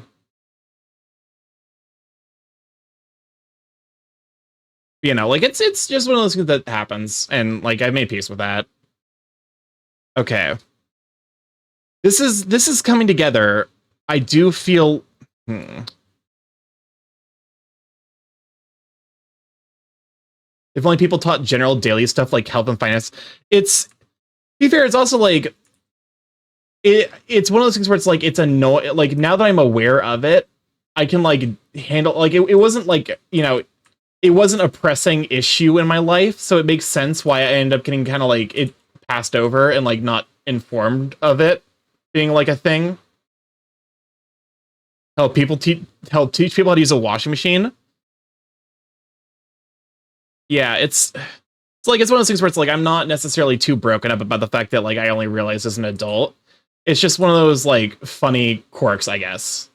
Like it's just one of those things that happens, and like I made peace with that. Okay. This is coming together. I do feel if only people taught general daily stuff like health and finance. It's, to be fair, it's also like it's one of those things where it's like it's annoying. Like now that I'm aware of it, I can like handle like it wasn't like it wasn't a pressing issue in my life, so it makes sense why I end up getting kind of like it passed over and like not informed of it being like a thing. Help teach people how to use a washing machine. Yeah, it's one of those things where it's like I'm not necessarily too broken up about the fact that like I only realized as an adult. It's just one of those like funny quirks, I guess.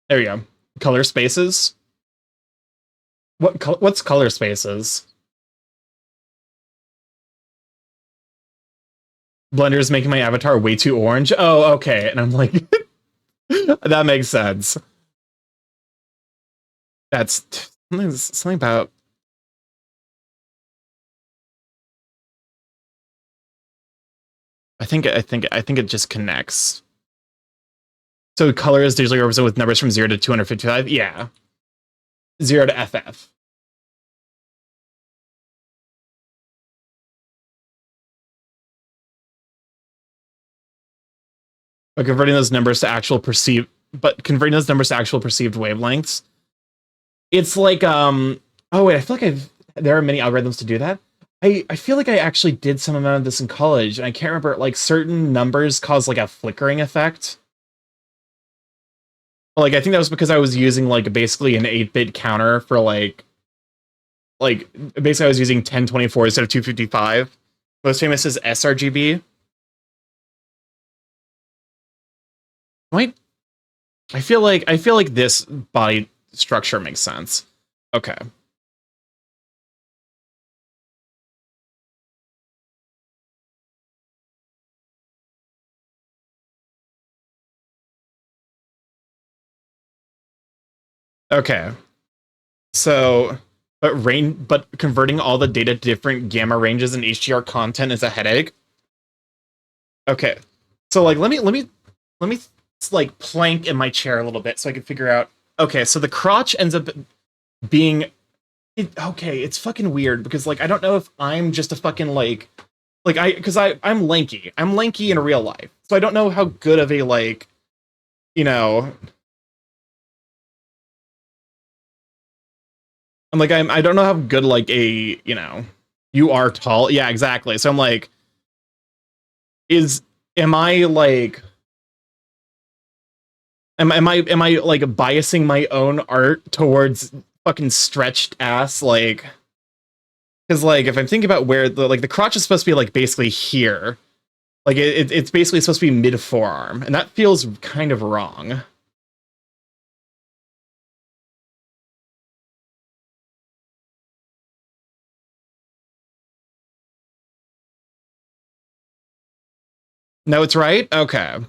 There you go. Color spaces. What's color spaces? Blender is making my avatar way too orange. Oh, okay. And I'm like, that makes sense. That's something about. I think it just connects. So color is digitally represented with numbers from 0 to 255. Yeah, 0 to FF. But converting those numbers to actual perceived wavelengths. It's like oh wait, I feel like there are many algorithms to do that. I feel like I actually did some amount of this in college, and I can't remember, like certain numbers cause like a flickering effect. Like I think that was because I was using like basically an 8-bit counter for like basically I was using 1024 instead of 255. Most famous is sRGB. Wait, I feel like this body structure makes sense. Okay. Okay. So, but converting all the data to different gamma ranges in HDR content is a headache. Okay. So like let me like plank in my chair a little bit so I can figure out. Okay, so the crotch ends up being okay, it's fucking weird because like I don't know if I'm just a fucking like I'm lanky. I'm lanky in real life. So I don't know how good of a like, you know, I don't know how good like you are tall. Yeah, exactly. So I'm like is am I like am I like biasing my own art towards fucking stretched ass like cuz like if I'm thinking about where the crotch is supposed to be like basically here. Like it's basically supposed to be mid forearm and that feels kind of wrong. No, it's right? Okay.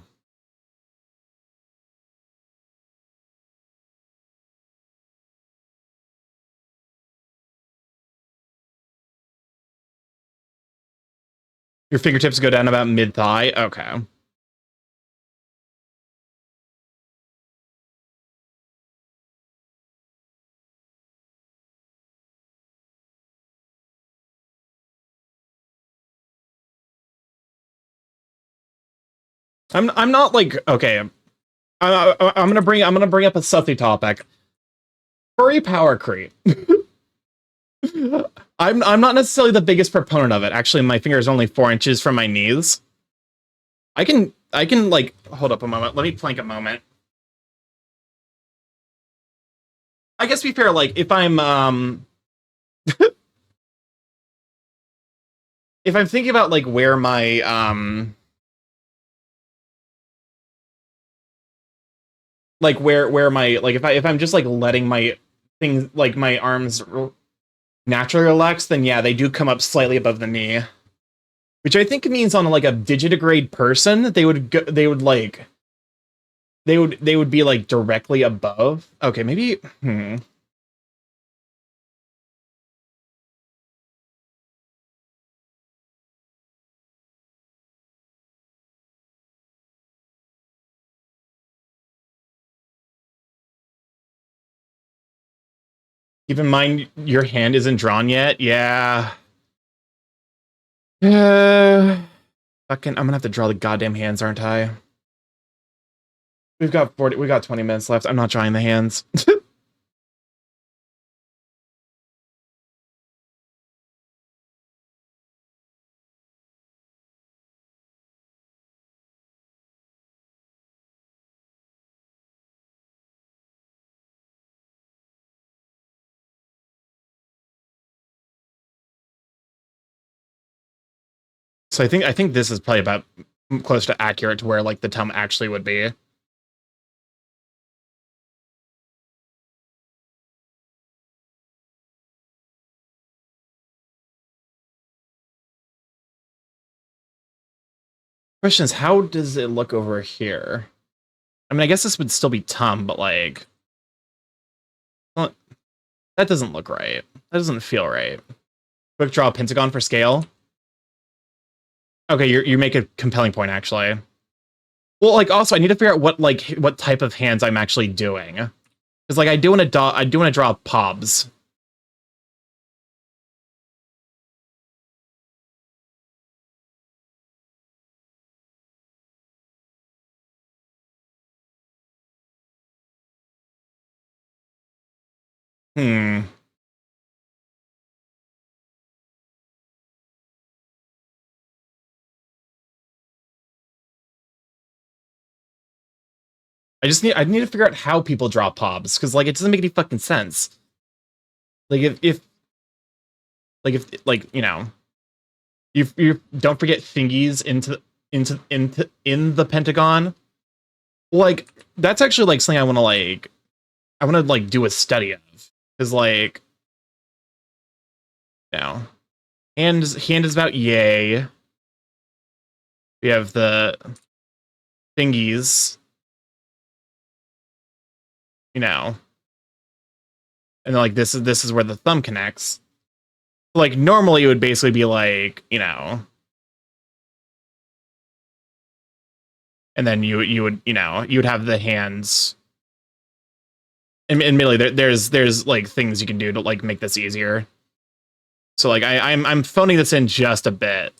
Your fingertips go down about mid-thigh? Okay. I'm not like, okay. I'm gonna bring up a subtly topic. Furry power creep. I'm not necessarily the biggest proponent of it. Actually, my finger is only 4 inches from my knees. I can like hold up a moment. Let me plank a moment. I guess to be fair, like if I'm if I'm thinking about like where my like where my like if I'm just like letting my things like my arms naturally relax, then yeah, they do come up slightly above the knee, which I think means on like a digitigrade person they would they would be like directly above. Okay, maybe. Keep in mind your hand isn't drawn yet. Yeah. Fucking, I'm gonna have to draw the goddamn hands, aren't I? We got 20 minutes left. I'm not drawing the hands. So I think this is probably about close to accurate to where like the thumb actually would be. Question is, how does it look over here? I mean, I guess this would still be thumb, but like, well, that doesn't look right. That doesn't feel right. Quick draw a pentagon for scale. Okay, you make a compelling point actually. Well, like also I need to figure out what type of hands I'm actually doing. Because like I do want to draw pobs. Hmm. I need to figure out how people draw pobs because like it doesn't make any fucking sense. Like if like you know you don't forget thingies in the pentagon. Like that's actually like something I want to like do a study of because like you know hand is about yay. We have the thingies, you know, and then, like this is where the thumb connects. Like normally it would basically be like you know, and then you would you know you would have the hands. And admittedly, there's like things you can do to like make this easier. So like I'm phoning this in just a bit.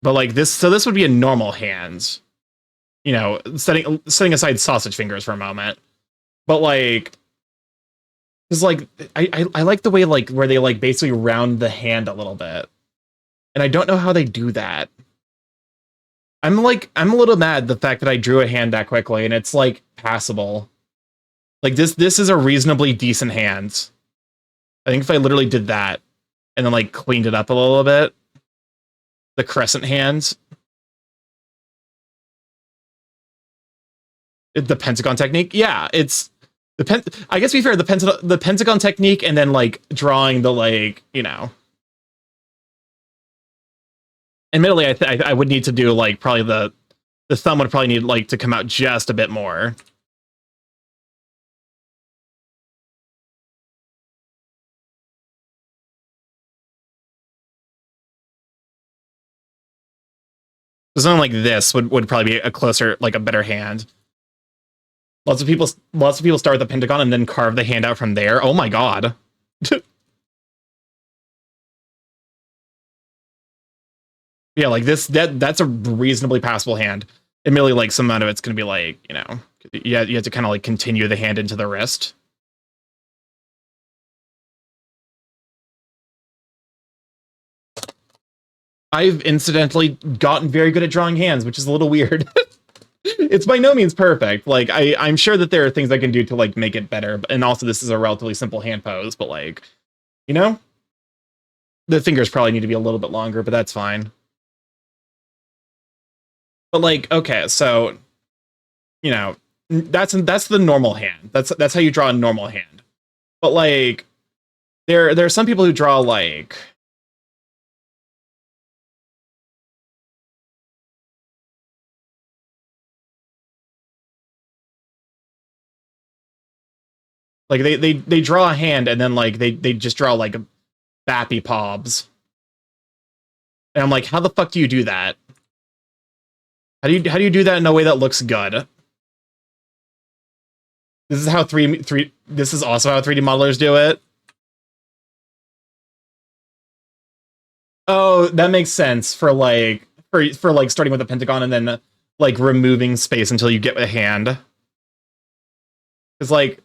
But like this would be a normal hand. You know, setting aside sausage fingers for a moment. But like because like I like the way like where they like basically round the hand a little bit. And I don't know how they do that. I'm a little mad the fact that I drew a hand that quickly and it's like passable. Like this is a reasonably decent hand. I think if I literally did that and then like cleaned it up a little bit, the crescent hands, the pentagon technique, yeah, it's I guess to be fair, the pentagon technique and then like drawing the like, you know, Admittedly, I would need to do like probably the thumb would probably need like to come out just a bit more. So something like this would probably be a closer, like a better hand. Lots of people start with the pentagon and then carve the hand out from there. Oh my god. Yeah, like that's a reasonably passable hand. Admittedly, like some amount of it's gonna be like, you have to kind of like continue the hand into the wrist. I've incidentally gotten very good at drawing hands, which is a little weird. It's by no means perfect. Like I'm sure that there are things I can do to like make it better, and also this is a relatively simple hand pose, but like, the fingers probably need to be a little bit longer, but that's fine. But like, okay, so that's the normal hand. That's how you draw a normal hand. But like, there are some people who draw like. Like they draw a hand and then like they just draw like bappy pobs. And I'm like, how the fuck do you do that? How do you do that in a way that looks good? This is how this is also how 3D modelers do it. Oh, that makes sense for like for like starting with a pentagon and then like removing space until you get a hand. It's like,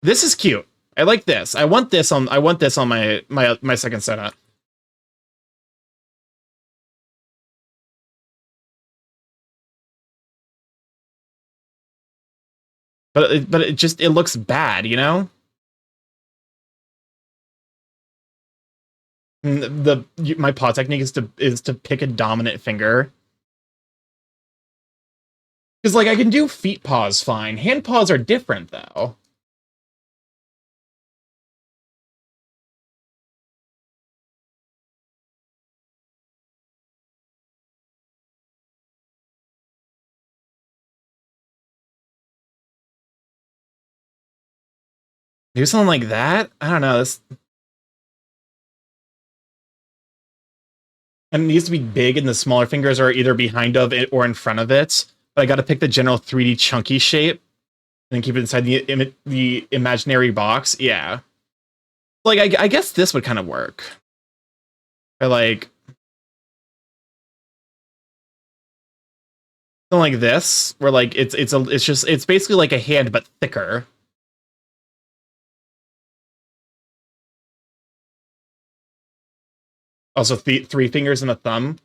this is cute. I like this. I want this on my second setup. But it looks bad, My paw technique is to pick a dominant finger. Because like I can do feet paws fine. Hand paws are different though. Do something like that? I don't know. And it needs to be big, and the smaller fingers are either behind of it or in front of it. But I got to pick the general 3D chunky shape and keep it inside the imaginary box. Yeah, like I guess this would kind of work. Or like something like this, where like it's basically like a hand but thicker. Also, three fingers and a thumb.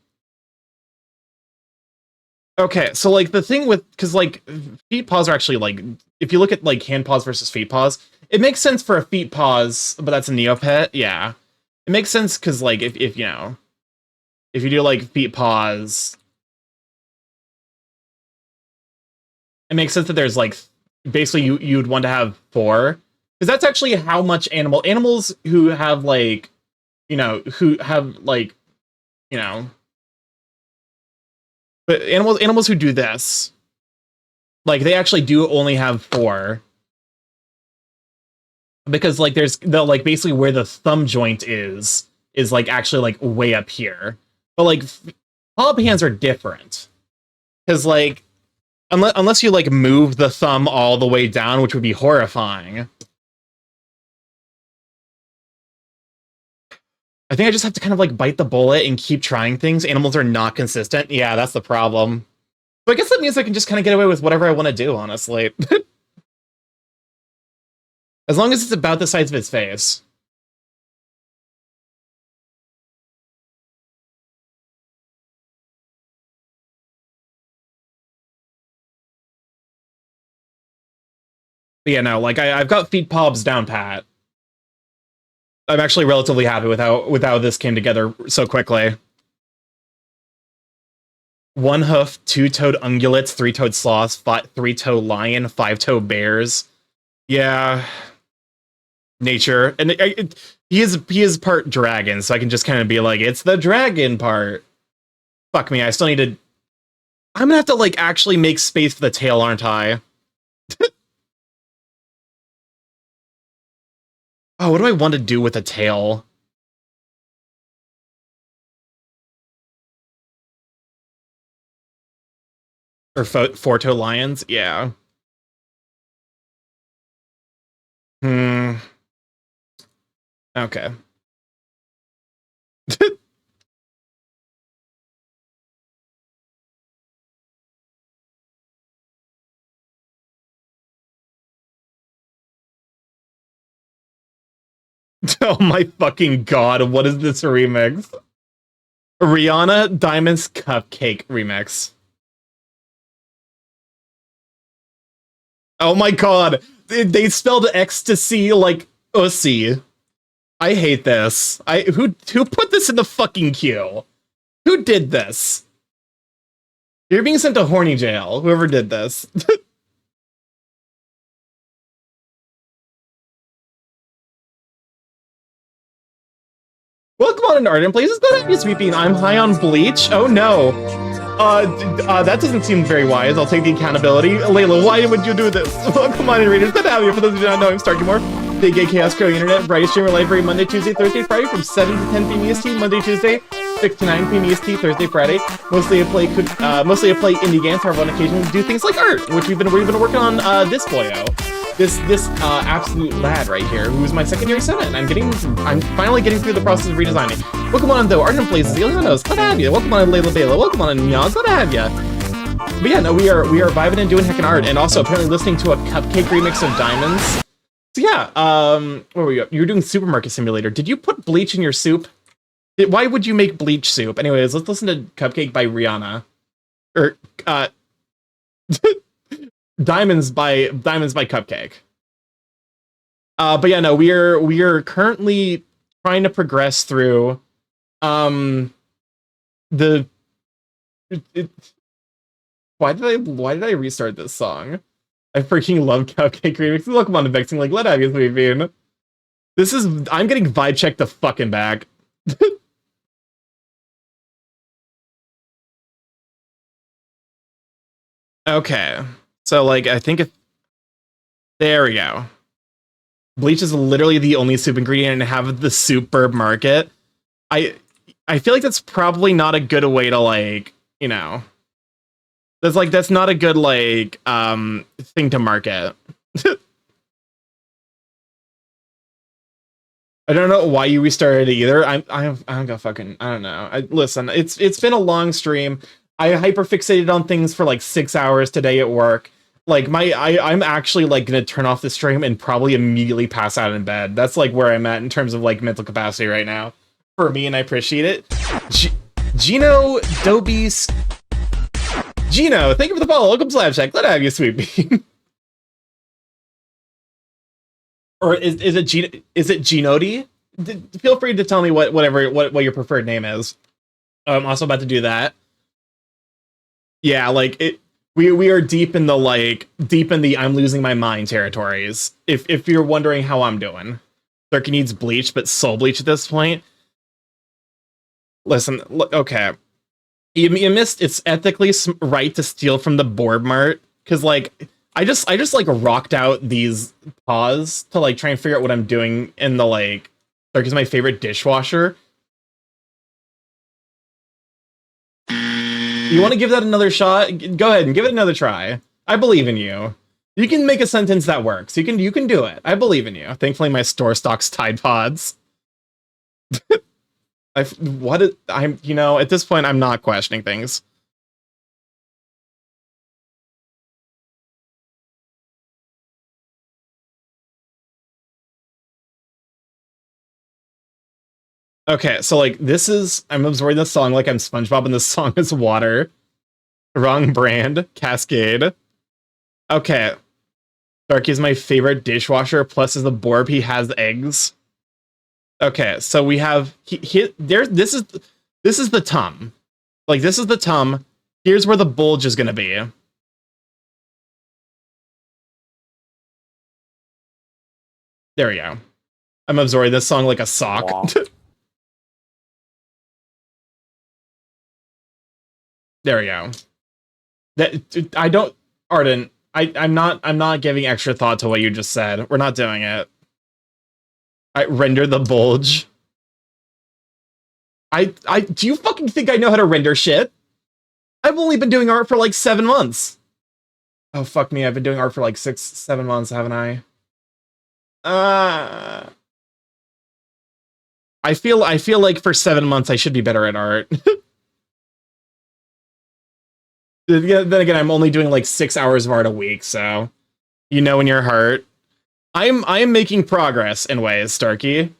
Okay, so like the thing with, because like feet paws are actually like, if you look at like hand paws versus feet paws, it makes sense for a feet paws, but that's a Neopet. Yeah, it makes sense because like if if you do like feet paws, it makes sense that there's like basically you'd want to have four, because that's actually how much animals who have like who have like but animals who do this, like they actually do only have four, because like they'll like basically where the thumb joint is like actually like way up here, but like paw hands are different because like unless you like move the thumb all the way down, which would be horrifying. I think I just have to kind of like bite the bullet and keep trying things. Animals are not consistent. Yeah, that's the problem. So I guess that means I can just kind of get away with whatever I want to do, honestly. As long as it's about the size of its face. But yeah, no, like I've got feet pobs down pat. I'm actually relatively happy with how this came together so quickly. One hoof, two-toed ungulates, three-toed sloths, three-toed lion, five-toed bears. Yeah, nature, and he is part dragon, so I can just kind of be like, it's the dragon part. Fuck me, I still need to... I'm gonna have to, like, actually make space for the tail, aren't I? Oh, what do I want to do with a tail? Or four-toe lions? Yeah. Okay. Oh my fucking god, what is this remix? Rihanna Diamond's Cupcake remix. Oh my god, they spelled ecstasy like ussy. I hate this. Who put this in the fucking queue? Who did this? You're being sent to horny jail, whoever did this. Welcome on an Ardent Places. Go ahead, Sweeping. I'm high on bleach. Oh no. That doesn't seem very wise. I'll take the accountability. Layla, why would you do this? Welcome on in, readers. Good to have you. For those who do not know, I'm StarkyMorph. Big Gay Chaos Crow Internet. Brightest streamer live every Monday, Tuesday, Thursday, Friday from 7 to 10 p.m. EST. Monday, Tuesday, 6 to 9 p.m. EST. Thursday, Friday. Mostly I play indie games. However, on occasion do things like art, which we've been working on. This boyo. This absolute lad right here, who's my secondary student. I'm finally getting through the process of redesigning. Welcome on though, Ardent Places, Ilianos, glad to have you. Welcome on Layla Bayla, welcome on Nyaz, glad to have you. But yeah, no, we are vibing and doing heckin' art, and also apparently listening to a Cupcake remix of Diamonds. So yeah, where were you? You were doing Supermarket Simulator. Did you put bleach in your soup? Why would you make bleach soup? Anyways, let's listen to Cupcake by Rihanna. Or Diamonds by Cupcake. But yeah, no, we are currently trying to progress through why did I restart this song? I freaking love Cupcake remix. Welcome on to Vexing, like let have you sleeping. I'm getting vibe checked the fucking back. Okay. So like I think there we go. Bleach is literally the only soup ingredient and have the superb market. I feel like that's probably not a good way to like, you know. That's not a good like thing to market. I don't know why you restarted it either. I don't go fucking I don't know. Listen, it's been a long stream. I hyperfixated on things for like 6 hours today at work. Like I'm actually like gonna turn off the stream and probably immediately pass out in bed. That's like where I'm at in terms of like mental capacity right now for me, and I appreciate it. Gino Dobies. Gino, thank you for the follow. Welcome to Slapshack. Let have you, sweet bean. Or is it Ginodi? Feel free to tell me what your preferred name is. I'm also about to do that. Yeah, like it. We are deep in the I'm losing my mind territories. If you're wondering how I'm doing, Turkey needs bleach, but soul bleach at this point. Listen, okay, you missed. It's ethically right to steal from the board mart because like I just like rocked out these paws to like try and figure out what I'm doing in the like. Turkey's my favorite dishwasher. You want to give that another shot? Go ahead and give it another try. I believe in you. You can make a sentence that works. You can do it. I believe in you. Thankfully, my store stocks Tide Pods. I'm at this point I'm not questioning things. Okay, so like I'm absorbing this song like I'm SpongeBob and this song is water. Wrong brand. Cascade. Okay. Darky is my favorite dishwasher, plus as the Borb he has eggs. Okay, so we have this is the tum. Like this is the tum. Here's where the bulge is gonna be. There we go. I'm absorbing this song like a sock. There we go. That I don't, Arden. I'm not giving extra thought to what you just said. We're not doing it. I render the bulge. I do you fucking think I know how to render shit? I've only been doing art for like 7 months. Oh fuck me, I've been doing art for like 6-7 months, haven't I? I feel like for 7 months I should be better at art. Then again, I'm only doing like 6 hours of art a week, so you know in your heart. I am making progress in ways, Starky.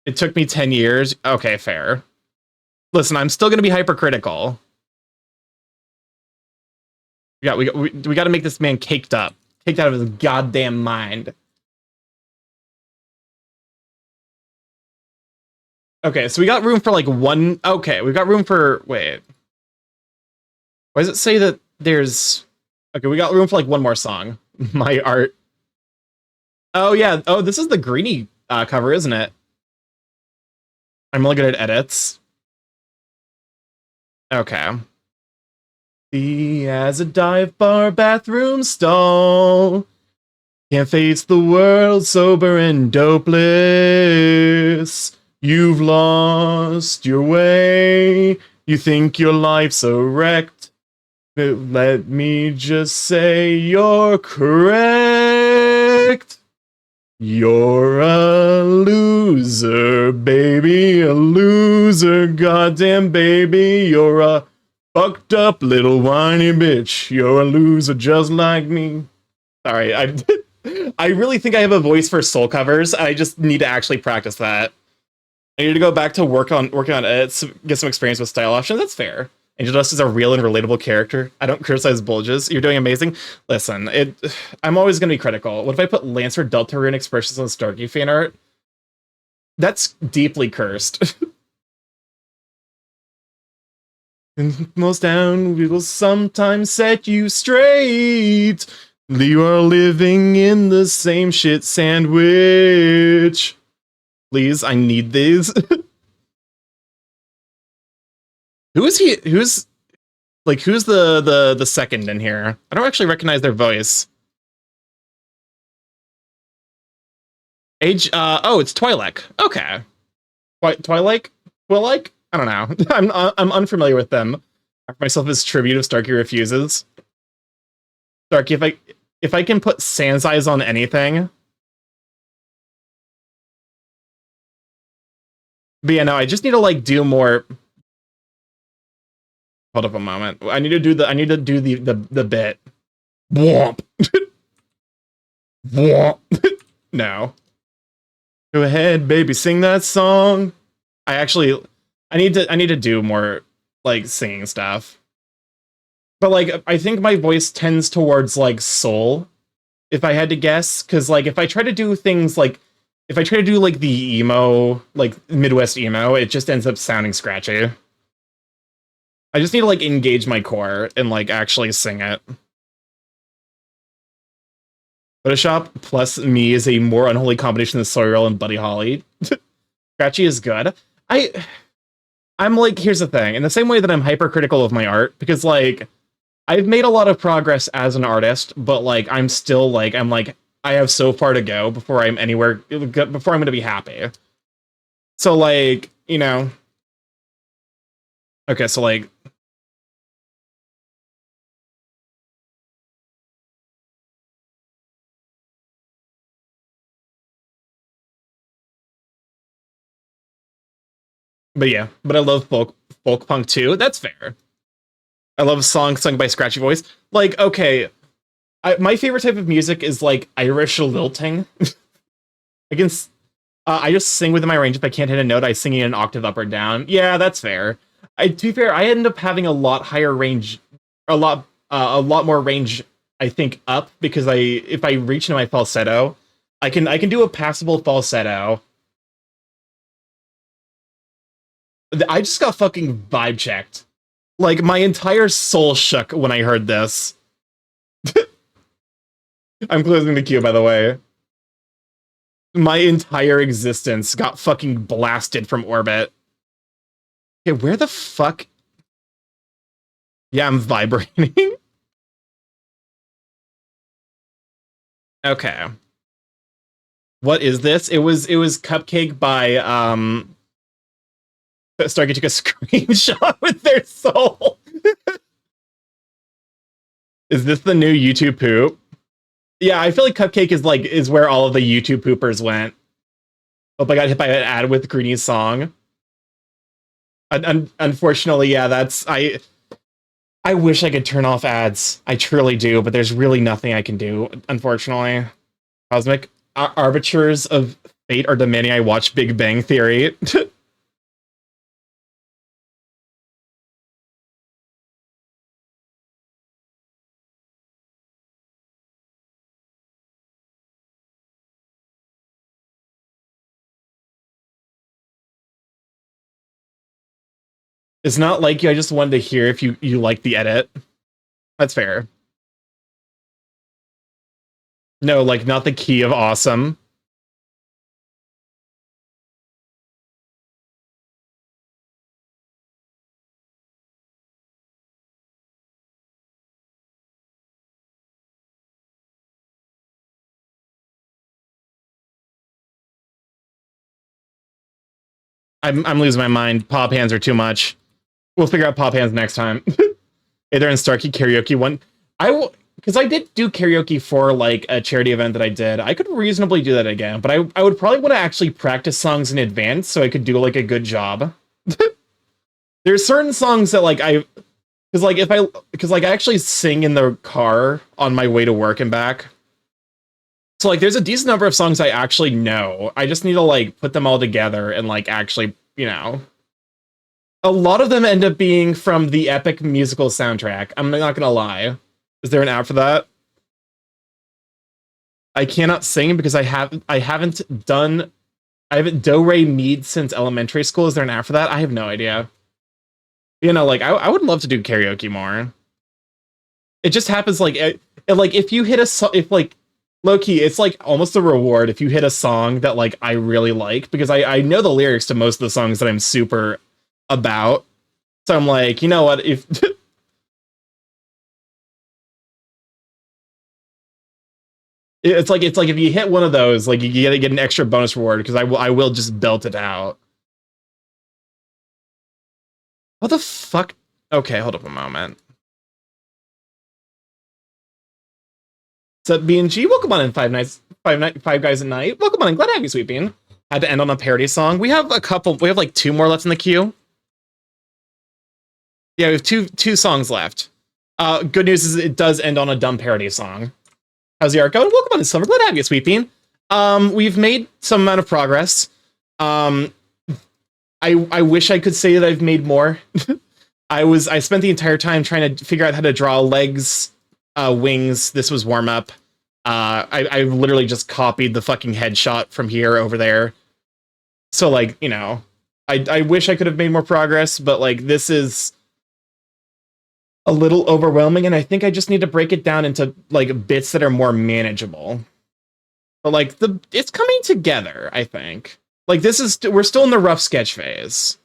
It took me 10 years. Okay, fair. Listen, I'm still gonna be hypercritical. We got to make this man caked up, caked out of his goddamn mind. Okay, so we got room for like one. Okay, we got room for. Wait, why does it say that there's? Okay, we got room for like one more song. My art. Oh yeah. Oh, this is the Greenie cover, isn't it? I'm really good at edits. Okay. See as a dive bar bathroom stall. Can't face the world sober and dopeless. You've lost your way. You think your life's a wrecked. But let me just say you're correct. You're a loser, baby. A loser, goddamn baby. You're a fucked up little whiny bitch. You're a loser just like me. Sorry, I really think I have a voice for soul covers. I just need to actually practice that. I need to go back to working on edits, get some experience with style options. That's fair. Angel Dust is a real and relatable character. I don't criticize bulges. You're doing amazing. Listen, I'm always going to be critical. What if I put Lancer Deltarune expressions on Starky fan art? That's deeply cursed. And most down, we will sometimes set you straight. You are living in the same shit sandwich. Please, I need these. Who is he? Who's the second in here? I don't actually recognize their voice. Age? Oh, it's Twi'lek. Okay. Twi'lek? Twi'lek? I don't know. I'm unfamiliar with them. I offer myself as tribute if Starky refuses. Starky, if I can put Sans eyes on anything. But yeah, no, I just need to like do more. Hold up a moment. I need to do the bit. Womp. Womp. No. Go ahead, baby, sing that song. I need to do more like singing stuff. But like I think my voice tends towards like soul, if I had to guess, because like if I try to do things like if I try to do like the emo, like Midwest emo, it just ends up sounding scratchy. I just need to like engage my core and like actually sing it. Photoshop plus me is a more unholy combination than Sawyer and Buddy Holly. Scratchy is good. I'm like, here's the thing. In the same way that I'm hypercritical of my art, because like I've made a lot of progress as an artist, but like I'm still like I have so far to go before I'm anywhere before I'm gonna be happy. So like, you know. Okay, so like but yeah, but I love folk punk too. That's fair. I love a song sung by Scratchy Voice. Like, okay, my favorite type of music is like Irish lilting. I can, I just sing within my range. If I can't hit a note, I sing in an octave up or down. Yeah, that's fair. To be fair, I end up having a lot higher range, a lot more range. I think up because if I reach into my falsetto, I can do a passable falsetto. I just got fucking vibe checked. Like, my entire soul shook when I heard this. I'm closing the queue, by the way. My entire existence got fucking blasted from orbit. Okay, where the fuck? Yeah, I'm vibrating. Okay. What is this? It was Cupcake by Starky took a screenshot with their soul. Is this the new YouTube poop? Yeah, I feel like Cupcake is where all of the YouTube poopers went. Oh, I got hit by an ad with Greenie's song. Unfortunately, yeah, I wish I could turn off ads. I truly do, but there's really nothing I can do, unfortunately. Cosmic arbiters of fate are demanding I watch Big Bang Theory. It's not like you. I just wanted to hear if you like the edit. That's fair. No, like not the key of awesome. I'm losing my mind. Pop hands are too much. We'll figure out pop hands next time. Either in Starky karaoke one. I will, because I did do karaoke for like a charity event that I did. I could reasonably do that again, but I would probably want to actually practice songs in advance so I could do like a good job. There's certain songs that like I actually sing in the car on my way to work and back. So like there's a decent number of songs I actually know. I just need to like put them all together and like actually, a lot of them end up being from the epic musical soundtrack. I'm not gonna lie. Is there an app for that? I cannot sing because I haven't do re mi since elementary school. Is there an app for that? I have no idea. Like I would love to do karaoke more. It just happens like if you hit if like low key, it's like almost a reward if you hit a song that like I really like, because I know the lyrics to most of the songs that I'm super about. So I'm like, you know what, if it's like if you hit one of those, like you gotta get an extra bonus reward, because I will just belt it out. What the fuck? Okay, hold up a moment. What's up, BNG? Welcome on in, Five Guys at Night. Welcome on in. Glad to have you, Sweet Bean. Had to end on a parody song. We have like two more left in the queue. Yeah, we have two songs left. Good news is it does end on a dumb parody song. How's the art going? Welcome on in, Summer. Glad to have you, Sweet Bean. We've made some amount of progress. I wish I could say that I've made more. I spent the entire time trying to figure out how to draw legs, wings. This was warm up. I literally just copied the fucking headshot from here over there. So like, I wish I could have made more progress, but like this is a little overwhelming, and I think I just need to break it down into like bits that are more manageable. But like it's coming together, I think. Like we're still in the rough sketch phase.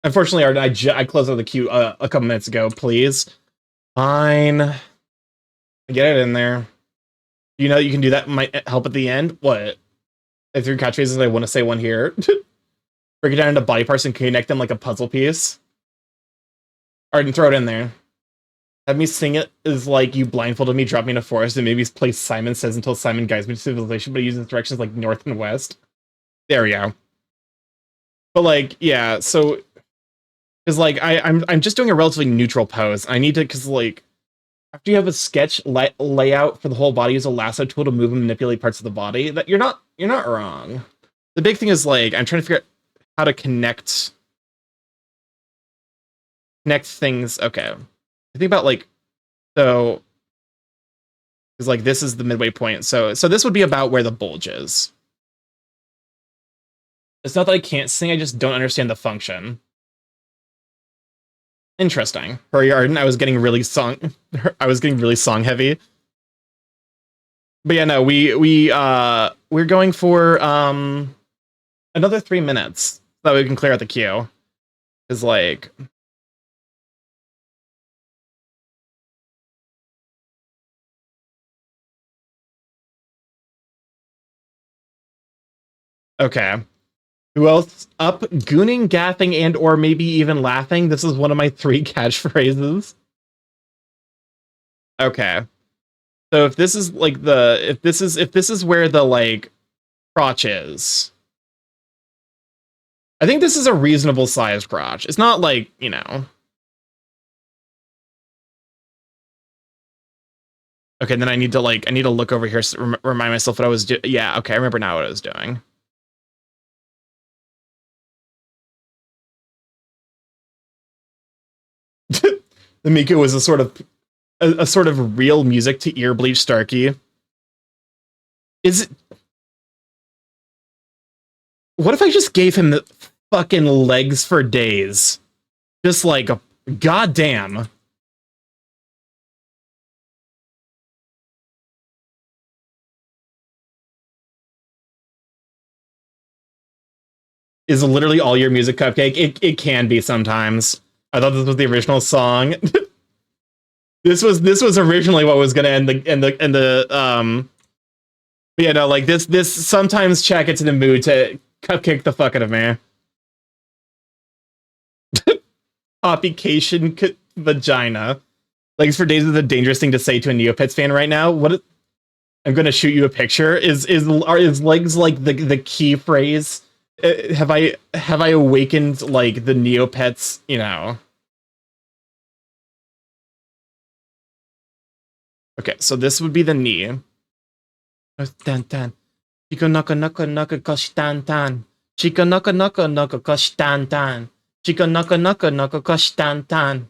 Unfortunately, I closed out the queue a couple minutes ago. Please, fine, get it in there. You know you can do that. Might help at the end. What? If three catchphrases, I want to say one here. Break it down into body parts and connect them like a puzzle piece. Alright, and throw it in there. Have me sing it is like you blindfolded me, dropped me in a forest, and maybe play Simon Says until Simon guides me to civilization, but he uses directions like north and west. There we go. But like, yeah, so because like I'm just doing a relatively neutral pose. I need to, because like after you have a sketch layout for the whole body, use a lasso tool to move and manipulate parts of the body. That you're not wrong. The big thing is like I'm trying to figure out how to connect things. Okay, I think about like, so because like this is the midway point. So this would be about where the bulge is. It's not that I can't sing, I just don't understand the function. Interesting. Hurry Arden, I was getting really song heavy. But yeah, no, we're going for another 3 minutes so that we can clear out the queue. Is like, okay. Who else up? Gooning, gaffing, and or maybe even laughing. This is one of my 3 catchphrases. Okay. So if this is like if this is where the like crotch is. I think this is a reasonable sized crotch. It's not like, you know. Okay, then I need to look over here, remind myself what I was doing. Yeah, okay, I remember now what I was doing. The Miku was a sort of real music to ear bleach Starky. Is it? What if I just gave him the fucking legs for days? Just like, goddamn. Is literally all your music cupcake? It can be sometimes. I thought this was the original song. This was originally what was gonna end the yeah, no, like this sometimes Chat gets in the mood to cupcake the fuck out of me. Poppycation vagina. Legs for days is a dangerous thing to say to a Neopets fan right now. What? I'm gonna shoot you a picture. Is legs like the key phrase? Have I awakened like the Neopets? You know. Okay, so this would be the knee. Tan tan. Chico naka naka naka koshi tan tan. Chico naka naka naka koshi tan tan. Chico naka naka naka koshi tan tan.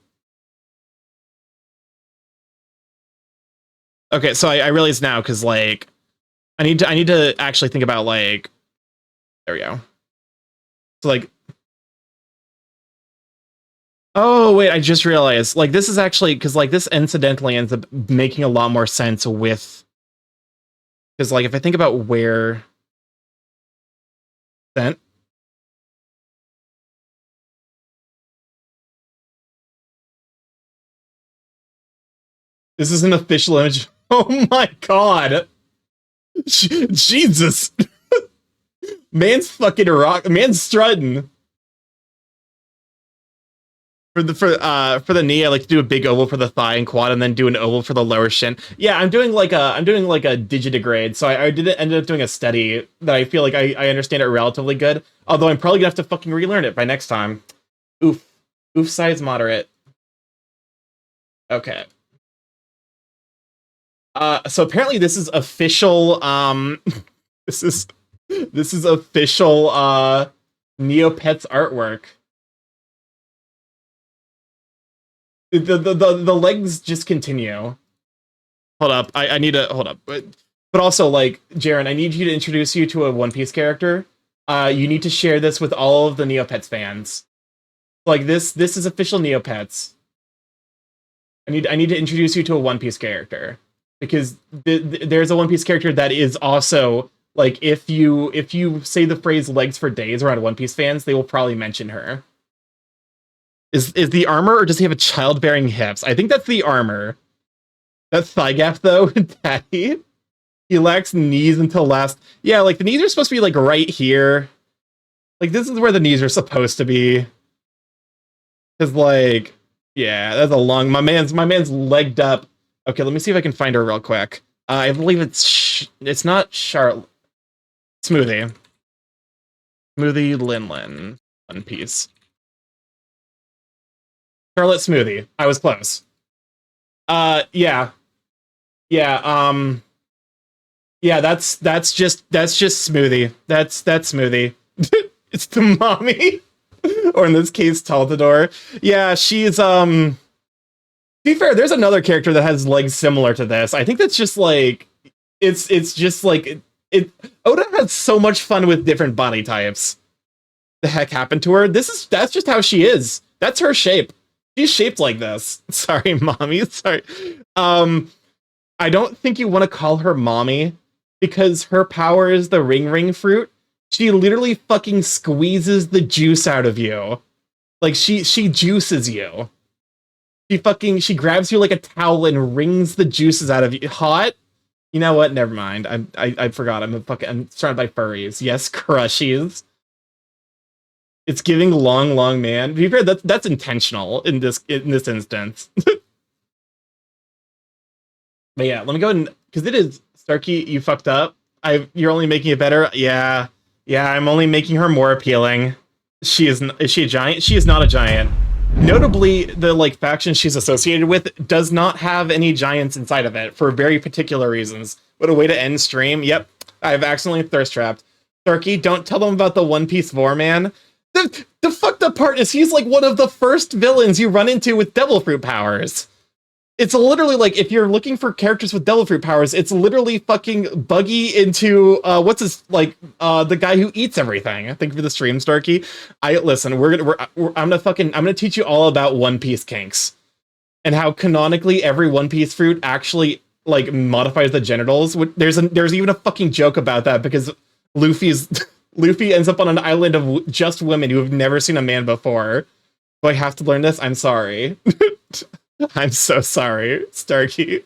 Okay, so I realize now because like I need to actually think about like there we go. So like oh wait, I just realized like this is actually because like this incidentally ends up making a lot more sense with because like if I think about where then this is an official image. Oh my god. Jesus. Man's fucking rock. Man's strutting. For the knee, I like to do a big oval for the thigh and quad, and then do an oval for the lower shin. Yeah, I'm doing like a digidegrade. So I ended up doing a study that I feel like I understand it relatively good. Although I'm probably gonna have to fucking relearn it by next time. Oof. Oof size moderate. Okay. So apparently this is official. This is official. Neopets artwork. The legs just continue. Hold up, I need to hold up, but also like Jaren, I need you to introduce you to a One Piece character. You need to share this with all of the Neopets fans. Like this is official Neopets. I need to introduce you to a One Piece character because there's a One Piece character that is also like if you say the phrase legs for days around One Piece fans, they will probably mention her. Is the armor, or does he have a childbearing hips? I think that's the armor. That thigh gap, though, Daddy. He lacks knees until last. Yeah, like the knees are supposed to be like right here. Like this is where the knees are supposed to be. Cause like, yeah, that's a long. My man's legged up. Okay, let me see if I can find her real quick. I believe it's not Charlotte. Smoothie Linlin. One Piece. Charlotte Smoothie. I was close. Yeah. Yeah, yeah, that's just Smoothie. That's Smoothie. It's the mommy. Or in this case, Taltador. Yeah, she's to be fair, there's another character that has legs similar to this. I think that's just like it's just like it Oda has so much fun with different body types. The heck happened to her? That's just how she is. That's her shape. She's shaped like this. Sorry, mommy. Sorry. I don't think you want to call her mommy because her power is the ring fruit. She literally fucking squeezes the juice out of you. Like she juices you. She grabs you like a towel and wrings the juices out of you. Hot? You know what? Never mind. I forgot. I'm surrounded by furries. Yes, crushies. It's giving long man. To be fair, that's intentional in this instance. But yeah, let me go ahead and, because it is Starky, you fucked up. You're only making it better. Yeah, I'm only making her more appealing. Is she a giant? She is not a giant. Notably, the like faction she's associated with does not have any giants inside of it for very particular reasons. What a way to end stream. Yep, I've accidentally thirst trapped. Starky, don't tell them about the One Piece Vor Man. The fucked up part is he's like one of the first villains you run into with devil fruit powers. It's literally like, if you're looking for characters with devil fruit powers, it's literally fucking Buggy into the guy who eats everything. Thank you for the stream, Starky. Listen, I'm gonna teach you all about One Piece kinks and how canonically every One Piece fruit actually like modifies the genitals. There's even a fucking joke about that because Luffy ends up on an island of just women who have never seen a man before. Do I have to learn this? I'm sorry. I'm so sorry, Starky.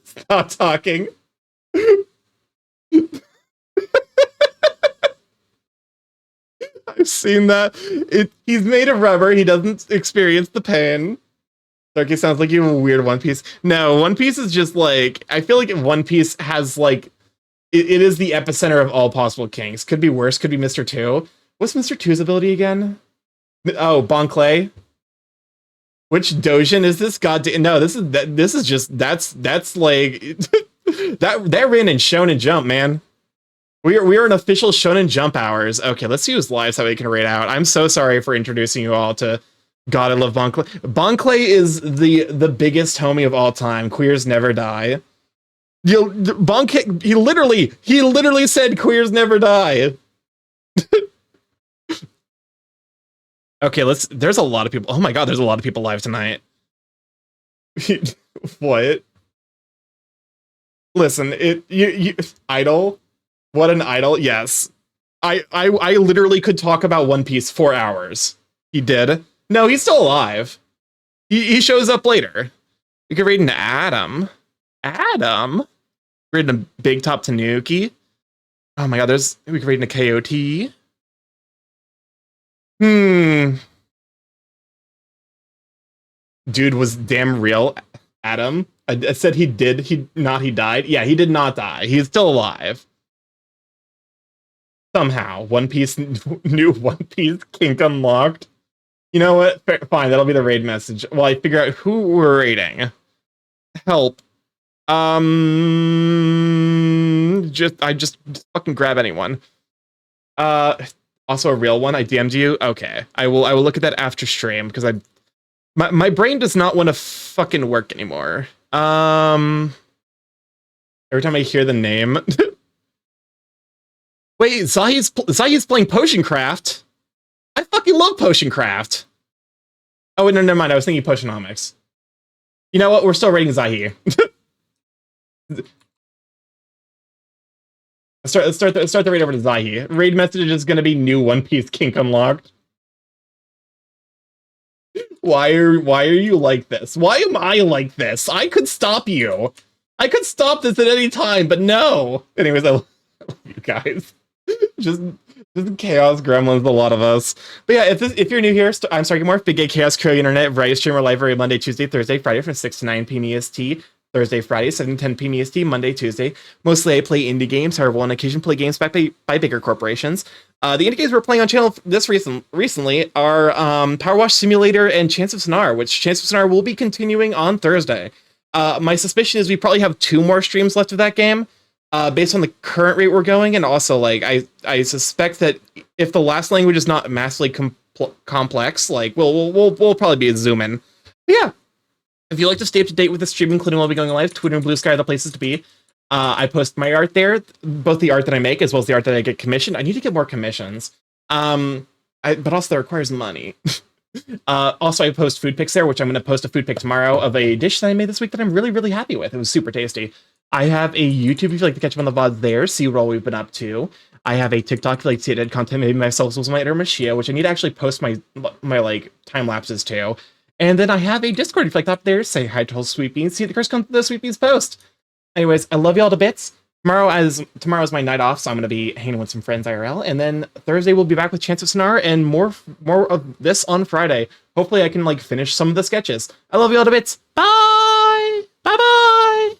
Stop talking. I've seen that. He's made of rubber. He doesn't experience the pain. Starky sounds like you have a weird One Piece. No, One Piece is just like, I feel like One Piece has like, it is the epicenter of all possible kinks. Could be worse. Could be Mr. 2. What's Mr. 2's ability again? Oh, Bon Clay. Which Dojin is this? No, this is just that's like that ran in Shonen Jump, man. We are an official Shonen Jump hours. Okay, let's see who's live so we can rate out. I'm so sorry for introducing you all to God. I love Bon Clay. Bon Clay is the biggest homie of all time. Queers never die. He literally said queers never die. Okay, there's a lot of people. Oh my god, there's a lot of people live tonight. What? Listen, you idol? What an idol. Yes. I literally could talk about One Piece for hours. He did. No, he's still alive. He shows up later. We could read an Adam. Read a Big Top Tanuki. Oh my god, we could read a Coyote. Dude was damn real. Adam. I said he died. Yeah, he did not die. He's still alive. Somehow. One Piece, new One Piece kink unlocked. You know what? Fine, that'll be the raid message. While I figure out who we're raiding. Help. Just fucking grab anyone. Also a real one. I DM'd you. Okay, I will look at that after stream because my brain does not want to fucking work anymore. Every time I hear the name. Wait, Zahi's playing Potion Craft. I fucking love Potion Craft. Oh wait, no, never mind. I was thinking Potionomics. You know what? We're still rating Zahi. Let's start the raid over to Zahi. Raid message is going to be new One Piece kink unlocked. Why are you like this? Why am I like this? I could stop you. I could stop this at any time, but no. Anyways, I love you guys. just chaos gremlins, a lot of us. But yeah, if you're new here, I'm StarkyMorph, Big Gay Chaos Crew Internet, variety streamer live every Monday, Tuesday, Thursday, Friday from 6 to 9 p.m. EST. Thursday, Friday, 7 to 10 p.m. EST, Monday, Tuesday. Mostly I play indie games, however, on occasion play games backed by bigger corporations. The indie games we're playing on channel recently are Power Wash Simulator and Chance of Sonar, which Chance of Sonar will be continuing on Thursday. My suspicion is we probably have 2 more streams left of that game, based on the current rate we're going, and also, like, I suspect that if the last language is not massively complex, like, we'll probably be zooming. But yeah. If you'd like to stay up to date with the stream, including while we going live, Twitter and Blue Sky are the places to be. I post my art there, both the art that I make as well as the art that I get commissioned. I need to get more commissions, but also that requires money. Also, I post food pics there, which I'm going to post a food pic tomorrow of a dish that I made this week that I'm really, really happy with. It was super tasty. I have a YouTube if you'd like to catch up on the VODs there, see what all we've been up to. I have a TikTok like created content made myself with my editor Machia, which I need to actually post my like time lapses to. And then I have a Discord if you like up there. Say hi to all Sweet Beans. See the curse come to the Sweet Beans post. Anyways, I love y'all to bits. Tomorrow is my night off, so I'm gonna be hanging with some friends IRL, and then Thursday we'll be back with Chance of Sonar and more of this on Friday. Hopefully, I can like finish some of the sketches. I love y'all to bits. Bye. Bye. Bye.